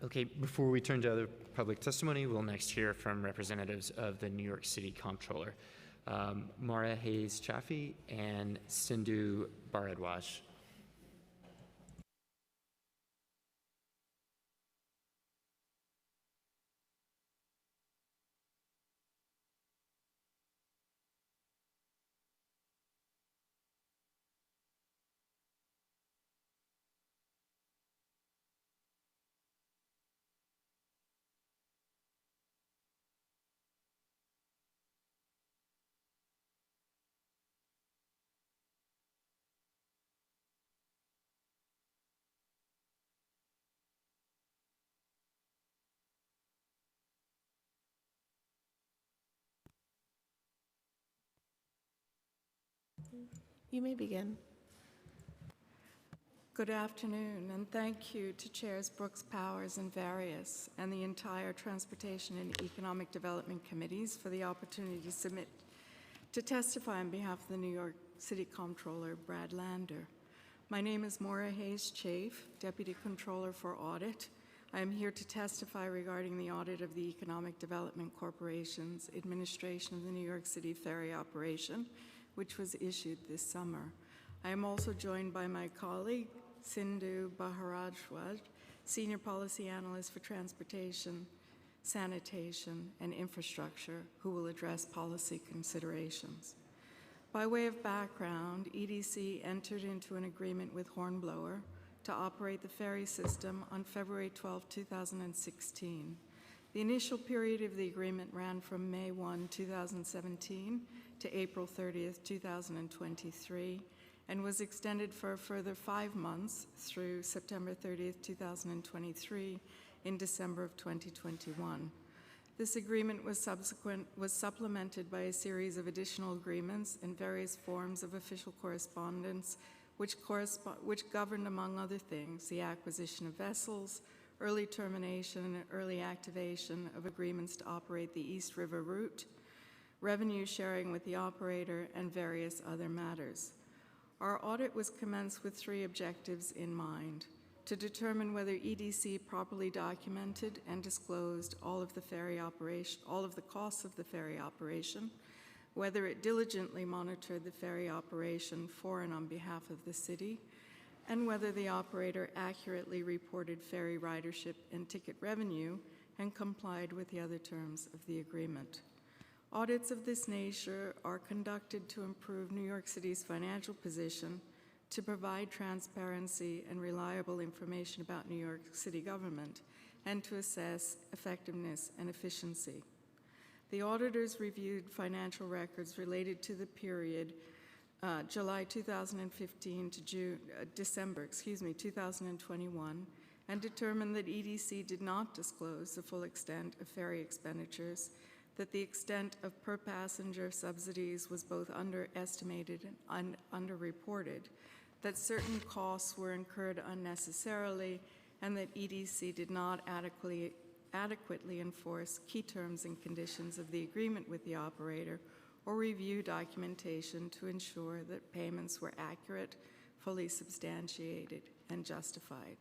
Okay, before we turn to other public testimony, we'll next hear from representatives of the New York City Comptroller, Mara Hayes Chaffee and Sindhu Bharadwaj. You may begin. Good afternoon, and thank you to Chairs Brooks Powers and Various and the entire Transportation and Economic Development Committees for the opportunity to testify on behalf of the New York City Comptroller, Brad Lander. My name is Maura Hayes Chafe, Deputy Comptroller for Audit. I am here to testify regarding the audit of the Economic Development Corporation's administration of the New York City ferry operation, which was issued this summer. I am also joined by my colleague, Sindhu Bharadwaj, Senior Policy Analyst for Transportation, Sanitation, and Infrastructure, who will address policy considerations. By way of background, EDC entered into an agreement with Hornblower to operate the ferry system on February 12, 2016. The initial period of the agreement ran from May 1, 2017 to April 30th, 2023, and was extended for a further 5 months through September 30th, 2023 in December of 2021. This agreement was supplemented by a series of additional agreements and various forms of official correspondence which governed, among other things, the acquisition of vessels, early termination and early activation of agreements to operate the East River route, revenue sharing with the operator, and various other matters. Our audit was commenced with 3 objectives in mind: to determine whether EDC properly documented and disclosed all of the costs of the ferry operation, whether it diligently monitored the ferry operation for and on behalf of the city, and whether the operator accurately reported ferry ridership and ticket revenue and complied with the other terms of the agreement. Audits of this nature are conducted to improve New York City's financial position, to provide transparency and reliable information about New York City government, and to assess effectiveness and efficiency. The auditors reviewed financial records related to the period July 2015 to December 2021, and determined that EDC did not disclose the full extent of ferry expenditures, that the extent of per passenger subsidies was both underestimated and underreported, that certain costs were incurred unnecessarily, and that EDC did not adequately enforce key terms and conditions of the agreement with the operator or review documentation to ensure that payments were accurate, fully substantiated, and justified.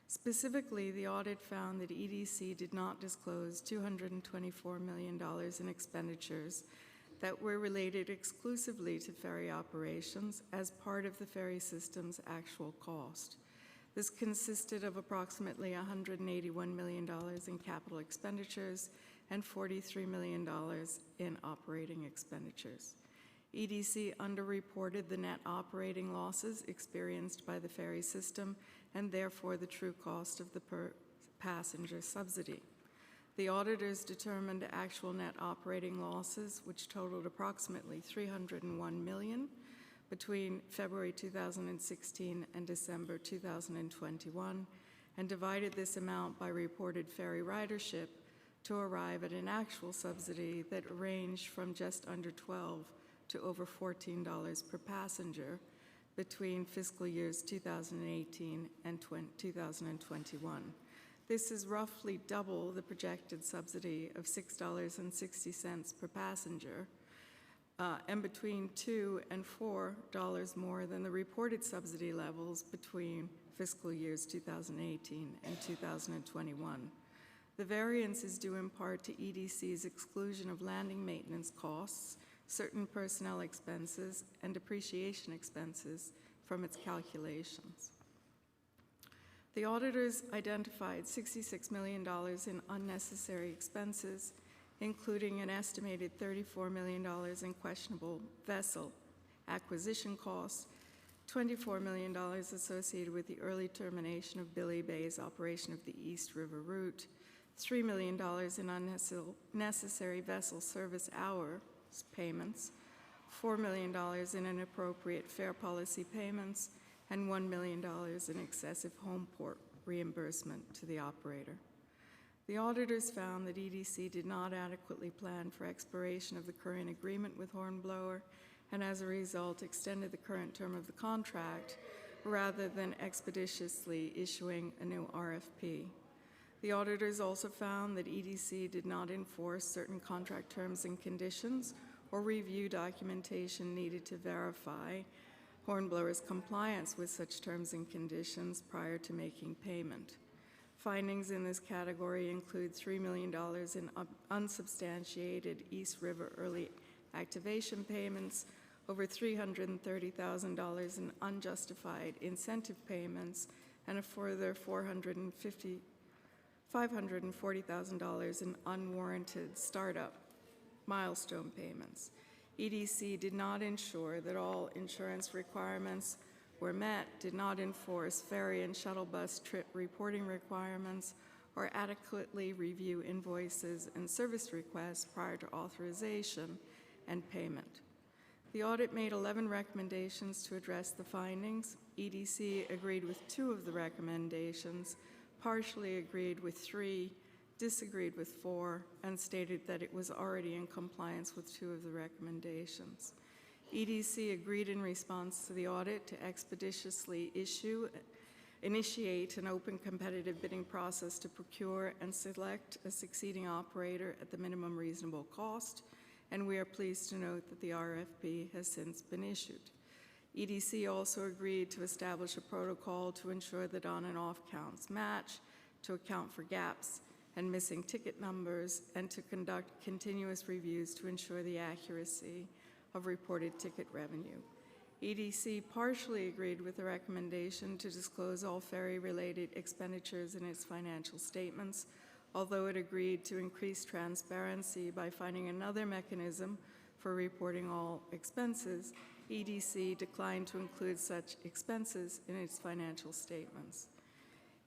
Specifically, the audit found that EDC did not disclose $224 million in expenditures that were related exclusively to ferry operations as part of the ferry system's actual cost. This consisted of approximately $181 million in capital expenditures and $43 million in operating expenditures. EDC underreported the net operating losses experienced by the ferry system and therefore the true cost of the per passenger subsidy. The auditors determined actual net operating losses, which totaled approximately $301 million between February 2016 and December 2021, and divided this amount by reported ferry ridership to arrive at an actual subsidy that ranged from just under $12 to over $14 per passenger between fiscal years 2018 and 2021. This is roughly double the projected subsidy of $6.60 per passenger, and between $2 and $4 more than the reported subsidy levels between fiscal years 2018 and 2021. The variance is due in part to EDC's exclusion of landing maintenance costs, certain personnel expenses, and depreciation expenses from its calculations. The auditors identified $66 million in unnecessary expenses, including an estimated $34 million in questionable vessel acquisition costs, $24 million associated with the early termination of Billy Bay's operation of the East River route, $3 million in unnecessary vessel service hour payments, $4 million in inappropriate fare policy payments, and $1 million in excessive home port reimbursement to the operator. The auditors found that EDC did not adequately plan for expiration of the current agreement with Hornblower, and as a result extended the current term of the contract rather than expeditiously issuing a new RFP. The auditors also found that EDC did not enforce certain contract terms and conditions or review documentation needed to verify Hornblower's compliance with such terms and conditions prior to making payment. Findings in this category include $3 million in unsubstantiated East River early activation payments, over $330,000 in unjustified incentive payments, and a further $540,000 in unwarranted startup milestone payments. EDC did not ensure that all insurance requirements were met, did not enforce ferry and shuttle bus trip reporting requirements, or adequately review invoices and service requests prior to authorization, and payment. The audit made 11 recommendations to address the findings. EDC agreed with 2 of the recommendations, partially agreed with 3, disagreed with 4, and stated that it was already in compliance with 2 of the recommendations. EDC agreed in response to the audit to expeditiously initiate an open competitive bidding process to procure and select a succeeding operator at the minimum reasonable cost, and we are pleased to note that the RFP has since been issued. EDC also agreed to establish a protocol to ensure that on and off counts match, to account for gaps and missing ticket numbers, and to conduct continuous reviews to ensure the accuracy of reported ticket revenue. EDC partially agreed with the recommendation to disclose all ferry-related expenditures in its financial statements, although it agreed to increase transparency by finding another mechanism for reporting all expenses. EDC declined to include such expenses in its financial statements.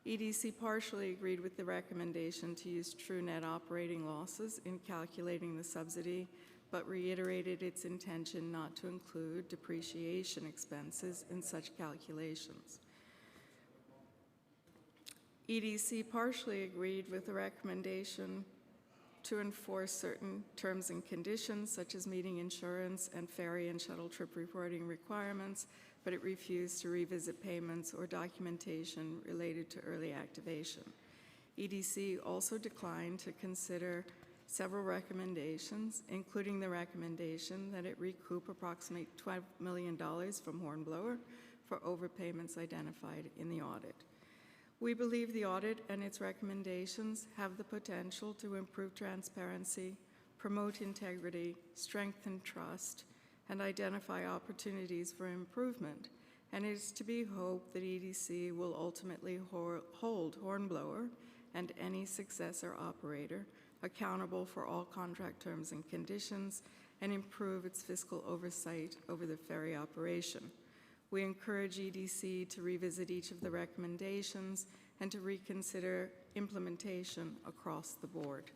EDC partially agreed with the recommendation to use true net operating losses in calculating the subsidy, but reiterated its intention not to include depreciation expenses in such calculations. EDC partially agreed with the recommendation to enforce certain terms and conditions, such as meeting insurance and ferry and shuttle trip reporting requirements, but it refused to revisit payments or documentation related to early activation. EDC also declined to consider several recommendations, including the recommendation that it recoup approximately $12 million from Hornblower for overpayments identified in the audit. We believe the audit and its recommendations have the potential to improve transparency, promote integrity, strengthen trust, and identify opportunities for improvement, and it is to be hoped that EDC will ultimately hold Hornblower and any successor operator accountable for all contract terms and conditions and improve its fiscal oversight over the ferry operation. We encourage EDC to revisit each of the recommendations and to reconsider implementation across the board.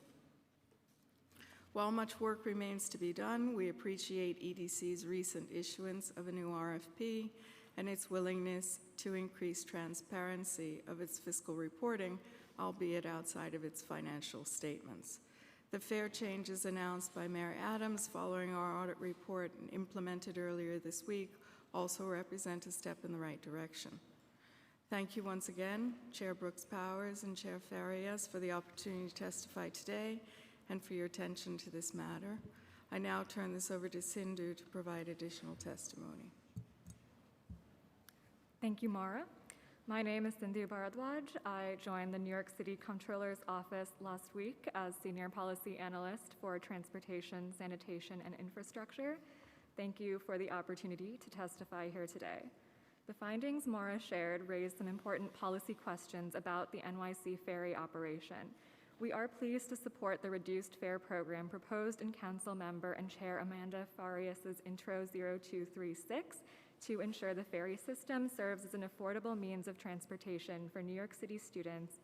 While much work remains to be done, we appreciate EDC's recent issuance of a new RFP and its willingness to increase transparency of its fiscal reporting, albeit outside of its financial statements. The fare changes announced by Mayor Adams following our audit report and implemented earlier this week also represent a step in the right direction. Thank you once again, Chair Brooks Powers and Chair Farias, for the opportunity to testify today and for your attention to this matter. I now turn this over to Sindhu to provide additional testimony. Thank you, Mara. My name is Sindhu Bharadwaj. I joined the New York City Comptroller's Office last week as Senior Policy Analyst for Transportation, Sanitation, and Infrastructure. Thank you for the opportunity to testify here today. The findings Mara shared raised some important policy questions about the NYC ferry operation. We are pleased to support the reduced fare program proposed in Council Member and Chair Amanda Farias' Intro 0236 to ensure the ferry system serves as an affordable means of transportation for New York City students,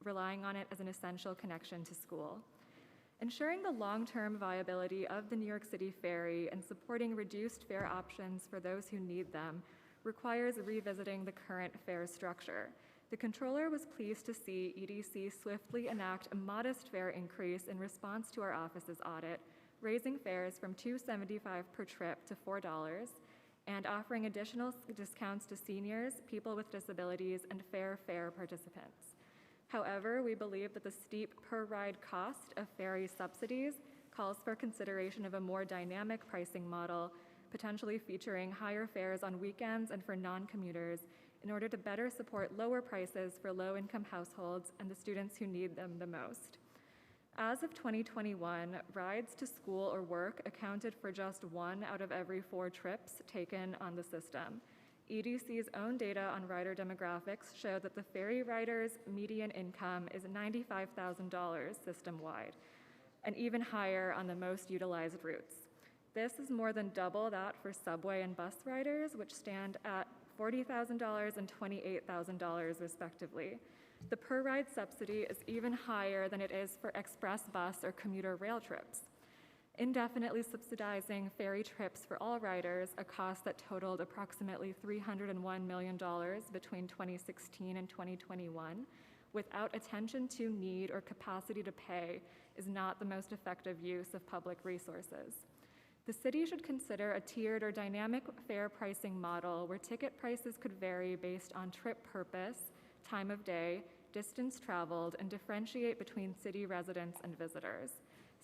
relying on it as an essential connection to school. Ensuring the long-term viability of the New York City ferry and supporting reduced fare options for those who need them requires revisiting the current fare structure. The Comptroller was pleased to see EDC swiftly enact a modest fare increase in response to our office's audit, raising fares from $2.75 per trip to $4, and offering additional discounts to seniors, people with disabilities, and fare participants. However, we believe that the steep per-ride cost of ferry subsidies calls for consideration of a more dynamic pricing model, potentially featuring higher fares on weekends and for non-commuters, in order to better support lower prices for low-income households and the students who need them the most. As of 2021, rides to school or work accounted for just 1 out of every 4 trips taken on the system. EDC's own data on rider demographics show that the ferry rider's median income is $95,000 system-wide, and even higher on the most utilized routes. This is more than double that for subway and bus riders, which stand at $40,000 and $28,000 respectively. The per-ride subsidy is even higher than it is for express bus or commuter rail trips. indefinitely subsidizing ferry trips for all riders, a cost that totaled approximately $301 million between 2016 and 2021, without attention to need or capacity to pay, is not the most effective use of public resources. The city should consider a tiered or dynamic fare pricing model where ticket prices could vary based on trip purpose, time of day, distance traveled, and differentiate between city residents and visitors.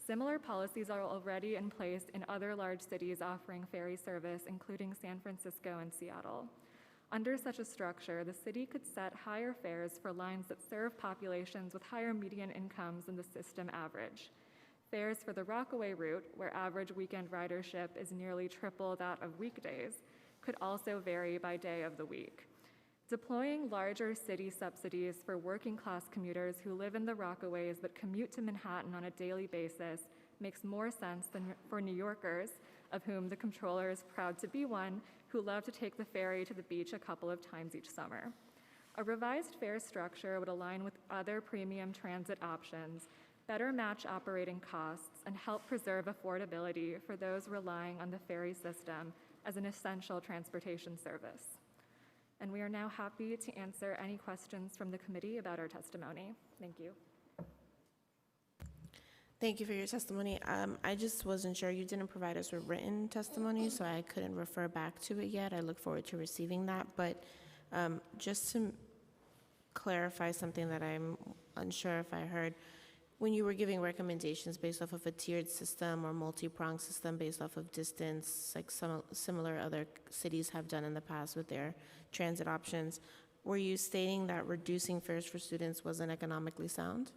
Similar policies are already in place in other large cities offering ferry service, including San Francisco and Seattle. Under such a structure, the city could set higher fares for lines that serve populations with higher median incomes than the system average. Fares for the Rockaway route, where average weekend ridership is nearly triple that of weekdays, could also vary by day of the week. Deploying larger city subsidies for working-class commuters who live in the Rockaways but commute to Manhattan on a daily basis makes more sense than for New Yorkers, of whom the comptroller is proud to be one, who love to take the ferry to the beach a couple of times each summer. A revised fare structure would align with other premium transit options, better match operating costs, and help preserve affordability for those relying on the ferry system as an essential transportation service. And we are now happy to answer any questions from the committee about our testimony. Thank you. Thank you for your testimony. I just wasn't sure, you didn't provide us with written testimony, so I couldn't refer back to it yet. I look forward to receiving that. But just to clarify something that I'm unsure if I heard, when you were giving recommendations based off of a tiered system or multi-pronged system based off of distance, like some similar other cities have done in the past with their transit options, were you stating that reducing fares for students wasn't economically sound?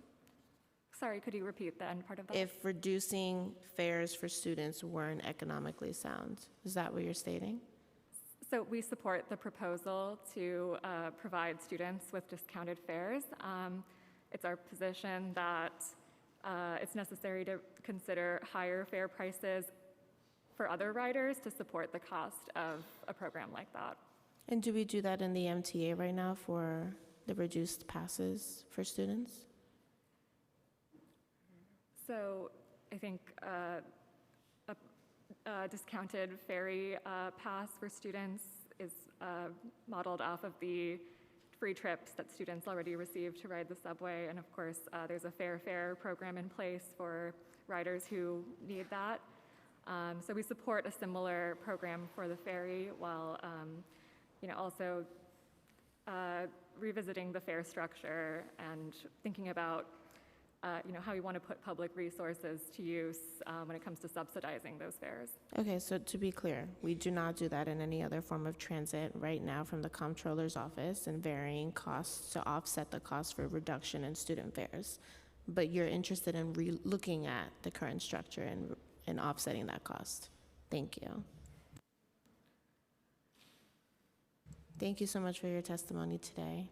Sorry, could you repeat the end part of that? If reducing fares for students weren't economically sound, is that what you're stating? So we support the proposal to provide students with discounted fares. It's our position that it's necessary to consider higher fare prices for other riders to support the cost of a program like that. And do we do that in the MTA right now for the reduced passes for students? So I think a discounted ferry pass for students is modeled off of the free trips that students already receive to ride the subway. And of course, there's a fair fare program in place for riders who need that. So we support a similar program for the ferry while also revisiting the fare structure and thinking about how we want to put public resources to use when it comes to subsidizing those fares. Okay, so to be clear, we do not do that in any other form of transit right now from the comptroller's office and varying costs to offset the cost for reduction in student fares. But you're interested in looking at the current structure and offsetting that cost. Thank you. Thank you so much for your testimony today.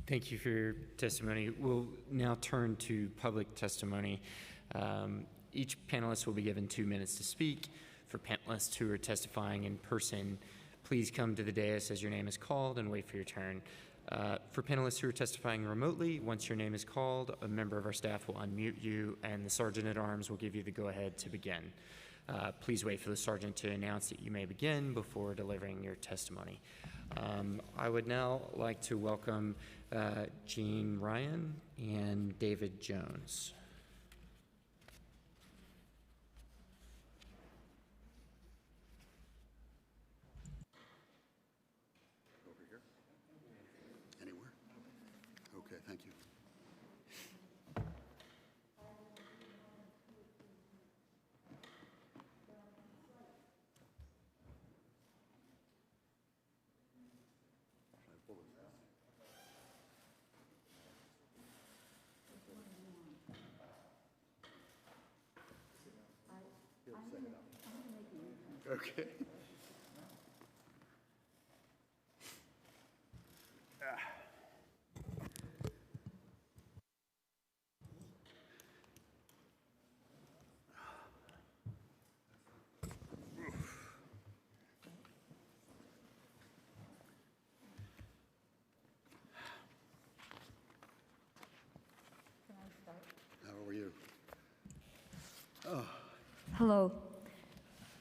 Thank you for your testimony. We'll now turn to public testimony. Each panelist will be given 2 minutes to speak. For panelists who are testifying in person, please come to the dais as your name is called and wait for your turn. For panelists who are testifying remotely, once your name is called, a member of our staff will unmute you and the Sergeant at Arms will give you the go-ahead to begin. Please wait for the Sergeant to announce that you may begin before delivering your testimony. I would now like to welcome Jean Ryan and David Jones. Over here? Anywhere? Okay, thank you. Okay. Can I start? Hello.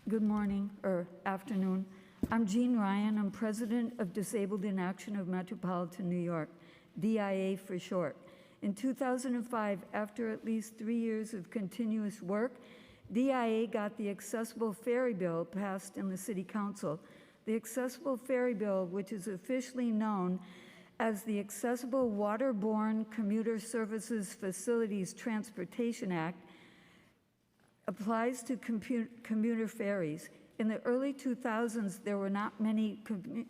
Good morning or afternoon. I'm Jean Ryan. I'm president of Disabled in Action of Metropolitan New York, DIA for short. In 2005, after at least 3 years of continuous work, DIA got the Accessible Ferry Bill passed in the City Council. The Accessible Ferry Bill, which is officially known as the Accessible Waterborne Commuter Services Facilities Transportation Act, applies to commuter ferries. In the early 2000s, there were not many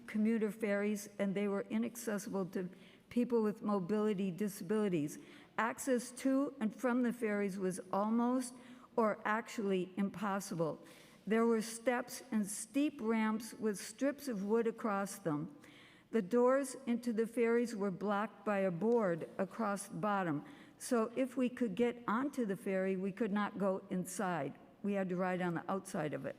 commuter ferries, and they were inaccessible to people with mobility disabilities. Access to and from the ferries was almost or actually impossible. There were steps and steep ramps with strips of wood across them. The doors into the ferries were blocked by a board across the bottom. So if we could get onto the ferry, we could not go inside. We had to ride on the outside of it.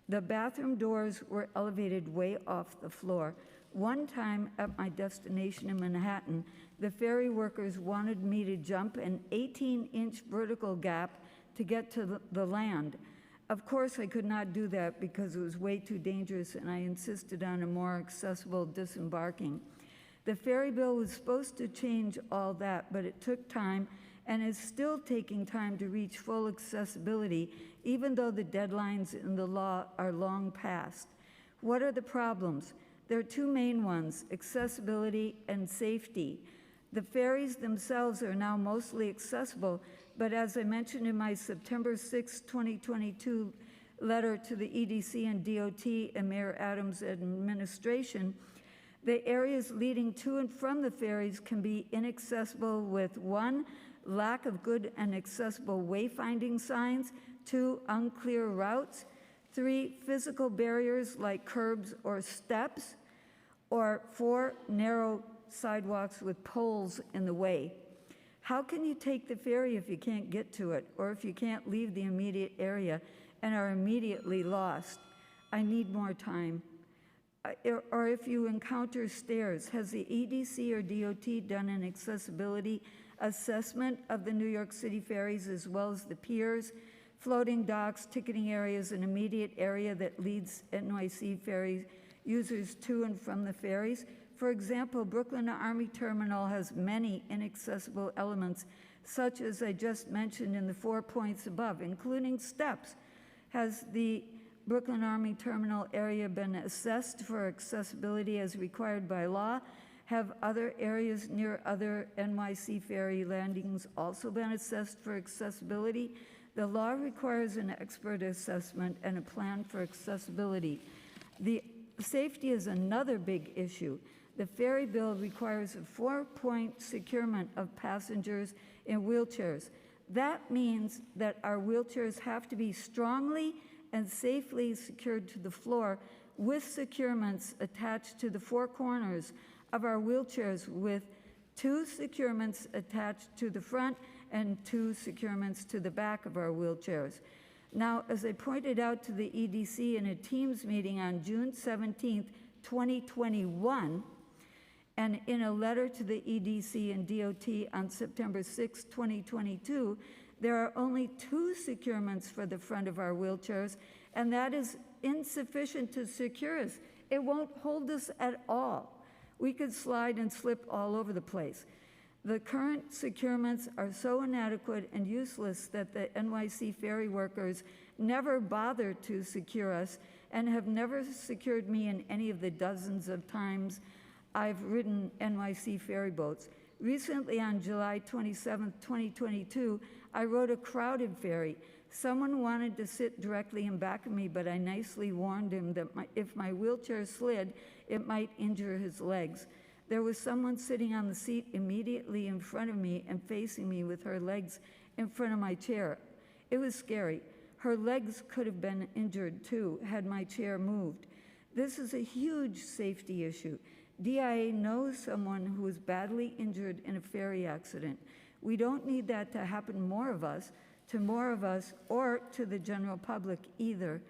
The bathroom doors were elevated way off the floor. One time at my destination in Manhattan, the ferry workers wanted me to jump an 18-inch vertical gap to get to the land. Of course, I could not do that because it was way too dangerous, and I insisted on a more accessible disembarking. The ferry bill was supposed to change all that, but it took time and is still taking time to reach full accessibility, even though the deadlines in the law are long past. What are the problems? There are two main ones: accessibility and safety. The ferries themselves are now mostly accessible, but as I mentioned in my September 6, 2022 letter to the EDC and DOT and Mayor Adams' administration, the areas leading to and from the ferries can be inaccessible with 1, lack of good and accessible wayfinding signs, 2, unclear routes, 3, physical barriers like curbs or steps, or 4, narrow sidewalks with poles in the way. How can you take the ferry if you can't get to it, or if you can't leave the immediate area and are immediately lost? I need more time. Or if you encounter stairs, has the EDC or DOT done an accessibility assessment of the New York City ferries as well as the piers, floating docks, ticketing areas, and immediate area that leads NYC ferry users to and from the ferries? For example, Brooklyn Army Terminal has many inaccessible elements, such as I just mentioned in the 4 points above, including steps. Has the Brooklyn Army Terminal area been assessed for accessibility as required by law? Have other areas near other NYC ferry landings also been assessed for accessibility? The law requires an expert assessment and a plan for accessibility. The safety is another big issue. The ferry bill requires a 4-point securement of passengers in wheelchairs. That means that our wheelchairs have to be strongly and safely secured to the floor with securements attached to the 4 corners of our wheelchairs, with 2 securements attached to the front and 2 securements to the back of our wheelchairs. Now, as I pointed out to the EDC in a Teams meeting on June 17th, 2021, and in a letter to the EDC and DOT on September 6, 2022, there are only 2 securements for the front of our wheelchairs, and that is insufficient to secure us. It won't hold us at all. We could slide and slip all over the place. The current securements are so inadequate and useless that the NYC ferry workers never bother to secure us and have never secured me in any of the dozens of times I've ridden NYC ferry boats. Recently, on July 27, 2022, I rode a crowded ferry. Someone wanted to sit directly in back of me, but I nicely warned him that if my wheelchair slid, it might injure his legs. There was someone sitting on the seat immediately in front of me and facing me with her legs in front of my chair. It was scary. Her legs could have been injured too had my chair moved. This is a huge safety issue. DIA knows someone who was badly injured in a ferry accident. We don't need that to happen to more of us, or to the general public either.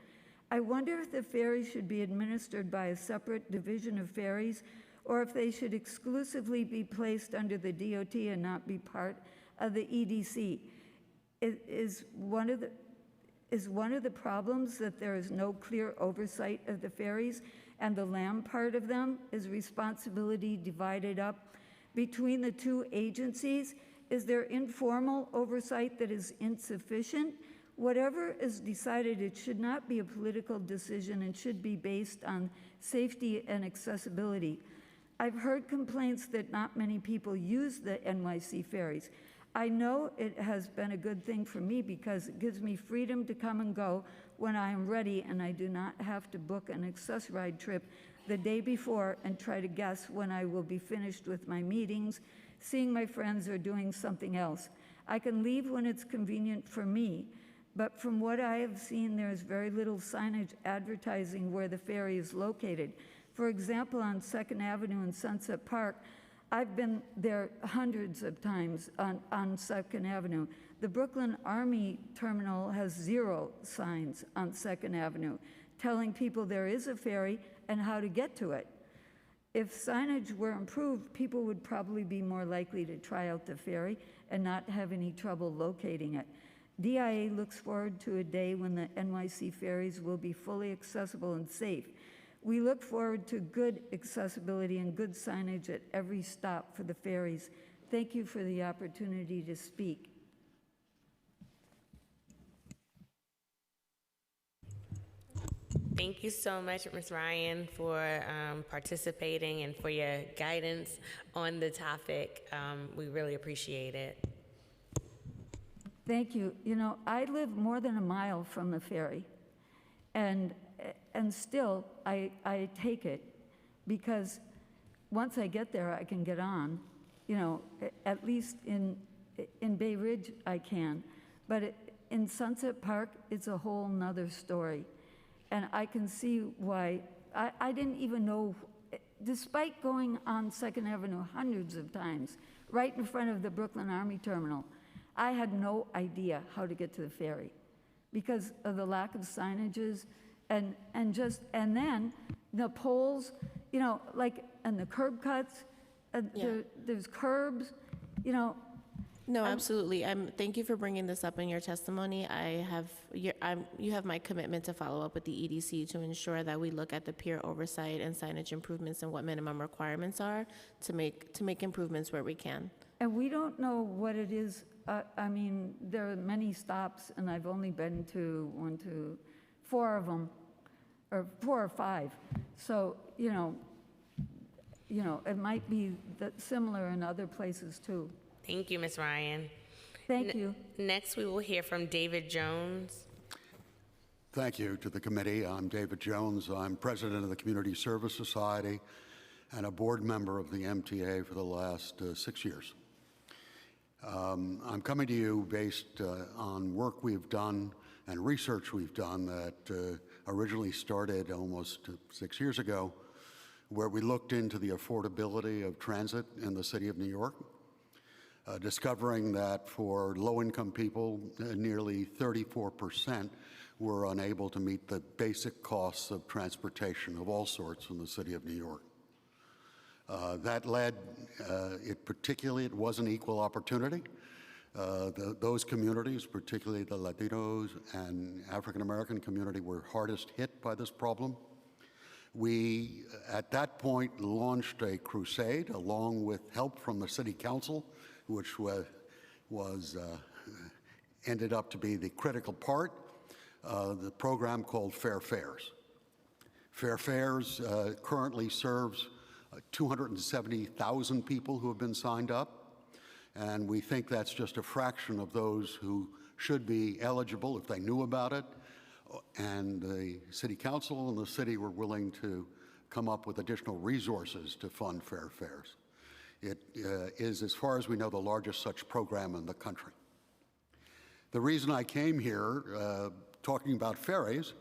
I wonder if the ferries should be administered by a separate division of ferries, or if they should exclusively be placed under the DOT and not be part of the EDC. Is one of the problems that there is no clear oversight of the ferries, and the land part of them is responsibility divided up between the two agencies? Is there informal oversight that is insufficient? Whatever is decided, it should not be a political decision and should be based on safety and accessibility. I've heard complaints that not many people use the NYC ferries. I know it has been a good thing for me because it gives me freedom to come and go when I am ready, and I do not have to book an access ride trip the day before and try to guess when I will be finished with my meetings, seeing my friends, or doing something else. I can leave when it's convenient for me, but from what I have seen, there's very little signage advertising where the ferry is located. For example, on 2nd Avenue in Sunset Park, I've been there hundreds of times on 2nd Avenue. The Brooklyn Army Terminal has 0 signs on 2nd Avenue telling people there is a ferry and how to get to it. If signage were improved, people would probably be more likely to try out the ferry and not have any trouble locating it. DIA looks forward to a day when the NYC ferries will be fully accessible and safe. We look forward to good accessibility and good signage at every stop for the ferries. Thank you for the opportunity to speak. Thank you so much, Ms. Ryan, for participating and for your guidance on the topic. We really appreciate it. Thank you. You know, I live more than a mile from the ferry, and still I take it because once I get there, I can get on. You know, at least in Bay Ridge, I can. But in Sunset Park, it's a whole nother story. And I can see why. I didn't even know, despite going on 2nd Avenue hundreds of times, right in front of the Brooklyn Army Terminal, I had no idea how to get to the ferry because of the lack of signages and then the poles, you know, like, and the curb cuts, there's curbs, you know. No, absolutely. Thank you for bringing this up in your testimony. You have my commitment to follow up with the EDC to ensure that we look at the peer oversight and signage improvements and what minimum requirements are to make improvements where we can. And we don't know what it is. I mean, there are many stops, and I've only been to 4 of them, or 4 or 5. So, you know, it might be similar in other places too. Thank you, Ms. Ryan. Thank you. Next, we will hear from David Jones. Thank you to the committee. I'm David Jones. I'm president of the Community Service Society and a board member of the MTA for the last 6 years. I'm coming to you based on work we've done and research we've done that originally started almost 6 years ago, where we looked into the affordability of transit in the city of New York, discovering that for low-income people, nearly 34% were unable to meet the basic costs of transportation of all sorts in the city of New York. That led, it wasn't equal opportunity. Those communities, particularly the Latinos and African American community, were hardest hit by this problem. We, at that point, launched a crusade along with help from the city council, which ended up to be the critical part, the program called Fair Fares. Fair Fares currently serves 270,000 people who have been signed up, and we think that's just a fraction of those who should be eligible if they knew about it, and the city council and the city were willing to come up with additional resources to fund Fair Fares. It is, as far as we know, the largest such program in the country. The reason I came here talking about ferries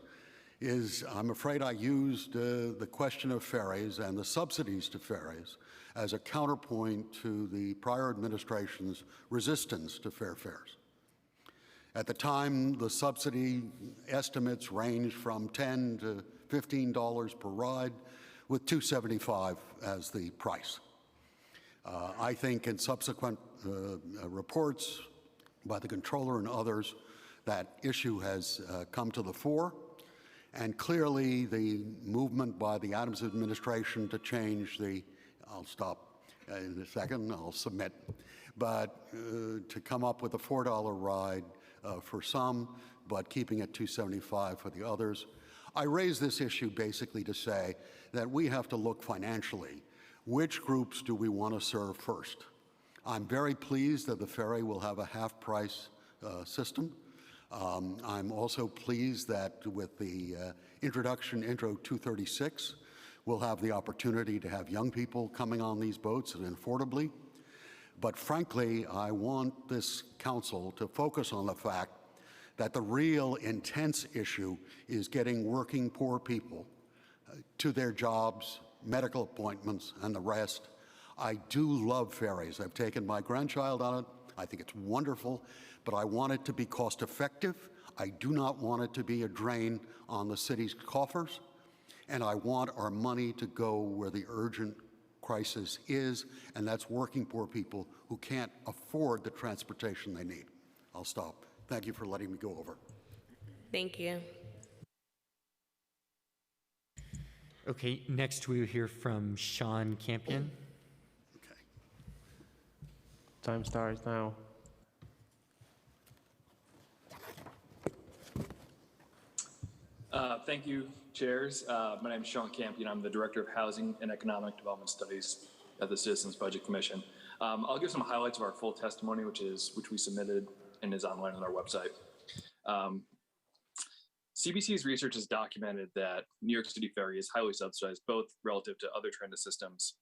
is I'm afraid I used the question of ferries and the subsidies to ferries as a counterpoint to the prior administration's resistance to fair fares. At the time, the subsidy estimates ranged from $10 to $15 per ride, with $2.75 as the price. I think in subsequent reports by the controller and others that issue has come to the fore. And clearly, the movement by the Adams administration to change the, I'll stop in a second, I'll submit, but to come up with a $4 ride for some, but keeping it $2.75 for the others. I raise this issue basically to say that we have to look financially. Which groups do we want to serve first? I'm very pleased that the ferry will have a half-price system. I'm also pleased that with the introduction, Intro 236, we'll have the opportunity to have young people coming on these boats and affordably. But frankly, I want this council to focus on the fact that the real intense issue is getting working poor people to their jobs, medical appointments, and the rest. I do love ferries. I've taken my grandchild on it. I think it's wonderful, but I want it to be cost effective. I do not want it to be a drain on the city's coffers, and I want our money to go where the urgent crisis is, and that's working poor people who can't afford the transportation they need. I'll stop. Thank you for letting me go over. Thank you. Okay, next we will hear from Sean Campion. Time starts now. Thank you, chairs. My name is Sean Campion. I'm the Director of Housing and Economic Development Studies at the Citizens Budget Commission. I'll give some highlights of our full testimony, which we submitted and is online on our website. CBC's research has documented that New York City Ferry is highly subsidized, both relative to other transit systems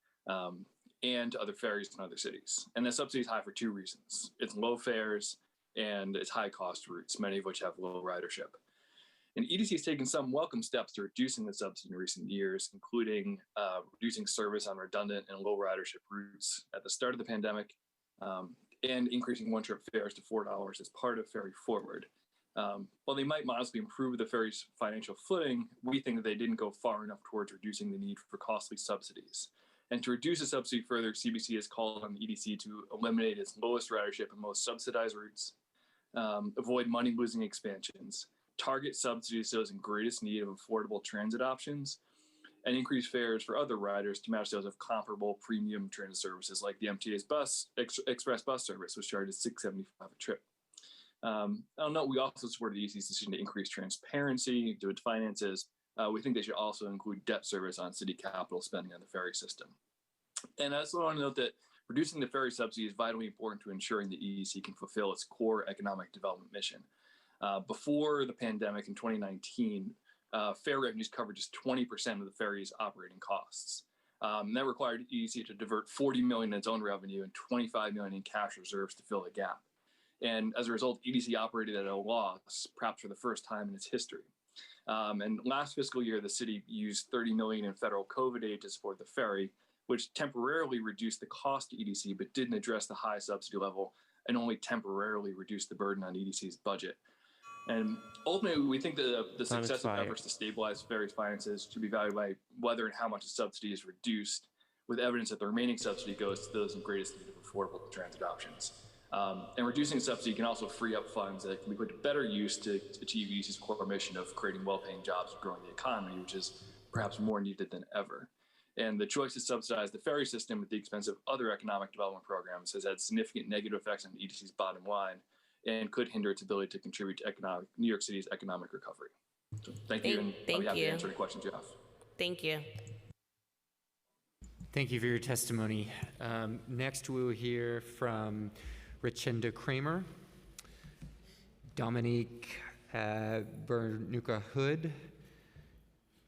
and to other ferries in other cities. And the subsidy is high for two reasons. It's low fares and it's high cost routes, many of which have low ridership. And EDC has taken some welcome steps to reducing the subsidy in recent years, including reducing service on redundant and low ridership routes at the start of the pandemic, and increasing one-trip fares to $4 as part of Ferry Forward. While they might modestly improve the ferry's financial footing, we think that they didn't go far enough towards reducing the need for costly subsidies. And to reduce the subsidy further, CBC has called on the EDC to eliminate its lowest ridership and most subsidized routes, avoid money-losing expansions, target subsidies to those in greatest need of affordable transit options, and increase fares for other riders to match those of comparable premium transit services like the MTA's express bus service, which charges $6.75 a trip. I'll note we also support the EDC's decision to increase transparency to its finances. We think they should also include debt service on city capital spending on the ferry system. And I also want to note that reducing the ferry subsidy is vitally important to ensuring the EDC can fulfill its core economic development mission. Before the pandemic in 2019, fare revenues covered just 20% of the ferry's operating costs. That required EDC to divert $40 million in its own revenue and $25 million in cash reserves to fill the gap. And as a result, EDC operated at a loss, perhaps for the first time in its history. And last fiscal year, the city used $30 million in federal COVID aid to support the ferry, which temporarily reduced the cost to EDC, but didn't address the high subsidy level and only temporarily reduced the burden on EDC's budget. And ultimately, we think that the successive efforts to stabilize ferry's finances should be valued by whether and how much the subsidy is reduced, with evidence that the remaining subsidy goes to those in greatest need of affordable transit options. And reducing subsidy can also free up funds that can be put to better use to achieve EDC's core mission of creating well-paying jobs and growing the economy, which is perhaps more needed than ever. And the choice to subsidize the ferry system at the expense of other economic development programs has had significant negative effects on EDC's bottom line and could hinder its ability to contribute to New York City's economic recovery. So thank you, and I'll be happy to answer any questions you have. Thank you. Thank you for your testimony. Next, we will hear from Richenda Kramer, Dominique Bernuka Hood,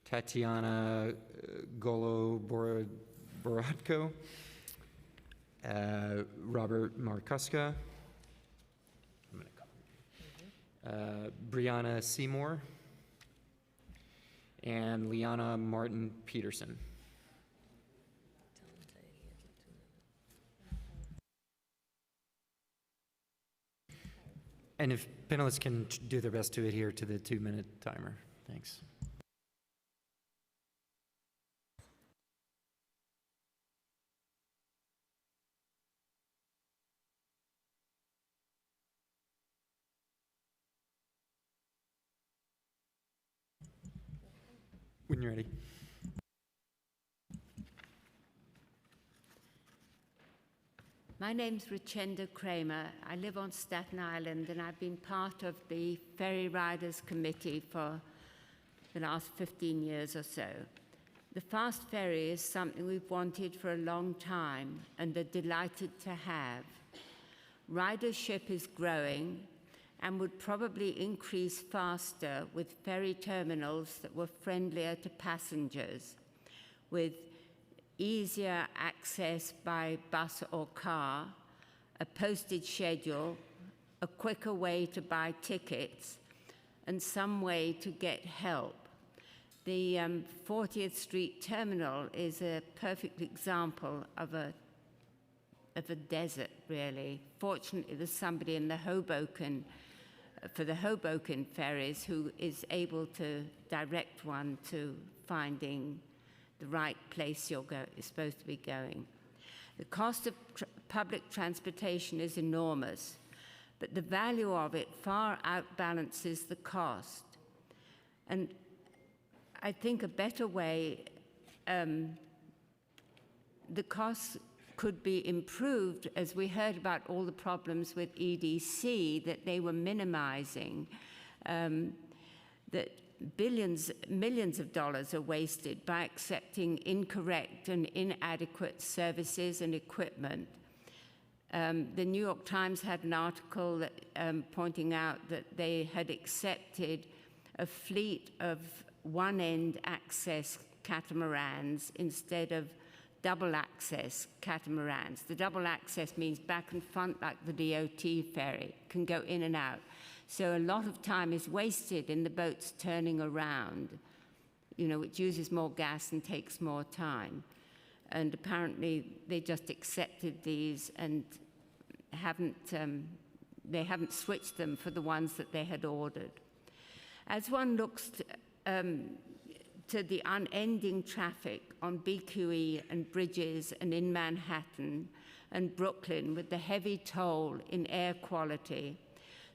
Tatiana Golo-Borodko, Robert Markuska, Brianna Seymour, and Liana Martin Peterson. And if panelists can do their best to adhere to the 2-minute timer. Thanks. When you're ready. My name's Richenda Kramer. I live on Staten Island, and I've been part of the Ferry Riders Committee for the last 15 years or so. The fast ferry is something we've wanted for a long time and are delighted to have. Ridership is growing and would probably increase faster with ferry terminals that were friendlier to passengers, with easier access by bus or car, a posted schedule, a quicker way to buy tickets, and some way to get help. The 40th Street Terminal is a perfect example of a desert, really. Fortunately, there's somebody in the Hoboken, for the Hoboken ferries, who is able to direct one to finding the right place you're supposed to be going. The cost of public transportation is enormous, but the value of it far outbalances the cost. And I think a better way, the costs could be improved, as we heard about all the problems with EDC that they were minimizing, that millions of dollars are wasted by accepting incorrect and inadequate services and equipment. The New York Times had an article that, pointing out that they had accepted a fleet of one-end access catamarans instead of double access catamarans. The double access means back and front, like the DOT ferry, can go in and out. So a lot of time is wasted in the boats turning around, which uses more gas and takes more time. And apparently they just accepted these and they haven't switched them for the ones that they had ordered. As one looks to the unending traffic on BQE and bridges and in Manhattan and Brooklyn, with the heavy toll in air quality,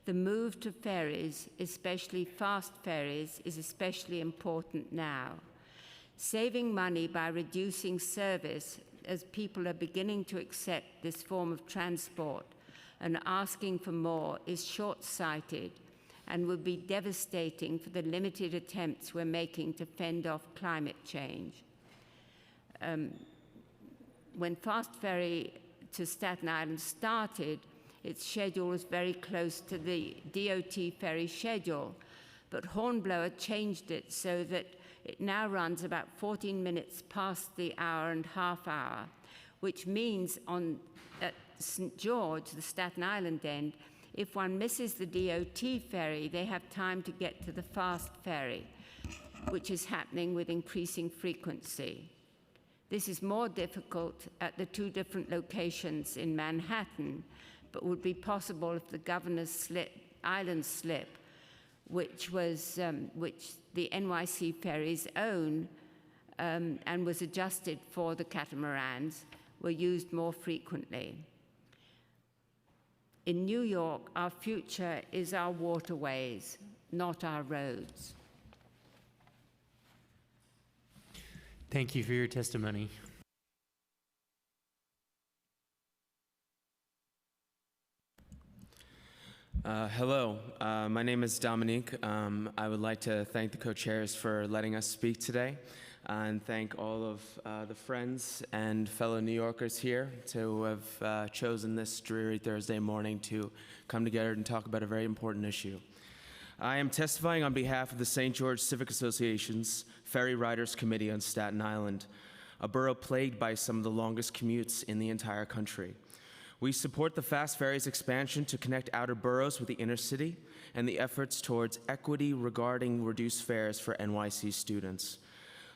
the move to ferries, especially fast ferries, is especially important now. Saving money by reducing service, as people are beginning to accept this form of transport and asking for more, is short-sighted and would be devastating for the limited attempts we're making to fend off climate change. When Fast Ferry to Staten Island started, its schedule was very close to the DOT ferry schedule, but Hornblower changed it so that it now runs about 14 minutes past the hour-and-a-half hour, which means at St. George, the Staten Island end, if one misses the DOT ferry, they have time to get to the fast ferry, which is happening with increasing frequency. This is more difficult at the two different locations in Manhattan, but would be possible if the Governor's Island slip, which the NYC ferries own and was adjusted for the catamarans, were used more frequently. In New York, our future is our waterways, not our roads. Thank you for your testimony. Hello, my name is Dominique. I would like to thank the co-chairs for letting us speak today, and thank all of the friends and fellow New Yorkers here to have chosen this dreary Thursday morning to come together and talk about a very important issue. I am testifying on behalf of the St. George Civic Association's Ferry Riders Committee on Staten Island, a borough plagued by some of the longest commutes in the entire country. We support the Fast Ferry's expansion to connect outer boroughs with the inner city and the efforts towards equity regarding reduced fares for NYC students.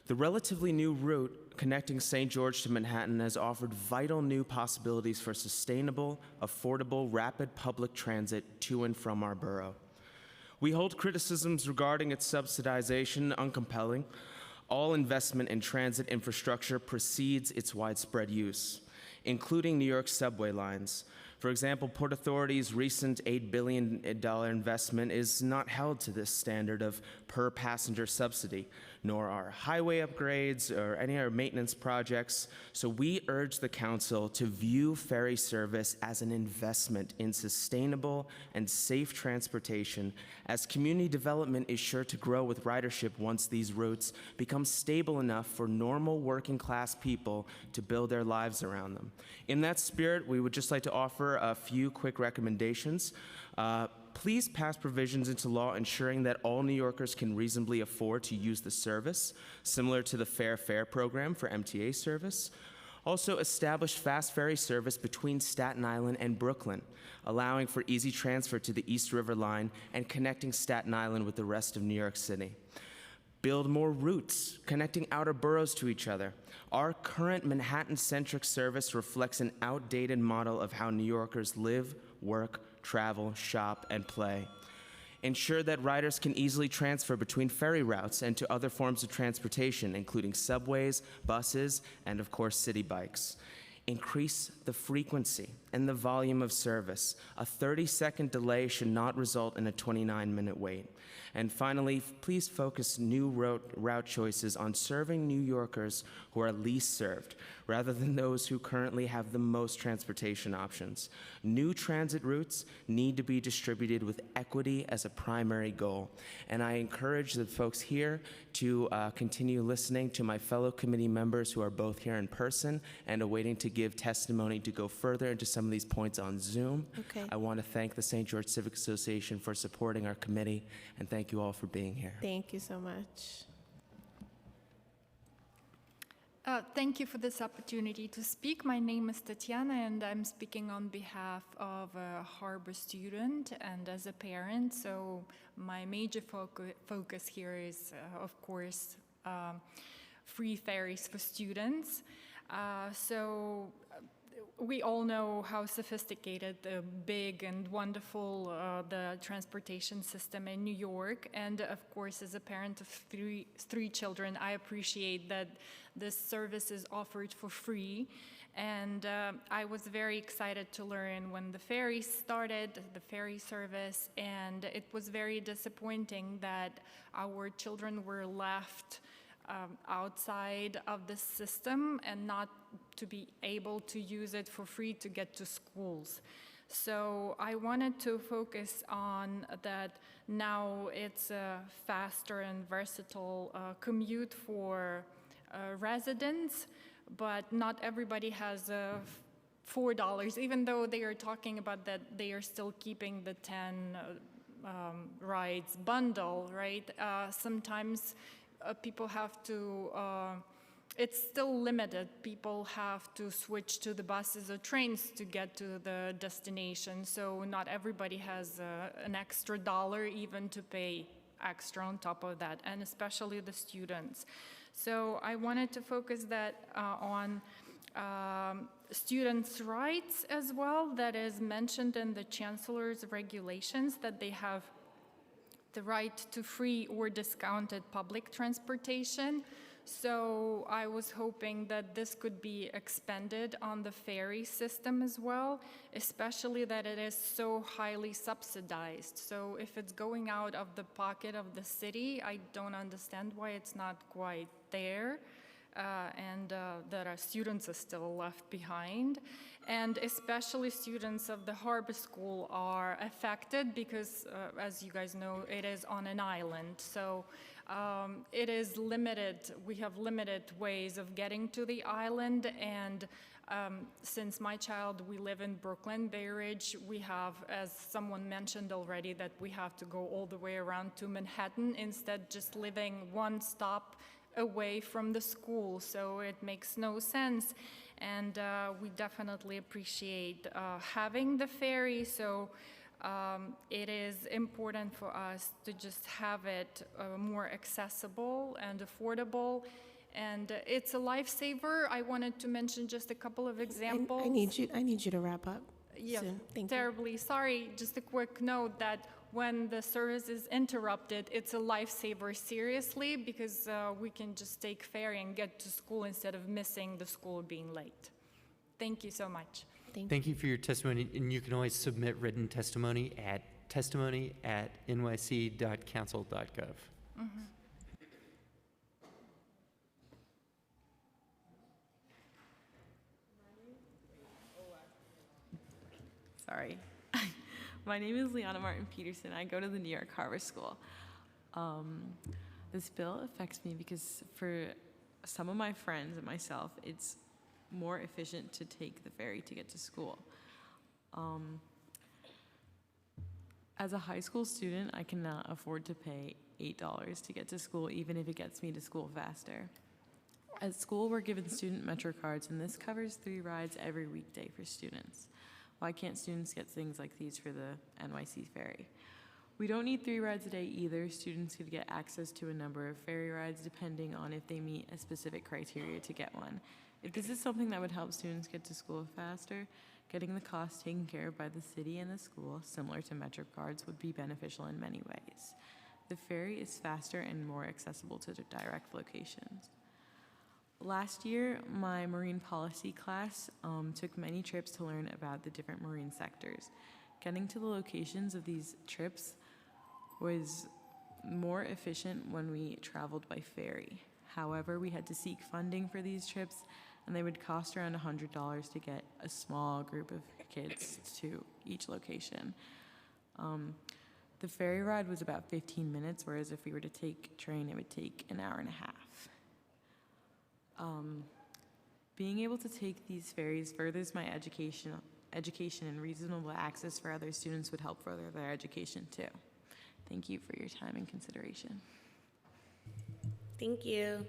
The relatively new route connecting St. George to Manhattan has offered vital new possibilities for sustainable, affordable, rapid public transit to and from our borough. We hold criticisms regarding its subsidization uncompelling. All investment in transit infrastructure precedes its widespread use, including New York subway lines. For example, Port Authority's recent $8 billion investment is not held to this standard of per passenger subsidy, nor are highway upgrades or any other maintenance projects. So we urge the council to view ferry service as an investment in sustainable and safe transportation, as community development is sure to grow with ridership once these routes become stable enough for normal working class people to build their lives around them. In that spirit, we would just like to offer a few quick recommendations. Please pass provisions into law ensuring that all New Yorkers can reasonably afford to use the service, similar to the Fair Fare program for MTA service. Also, establish fast ferry service between Staten Island and Brooklyn, allowing for easy transfer to the East River Line and connecting Staten Island with the rest of New York City. Build more routes, connecting outer boroughs to each other. Our current Manhattan-centric service reflects an outdated model of how New Yorkers live, work, travel, shop, and play. Ensure that riders can easily transfer between ferry routes and to other forms of transportation, including subways, buses, and of course, city bikes. Increase the frequency and the volume of service. A 30-second delay should not result in a 29-minute wait. And finally, please focus new route choices on serving New Yorkers who are least served, rather than those who currently have the most transportation options. New transit routes need to be distributed with equity as a primary goal. And I encourage the folks here to continue listening to my fellow committee members who are both here in person and awaiting to give testimony to go further into some of these points on Zoom. Okay. I want to thank the St. George Civic Association for supporting our committee, and thank you all for being here. Thank you so much. Thank you for this opportunity to speak. My name is Tatiana, and I'm speaking on behalf of a Harbor student and as a parent. So my major focus here is, of course, free ferries for students. We all know how sophisticated, big, and wonderful the transportation system in New York. And of course, as a parent of three children, I appreciate that this service is offered for free. And I was very excited to learn when the ferry started, the ferry service, and it was very disappointing that our children were left outside of the system and not to be able to use it for free to get to schools. So I wanted to focus on that now it's a faster and versatile commute for residents, but not everybody has $4, even though they are talking about that they are still keeping the 10 rides bundle, right? Sometimes people have to, it's still limited. People have to switch to the buses or trains to get to the destination. So not everybody has an extra dollar even to pay extra on top of that, and especially the students. So I wanted to focus that on students' rights as well. That is mentioned in the Chancellor's regulations, that they have the right to free or discounted public transportation. So I was hoping that this could be expanded on the ferry system as well, especially that it is so highly subsidized. So if it's going out of the pocket of the city, I don't understand why it's not quite there. And that our students are still left behind. And especially students of the Harbor School are affected because, as you guys know, it is on an island. So it is limited. We have limited ways of getting to the island. And since my child, we live in Brooklyn, Bay Ridge, we have, as someone mentioned already, that we have to go all the way around to Manhattan, instead just living one stop away from the school, so it makes no sense. And we definitely appreciate having the ferry, so it is important for us to just have it more accessible and affordable. And it's a lifesaver. I wanted to mention just a couple of examples. I need you to wrap up. Yes, Thank terribly sorry. Just a quick note that when the service is interrupted, it's a lifesaver, seriously, because we can just take ferry and get to school instead of missing the school being late. Thank you so much. Thank you for your testimony, and you can always submit written testimony at testimony@nyc.council.gov. Sorry. My name is Liana Martin Peterson. I go to the New York Harbor School. This bill affects me because for some of my friends and myself, it's more efficient to take the ferry to get to school. As a high school student, I cannot afford to pay $8 to get to school, even if it gets me to school faster. At school, we're given student Metro cards, and this covers 3 rides every weekday for students. Why can't students get things like these for the NYC ferry? We don't need 3 rides a day either. Students could get access to a number of ferry rides depending on if they meet a specific criteria to get one. If this is something that would help students get to school faster, getting the cost taken care of by the city and the school, similar to Metro cards, would be beneficial in many ways. The ferry is faster and more accessible to the direct locations. Last year, my marine policy class took many trips to learn about the different marine sectors. Getting to the locations of these trips was more efficient when we traveled by ferry. However, we had to seek funding for these trips, and they would cost around $100 to get a small group of kids to each location. The ferry ride was about 15 minutes, whereas if we were to take train, it would take an hour and a half. Being able to take these ferries furthers my education, and reasonable access for other students would help further their education too. Thank you for your time and consideration. Thank you.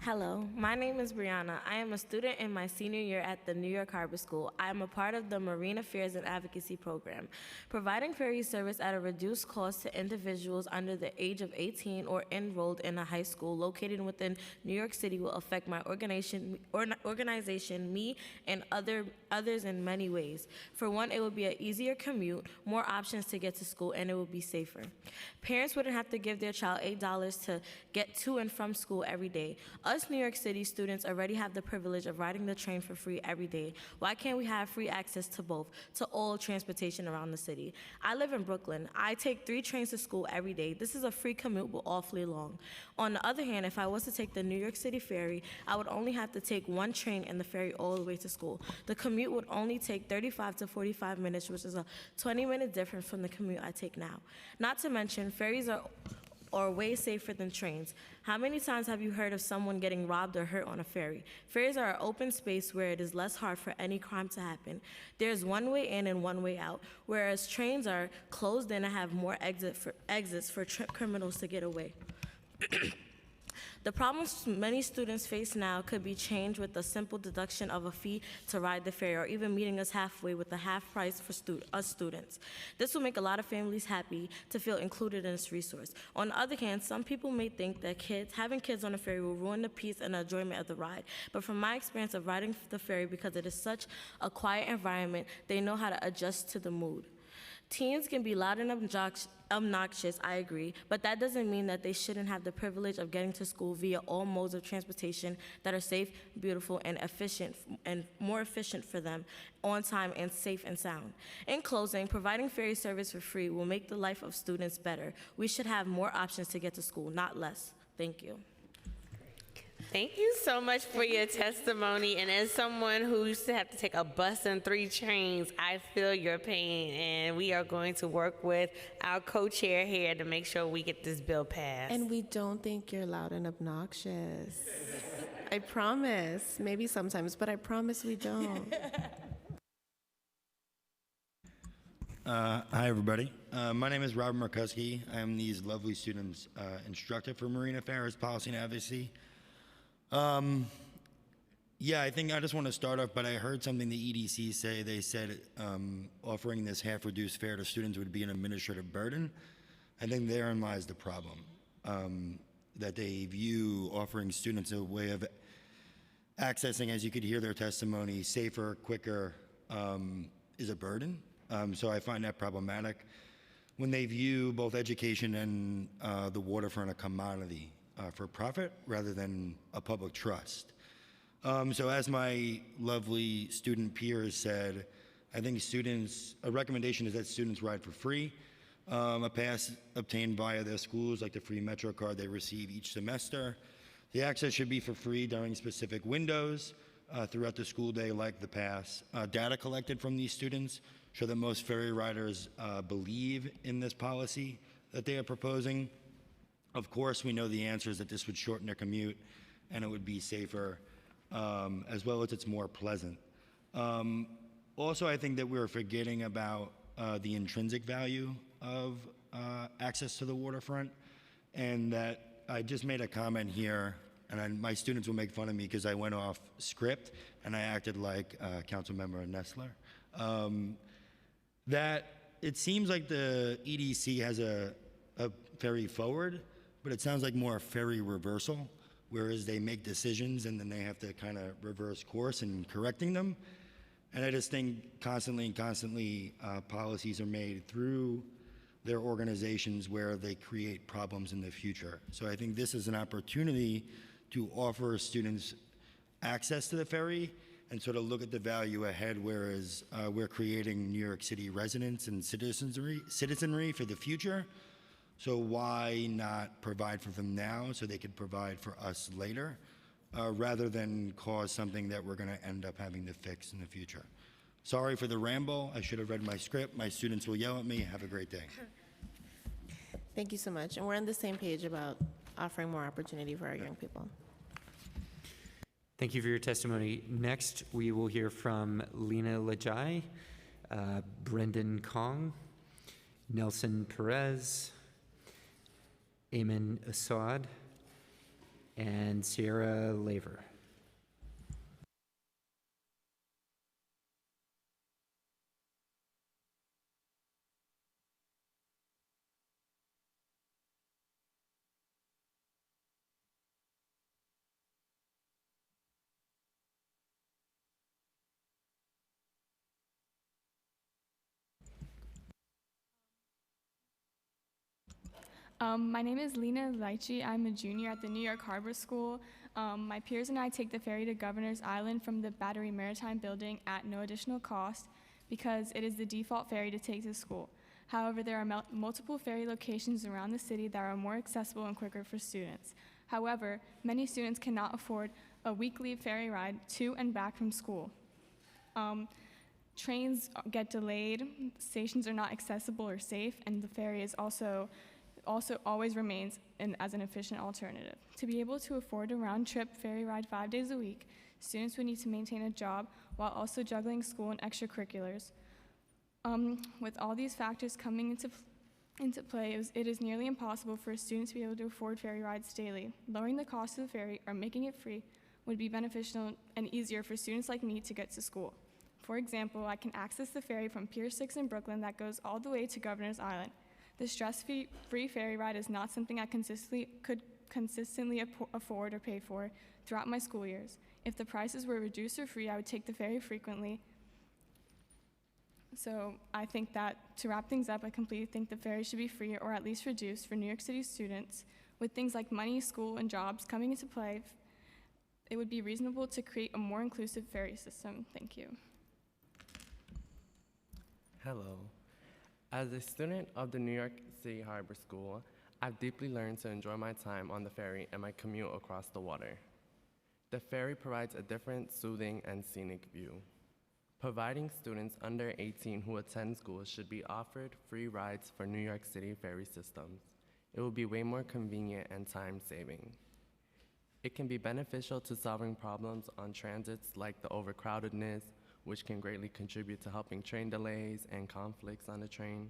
Hello, my name is Brianna. I am a student in my senior year at the New York Harbor School. I am a part of the Marine Affairs and Advocacy Program, providing ferry service at a reduced cost to individuals under the age of 18 or enrolled in a high school located within New York City will affect my organization, me, and others in many ways. For one, it will be an easier commute, more options to get to school, and it will be safer. Parents wouldn't have to give their child $8 to get to and from school every day. Us New York City students already have the privilege of riding the train for free every day. Why can't we have free access to both, to all transportation around the city? I live in Brooklyn. I take 3 trains to school every day. This is a free commute, but awfully long. On the other hand, if I was to take the New York City ferry, I would only have to take 1 train and the ferry all the way to school. The commute would only take 35 to 45 minutes, which is a 20-minute difference from the commute I take now. Not to mention, ferries are way safer than trains. How many times have you heard of someone getting robbed or hurt on a ferry? Ferries are an open space where it is less hard for any crime to happen. There's one way in and one way out, whereas trains are closed in and have more exits for criminals to get away. The problems many students face now could be changed with a simple deduction of a fee to ride the ferry, or even meeting us halfway with a half price for us students. This will make a lot of families happy to feel included in this resource. On the other hand, some people may think that having kids on the ferry will ruin the peace and the enjoyment of the ride. But from my experience of riding the ferry, because it is such a quiet environment, they know how to adjust to the mood. Teens can be loud and obnoxious, I agree, but that doesn't mean that they shouldn't have the privilege of getting to school via all modes of transportation that are safe, beautiful, and efficient, and more efficient for them, on time and safe and sound. In closing, providing ferry service for free will make the life of students better. We should have more options to get to school, not less. Thank you. Thank you so much for your testimony. And as someone who used to have to take a bus and 3 trains, I feel your pain. And we are going to work with our co-chair here to make sure we get this bill passed. And we don't think you're loud and obnoxious. I promise. Maybe sometimes, but I promise we don't. Hi, everybody. My name is Robert Markuski. I am these lovely students' instructor for Marine Affairs, Policy, and Advocacy. I think I just want to start off, but I heard something the EDC say. They said offering this half-reduced fare to students would be an administrative burden. I think therein lies the problem, that they view offering students a way of accessing, as you could hear their testimony, safer, quicker, is a burden. So I find that problematic when they view both education and the waterfront a commodity for profit rather than a public trust. So as my lovely student peers said, I think a recommendation is that students ride for free. A pass obtained via their schools, like the free Metro card they receive each semester. The access should be for free during specific windows throughout the school day like the past. Data collected from these students show that most ferry riders believe in this policy that they are proposing. Of course, we know the answer is that this would shorten their commute and it would be safer, as well as it's more pleasant. Also, I think that we're forgetting about the intrinsic value of access to the waterfront, and that I just made a comment here, and my students will make fun of me because I went off script and I acted like Councilmember Nestler. That it seems like the EDC has a ferry forward, but it sounds like more a ferry reversal, whereas they make decisions and then they have to kind of reverse course in correcting them. And I just think constantly policies are made through their organizations where they create problems in the future. So I think this is an opportunity to offer students access to the ferry and sort of look at the value ahead, whereas we're creating New York City residents and citizenry for the future. So why not provide for them now so they could provide for us later, rather than cause something that we're gonna end up having to fix in the future. Sorry for the ramble. I should have read my script. My students will yell at me. Have a great day. Thank you so much. And we're on the same page about offering more opportunity for our young people. Thank you for your testimony. Next, we will hear from Lena Lajai, Brendan Kong, Nelson Perez, Ayman Assad, and Sierra Laver. My name is Lena Laichi. I'm a junior at the New York Harbor School. My peers and I take the ferry to Governor's Island from the Battery Maritime Building at no additional cost because it is the default ferry to take to school. However, there are multiple ferry locations around the city that are more accessible and quicker for students. However, many students cannot afford a weekly ferry ride to and back from school. Trains get delayed, stations are not accessible or safe, and the ferry is also always remains as an efficient alternative. To be able to afford a round-trip ferry ride 5 days a week, students would need to maintain a job while also juggling school and extracurriculars. With all these factors coming into play, it is nearly impossible for a student to be able to afford ferry rides daily. Lowering the cost of the ferry or making it free would be beneficial and easier for students like me to get to school. For example, I can access the ferry from Pier 6 in Brooklyn that goes all the way to Governor's Island. The stress-free ferry ride is not something I could consistently afford or pay for throughout my school years. If the prices were reduced or free, I would take the ferry frequently. So I think that, to wrap things up, I completely think the ferry should be free or at least reduced for New York City students. With things like money, school, and jobs coming into play, it would be reasonable to create a more inclusive ferry system. Thank you. Hello. As a student of the New York City Harbor School, I've deeply learned to enjoy my time on the ferry and my commute across the water. The ferry provides a different, soothing, and scenic view. Providing students under 18 who attend school should be offered free rides for New York City ferry systems. It will be way more convenient and time-saving. It can be beneficial to solving problems on transits like the overcrowdedness, which can greatly contribute to helping train delays and conflicts on the train.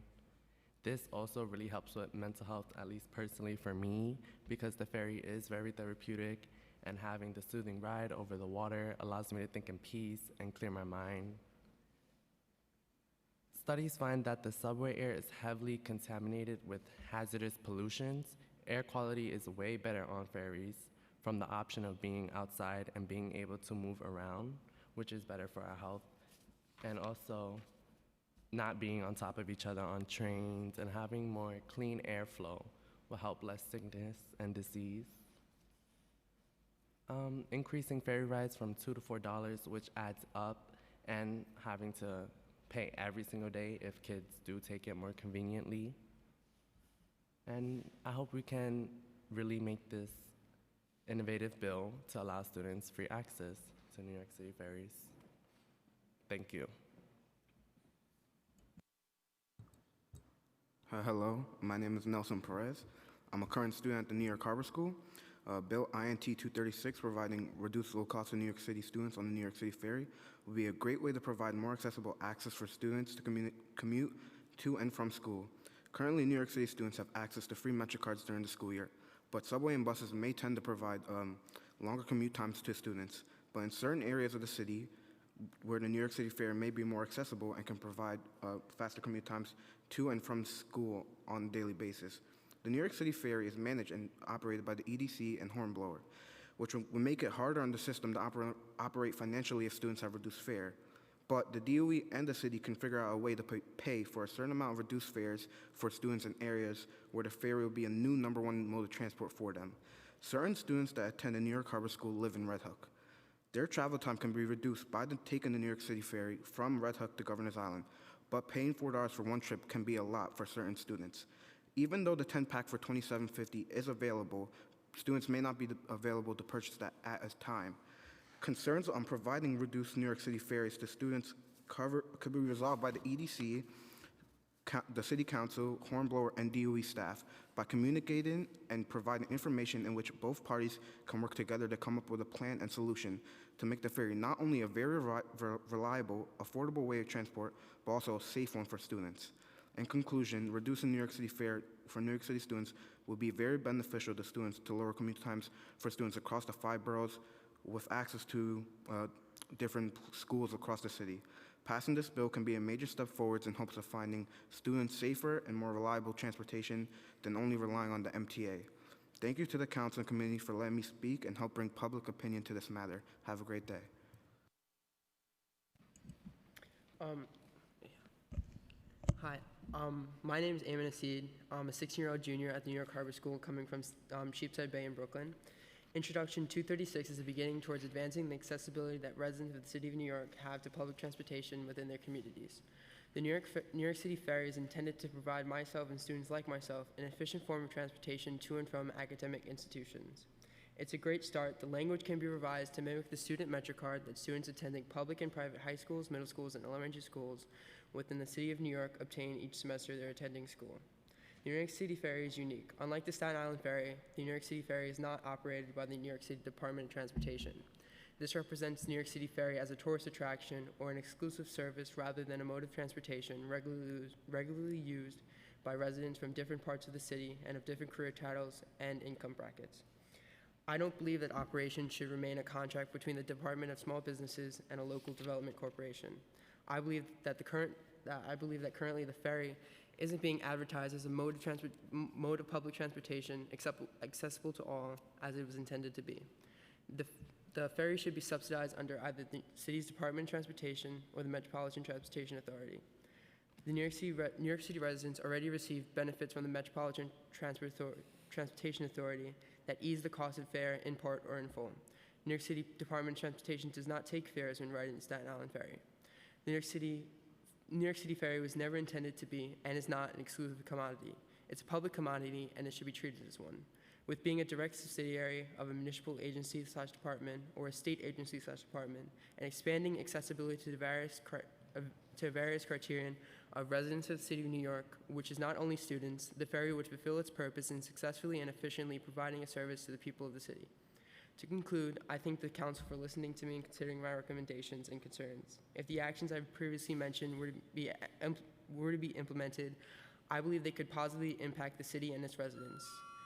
This also really helps with mental health, at least personally for me, because the ferry is very therapeutic, and having the soothing ride over the water allows me to think in peace and clear my mind. Studies find that the subway air is heavily contaminated with hazardous pollutions. Air quality is way better on ferries, from the option of being outside and being able to move around, which is better for our health, and also not being on top of each other on trains and having more clean airflow will help less sickness and disease. Increasing ferry rides from $2 to $4, which adds up, and having to pay every single day if kids do take it more conveniently. And I hope we can really make this innovative bill to allow students free access to New York City ferries. Thank you. Hello, my name is Nelson Perez. I'm a current student at the New York Harbor School. Bill INT 236, providing reduced low cost to New York City students on the New York City Ferry, would be a great way to provide more accessible access for students to commute to and from school. Currently, New York City students have access to free MetroCards during the school year, but subway and buses may tend to provide longer commute times to students. But in certain areas of the city, where the New York City Ferry may be more accessible and can provide faster commute times to and from school on a daily basis. The New York City Ferry is managed and operated by the EDC and Hornblower, which will make it harder on the system to operate financially if students have reduced fare. But the DOE and the city can figure out a way to pay for a certain amount of reduced fares for students in areas where the ferry will be a new #1 mode of transport for them. Certain students that attend the New York Harbor School live in Red Hook. Their travel time can be reduced by taking the New York City Ferry from Red Hook to Governor's Island, but paying $4 for one trip can be a lot for certain students. Even though the 10-pack for $27.50 is available, students may not be available to purchase that at a time. Concerns on providing reduced New York City ferries to students could be resolved by the EDC, the City Council, Hornblower, and DOE staff by communicating and providing information in which both parties can work together to come up with a plan and solution to make the ferry not only a very reliable, affordable way of transport, but also a safe one for students. In conclusion, reducing New York City fare for New York City students will be very beneficial to students to lower commute times for students across the 5 boroughs with access to different schools across the city. Passing this bill can be a major step forwards in hopes of finding students safer and more reliable transportation than only relying on the MTA. Thank you to the council and committee for letting me speak and help bring public opinion to this matter. Have a great day. Hi, my name is Ayman Asid. I'm a 16-year-old junior at the New York Harbor School coming from Sheepside Bay in Brooklyn. Introduction 236 is a beginning towards advancing the accessibility that residents of the City of New York have to public transportation within their communities. The New York City Ferry is intended to provide myself and students like myself an efficient form of transportation to and from academic institutions. It's a great start. The language can be revised to mimic the student MetroCard that students attending public and private high schools, middle schools, and elementary schools within the City of New York obtain each semester they're attending school. The New York City Ferry is unique. Unlike the Staten Island Ferry, the New York City Ferry is not operated by the New York City Department of Transportation. This represents New York City Ferry as a tourist attraction or an exclusive service rather than a mode of transportation regularly used by residents from different parts of the city and of different career titles and income brackets. I don't believe that operation should remain a contract between the Department of Small Businesses and a local development corporation. I believe that currently the ferry isn't being advertised as a mode of public transportation accessible to all as it was intended to be. The ferry should be subsidized under either the city's Department of Transportation or the Metropolitan Transportation Authority. The New York City residents already receive benefits from the Metropolitan Transportation Authority that ease the cost of fare in part or in full. New York City Department of Transportation does not take fares when riding the Staten Island Ferry. The New York City Ferry was never intended to be and is not an exclusive commodity. It's a public commodity and it should be treated as one. With being a direct subsidiary of a municipal agency/department or a state agency/department and expanding accessibility to various criterion of residents of the City of New York, which is not only students, the ferry would fulfill its purpose in successfully and efficiently providing a service to the people of the city. To conclude, I thank the council for listening to me and considering my recommendations and concerns. If the actions I've previously mentioned were to be implemented, I believe they could positively impact the city and its residents.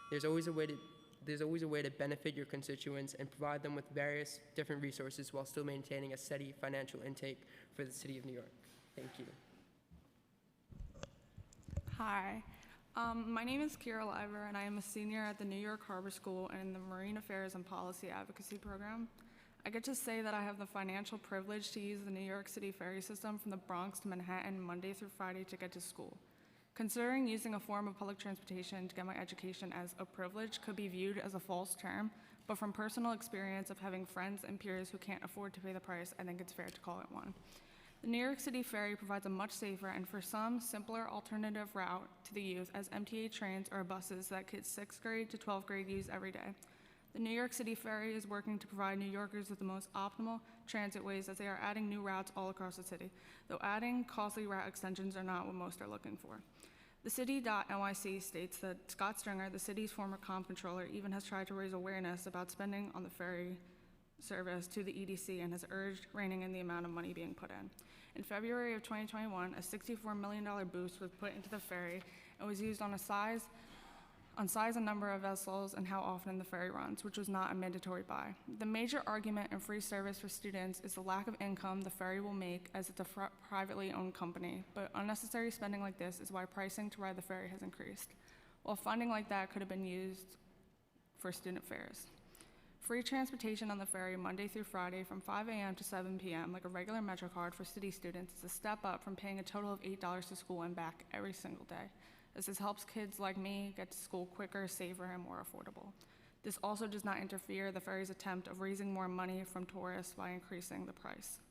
There's always a way to benefit your constituents and provide them with various different resources while still maintaining a steady financial intake for the City of New York. Thank you. Hi. My name is Kira Liver, and I am a senior at the New York Harbor School in the Marine Affairs and Policy Advocacy Program. I get to say that I have the financial privilege to use the New York City ferry system from the Bronx to Manhattan Monday through Friday to get to school. Considering using a form of public transportation to get my education as a privilege could be viewed as a false term, but from personal experience of having friends and peers who can't afford to pay the price, I think it's fair to call it one. The New York City Ferry provides a much safer and for some simpler alternative route to the use as MTA trains or buses that kids 6th grade to 12th grade use every day. The New York City Ferry is working to provide New Yorkers with the most optimal transit ways as they are adding new routes all across the city, though adding costly route extensions are not what most are looking for. The city.nyc states that Scott Stringer, the city's former comptroller, even has tried to raise awareness about spending on the ferry service to the EDC and has urged reining in the amount of money being put in. In February of 2021, a $64 million boost was put into the ferry and was used on size and number of vessels and how often the ferry runs, which was not a mandatory buy. The major argument in free service for students is the lack of income the ferry will make as it's a privately owned company, but unnecessary spending like this is why pricing to ride the ferry has increased, while funding like that could have been used for student fares. Free transportation on the ferry Monday through Friday from 5 a.m. to 7 p.m. like a regular MetroCard for city students is a step up from paying a total of $8 to school and back every single day, as this helps kids like me get to school quicker, safer, and more affordable. This also does not interfere the ferry's attempt of raising more money from tourists by increasing the price.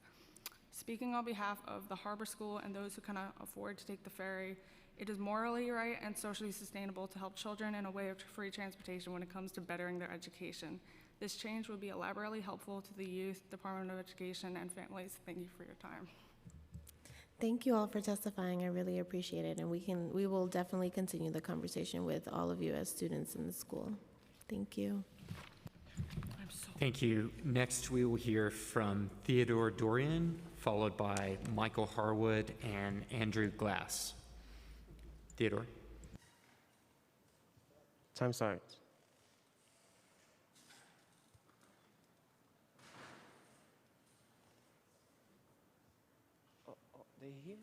Speaking on behalf of the Harbor School and those who cannot afford to take the ferry, it is morally right and socially sustainable to help children in a way of free transportation when it comes to bettering their education. This change will be elaborately helpful to the youth, Department of Education, and families. Thank you for your time. Thank you all for testifying. I really appreciate it, and we will definitely continue the conversation with all of you as students in the school. Thank you. Thank you. Next, we will hear from Theodore Dorian, followed by Michael Harwood and Andrew Glass. Theodore. Time starts. They're here.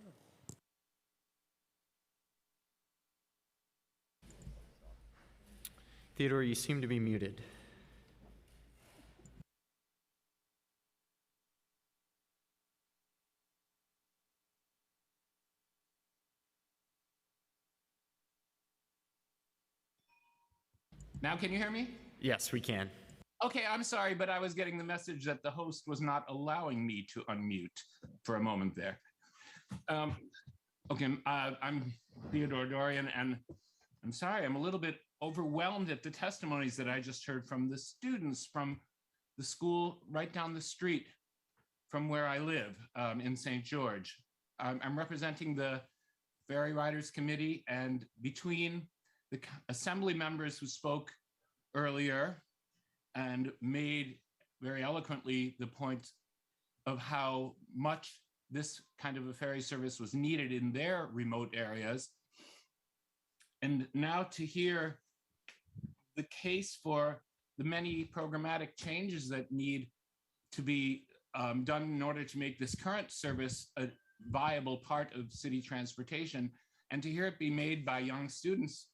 Theodore, you seem to be muted. Now can you hear me? Yes, we can. Okay, I'm sorry, but I was getting the message that the host was not allowing me to unmute for a moment there. I'm Theodore Dorian, and I'm sorry, I'm a little bit overwhelmed at the testimonies that I just heard from the students from the school right down the street from where I live in St. George. I'm representing the Ferry Riders Committee, and between the assembly members who spoke earlier and made very eloquently the point of how much this kind of a ferry service was needed in their remote areas. And now to hear the case for the many programmatic changes that need to be done in order to make this current service a viable part of city transportation, and to hear it be made by young students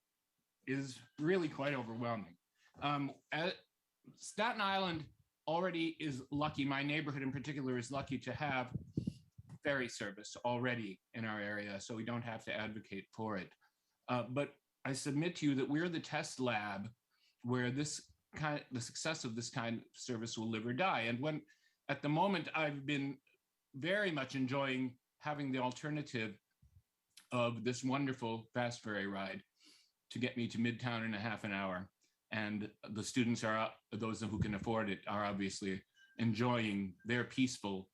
is really quite overwhelming. Staten Island already is lucky, my neighborhood in particular is lucky to have ferry service already in our area, so we don't have to advocate for it. But I submit to you that we're the test lab where the success of this kind of service will live or die. And when, at the moment, I've been very much enjoying having the alternative of this wonderful fast ferry ride to get me to Midtown in a half an hour. And the students are, those who can afford it, are obviously enjoying their peaceful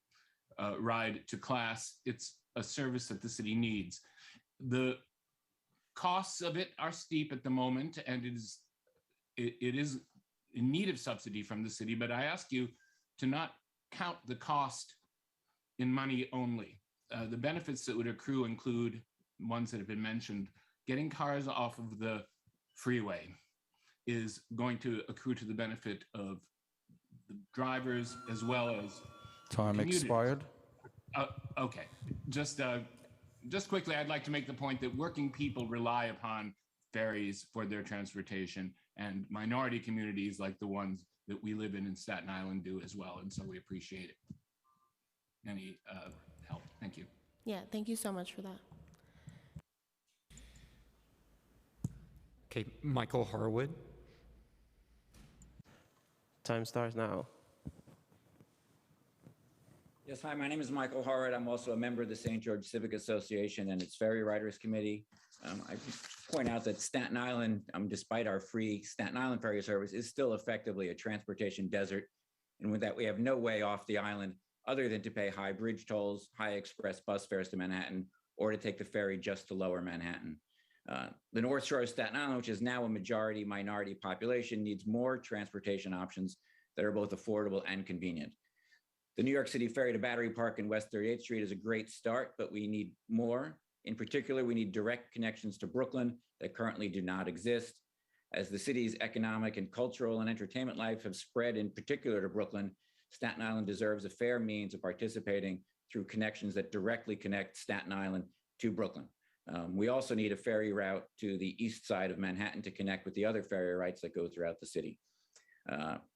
ride to class. It's a service that the city needs. The costs of it are steep at the moment, and it is in need of subsidy from the city, but I ask you to not count the cost in money only. The benefits that would accrue include ones that have been mentioned. Getting cars off of the freeway is going to accrue to the benefit of the drivers as well as Time commuters. expired. Okay, just quickly, I'd like to make the point that working people rely upon ferries for their transportation, and minority communities like the ones that we live in Staten Island do as well, and so we appreciate it. Any help? Thank you. Yeah, thank you so much for that. Okay, Michael Harwood. Time starts now. Yes, hi, my name is Michael Harwood. I'm also a member of the St. George Civic Association and its Ferry Riders Committee. I point out that Staten Island, despite our free Staten Island ferry service, is still effectively a transportation desert. And with that, we have no way off the island other than to pay high bridge tolls, high express bus fares to Manhattan, or to take the ferry just to lower Manhattan. The North Shore of Staten Island, which is now a majority minority population, needs more transportation options that are both affordable and convenient. The New York City ferry to Battery Park and West 38th Street is a great start, but we need more. In particular, we need direct connections to Brooklyn that currently do not exist. As the city's economic and cultural and entertainment life have spread in particular to Brooklyn, Staten Island deserves a fair means of participating through connections that directly connect Staten Island to Brooklyn. We also need a ferry route to the east side of Manhattan to connect with the other ferry routes that go throughout the city.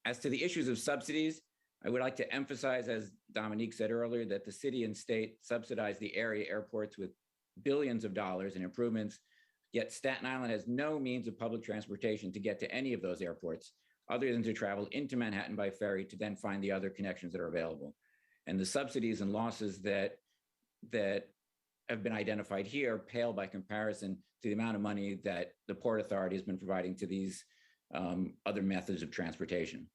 As to the issues of subsidies, I would like to emphasize, as Dominique said earlier, that the city and state subsidize the area airports with billions of dollars in improvements, yet Staten Island has no means of public transportation to get to any of those airports other than to travel into Manhattan by ferry to then find the other connections that are available. And the subsidies and losses that have been identified here pale by comparison to the amount of money that the Port Authority has been providing to these other methods of transportation.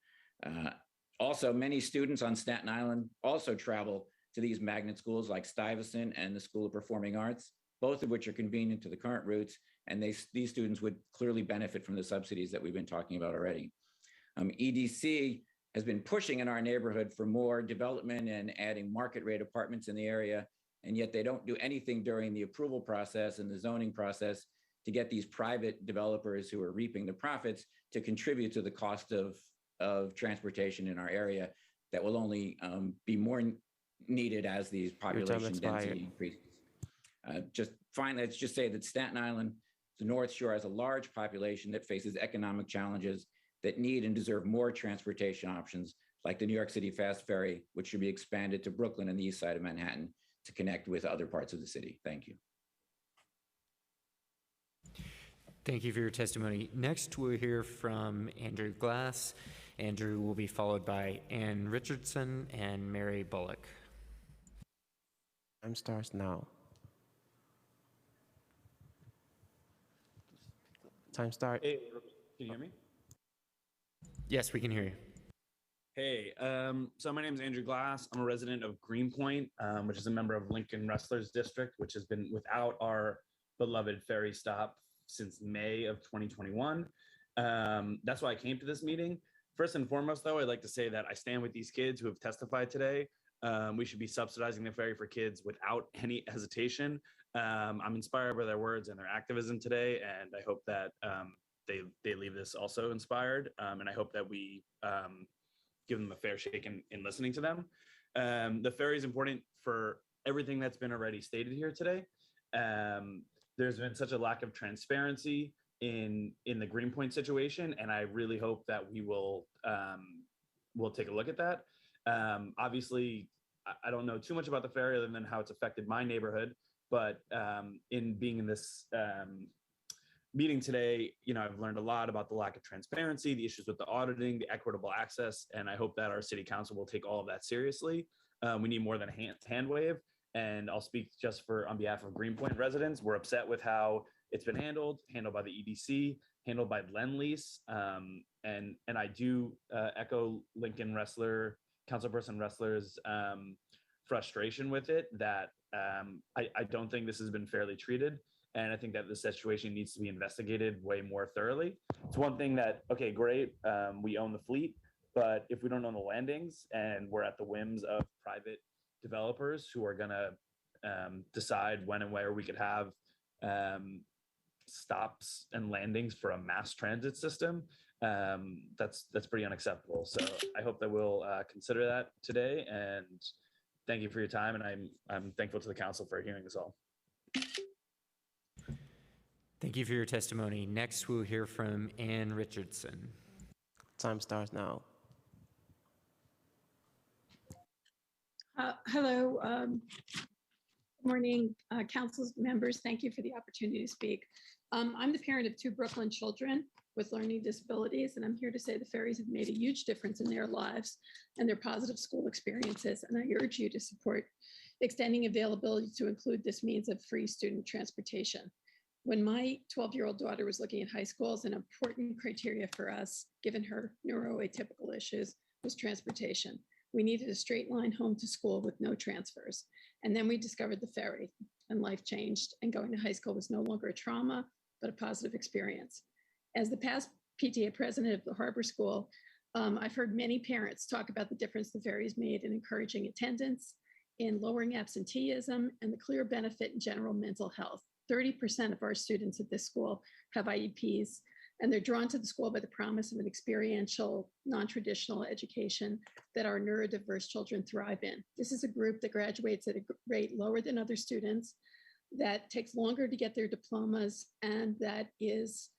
Also, many students on Staten Island also travel to these magnet schools like Stuyvesant and the School of Performing Arts, both of which are convenient to the current routes, and these students would clearly benefit from the subsidies that we've been talking about already. EDC has been pushing in our neighborhood for more development and adding market rate apartments in the area, and yet they don't do anything during the approval process and the zoning process to get these private developers who are reaping the profits to contribute to the cost of transportation in our area that will only be more needed as these population density increases. Just finally, let's just say that Staten Island, the North Shore, has a large population that faces economic challenges that need and deserve more transportation options, like the New York City Fast Ferry, which should be expanded to Brooklyn and the east side of Manhattan to connect with other parts of the city. Thank you. Thank you for your testimony. Next, we'll hear from Andrew Glass. Andrew will be followed by Ann Richardson and Mary Bullock. Time starts now. Time start. Hey, can you hear me? Yes, we can hear you. Hey, so my name is Andrew Glass. I'm a resident of Greenpoint, which is a member of Lincoln Wrestlers District, which has been without our beloved ferry stop since May of 2021. That's why I came to this meeting. First and foremost, though, I'd like to say that I stand with these kids who have testified today. We should be subsidizing the ferry for kids without any hesitation. I'm inspired by their words and their activism today, and I hope that they leave this also inspired. And I hope that we give them a fair shake in listening to them. The ferry is important for everything that's been already stated here today. There's been such a lack of transparency in the Greenpoint situation, and I really hope that we'll take a look at that. Obviously, I don't know too much about the ferry other than how it's affected my neighborhood, but in being in this meeting today, I've learned a lot about the lack of transparency, the issues with the auditing, the equitable access, and I hope that our city council will take all of that seriously. We need more than a hand wave, and I'll speak just on behalf of Greenpoint residents. We're upset with how it's been handled by the EDC, handled by Lend-Lease, and I do echo Lincoln Councilperson Ressler's frustration with it, that I don't think this has been fairly treated. And I think that the situation needs to be investigated way more thoroughly. It's one thing that, okay, great, we own the fleet, but if we don't own the landings and we're at the whims of private developers who are gonna decide when and where we could have stops and landings for a mass transit system, that's pretty unacceptable. So I hope that we'll consider that today, and thank you for your time. And I'm thankful to the council for hearing this all. Thank you for your testimony. Next, we'll hear from Ann Richardson. Time starts now. Hello. Good morning, council members. Thank you for the opportunity to speak. I'm the parent of 2 Brooklyn children with learning disabilities, and I'm here to say the ferries have made a huge difference in their lives and their positive school experiences, and I urge you to support extending availability to include this means of free student transportation. When my 12-year-old daughter was looking at high schools, an important criteria for us, given her neuroatypical issues, was transportation. We needed a straight line home to school with no transfers. And then we discovered the ferry, and life changed, and going to high school was no longer a trauma, but a positive experience. As the past PTA president of the Harbor School, I've heard many parents talk about the difference the ferries made in encouraging attendance, in lowering absenteeism, and the clear benefit in general mental health. 30% of our students at this school have IEPs, and they're drawn to the school by the promise of an experiential, non-traditional education that our neurodiverse children thrive in. This is a group that graduates at a rate lower than other students, that takes longer to get their diplomas, and that is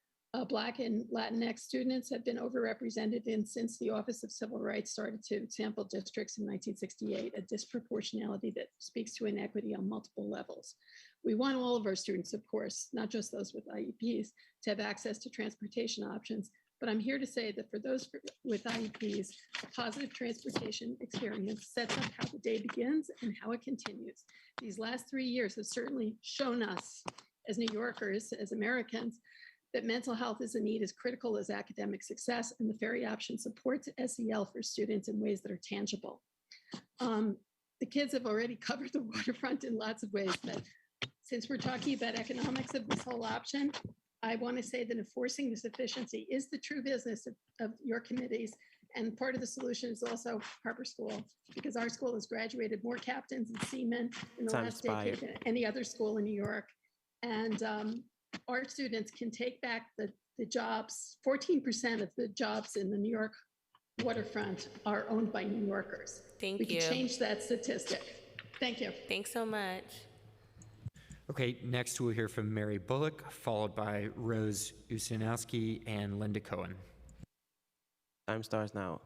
Black and Latinx students have been overrepresented in since the Office of Civil Rights started to sample districts in 1968, a disproportionality that speaks to inequity on multiple levels. We want all of our students, of course, not just those with IEPs, to have access to transportation options. But I'm here to say that for those with IEPs, a positive transportation experience sets up how the day begins and how it continues. These last 3 years have certainly shown us as New Yorkers, as Americans, that mental health is a need as critical as academic success, and the ferry option supports SEL for students in ways that are tangible. The kids have already covered the waterfront in lots of ways, but since we're talking about economics of this whole option, I want to say that enforcing this efficiency is the true business of your committees, and part of the solution is also Harbor School, because our school has graduated more captains and seamen in the Time last decade than any other school in New York. And our students can take back the jobs. 14% of the jobs in the New York waterfront are owned by New Yorkers. Thank we you. can change that statistic. Thank you. Thanks so much. Okay, next we'll hear from Mary Bullock, followed by Rose Usinowski and Linda Cohen. Time starts now.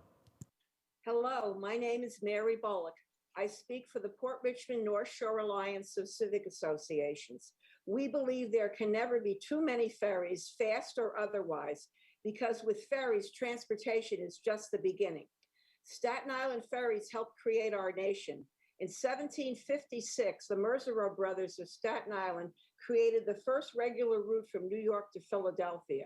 Hello, my name is Mary Bullock. I speak for the Port Richmond North Shore Alliance of Civic Associations. We believe there can never be too many ferries, fast or otherwise, because with ferries, transportation is just the beginning. Staten Island ferries helped create our nation. In 1756, the Merseyrail brothers of Staten Island created the first regular route from New York to Philadelphia.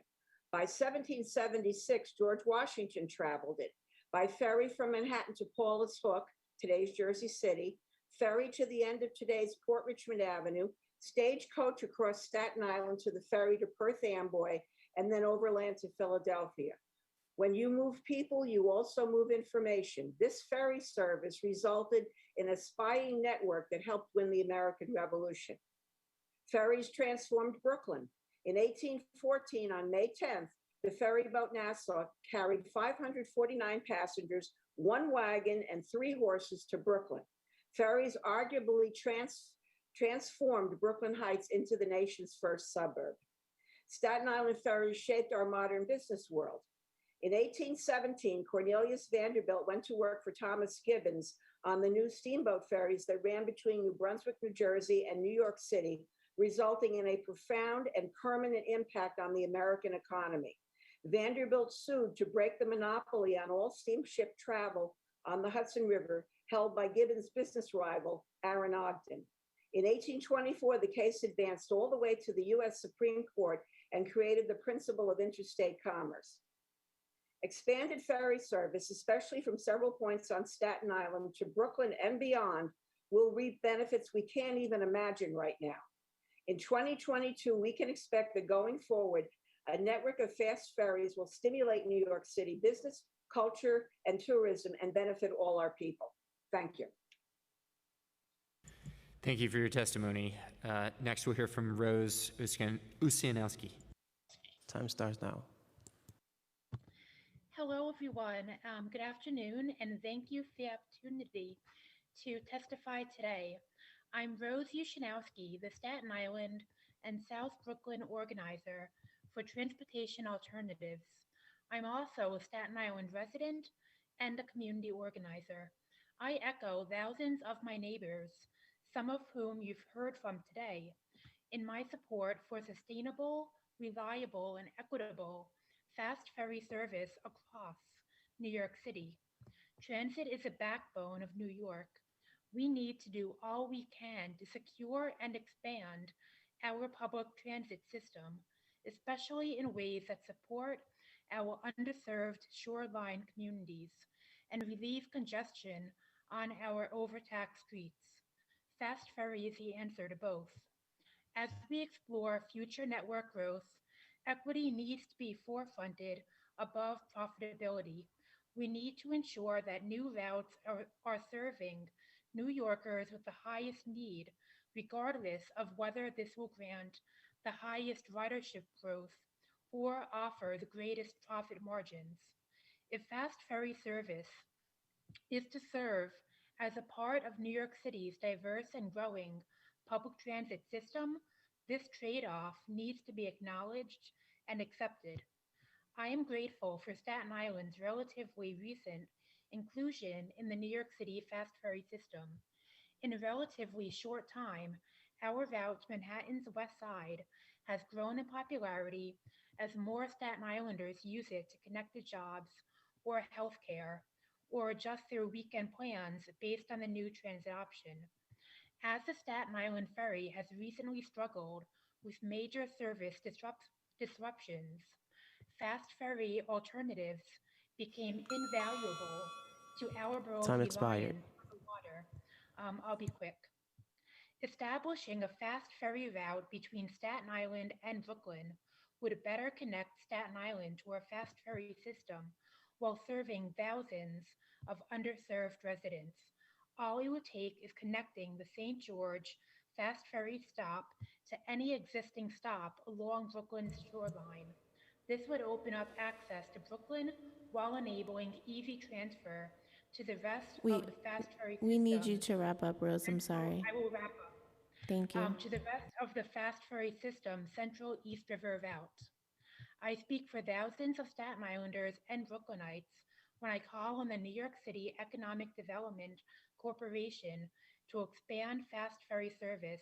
By 1776, George Washington traveled it by ferry from Manhattan to Paulus Hook, today's Jersey City, ferry to the end of today's Port Richmond Avenue, stagecoach across Staten Island to the ferry to Perth Amboy, and then overland to Philadelphia. When you move people, you also move information. This ferry service resulted in a spying network that helped win the American Revolution. Ferries transformed Brooklyn. In 1814, on May 10th, the ferry boat Nassau carried 549 passengers, 1 wagon, and 3 horses to Brooklyn. Ferries arguably transformed Brooklyn Heights into the nation's first suburb. Staten Island ferries shaped our modern business world. In 1817, Cornelius Vanderbilt went to work for Thomas Gibbons on the new steamboat ferries that ran between New Brunswick, New Jersey, and New York City, resulting in a profound and permanent impact on the American economy. Vanderbilt sued to break the monopoly on all steamship travel on the Hudson River, held by Gibbons' business rival, Aaron Ogden. In 1824, the case advanced all the way to the US Supreme Court and created the principle of interstate commerce. Expanded ferry service, especially from several points on Staten Island to Brooklyn and beyond, will reap benefits we can't even imagine right now. In 2022, we can expect that going forward, a network of fast ferries will stimulate New York City business, culture, and tourism and benefit all our people. Thank you. Thank you for your testimony. Next, we'll hear from Rose Usinowski. Time starts now. Hello, everyone. Good afternoon, and thank you for the opportunity to testify today. I'm Rose Usinowski, the Staten Island and South Brooklyn organizer for Transportation Alternatives. I'm also a Staten Island resident and a community organizer. I echo thousands of my neighbors, some of whom you've heard from today, in my support for sustainable, reliable, and equitable fast ferry service across New York City. Transit is the backbone of New York. We need to do all we can to secure and expand our public transit system, especially in ways that support our underserved shoreline communities and relieve congestion on our overtaxed streets. Fast Ferry is the answer to both. As we explore future network growth, equity needs to be forefronted above profitability. We need to ensure that new routes are serving New Yorkers with the highest need, regardless of whether this will grant the highest ridership growth or offer the greatest profit margins. If fast ferry service is to serve as a part of New York City's diverse and growing public transit system, this trade-off needs to be acknowledged and accepted. I am grateful for Staten Island's relatively recent inclusion in the New York City fast ferry system. In a relatively short time, our route to Manhattan's West Side has grown in popularity as more Staten Islanders use it to connect to jobs or healthcare or adjust their weekend plans based on the new transit option. As the Staten Island Ferry has recently struggled with major service disruptions, fast ferry alternatives became invaluable to our borough's Time reliance expired. on the water. I'll be quick. Establishing a fast ferry route between Staten Island and Brooklyn would better connect Staten Island to our fast ferry system while serving thousands of underserved residents. All it would take is connecting the St. George fast ferry stop to any existing stop along Brooklyn's shoreline. This would open up access to Brooklyn while enabling easy transfer to the rest of the fast ferry system. We need you to wrap up, Rose. I'm sorry. I will wrap up. Thank you. To the rest of the fast ferry system, Central East River route. I speak for thousands of Staten Islanders and Brooklynites when I call on the New York City Economic Development Corporation to expand fast ferry service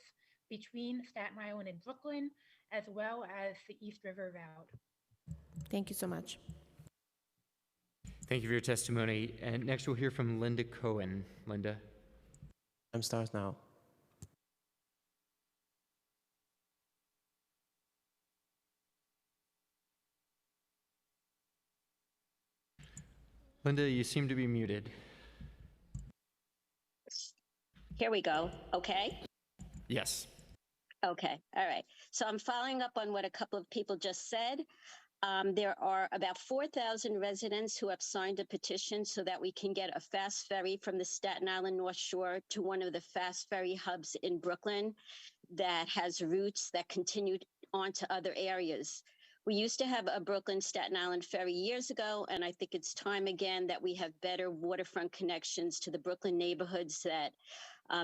between Staten Island and Brooklyn, as well as the East River route. Thank you so much. Thank you for your testimony. And next we'll hear from Linda Cohen. Linda. Time starts now. Linda, you seem to be muted. Here we go. Okay. Yes. Okay. All right. So I'm following up on what a couple of people just said. There are about 4,000 residents who have signed a petition so that we can get a fast ferry from the Staten Island North Shore to one of the fast ferry hubs in Brooklyn that has routes that continue on to other areas. We used to have a Brooklyn Staten Island ferry years ago, and I think it's time again that we have better waterfront connections to the Brooklyn neighborhoods that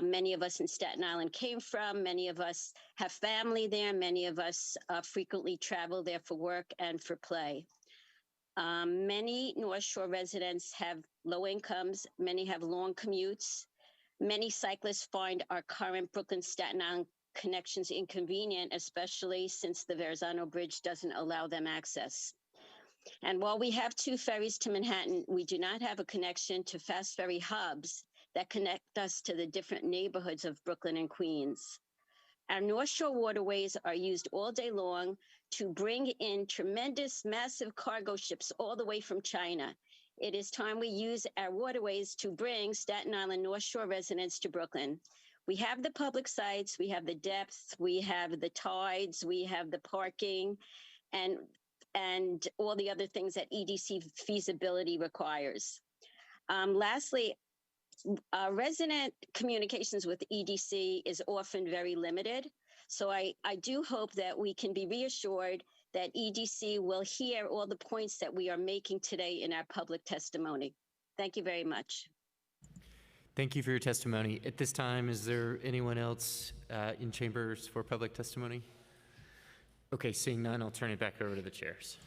many of us in Staten Island came from. Many of us have family there. Many of us frequently travel there for work and for play. Many North Shore residents have low incomes. Many have long commutes. Many cyclists find our current Brooklyn Staten Island connections inconvenient, especially since the Verrazano Bridge doesn't allow them access. And while we have 2 ferries to Manhattan, we do not have a connection to fast ferry hubs that connect us to the different neighborhoods of Brooklyn and Queens. Our North Shore waterways are used all day long to bring in tremendous, massive cargo ships all the way from China. It is time we use our waterways to bring Staten Island North Shore residents to Brooklyn. We have the public sites, we have the depth, we have the tides, we have the parking, and all the other things that EDC feasibility requires. Lastly, resident communications with EDC is often very limited. So I do hope that we can be reassured that EDC will hear all the points that we are making today in our public testimony. Thank you very much. Thank you for your testimony. At this time, is there anyone else in chambers for public testimony? Okay, seeing none, I'll turn it back over to the chairs.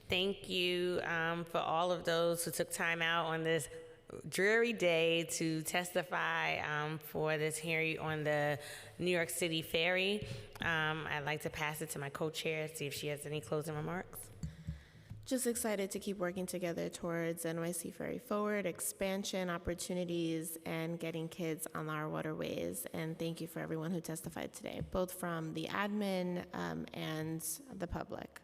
Thank you for all of those who took time out on this dreary day to testify for this hearing on the New York City Ferry. I'd like to pass it to my co-chair, see if she has any closing remarks. Just excited to keep working together towards NYC Ferry Forward, expansion opportunities, and getting kids on our waterways. And thank you for everyone who testified today, both from the admin and the public.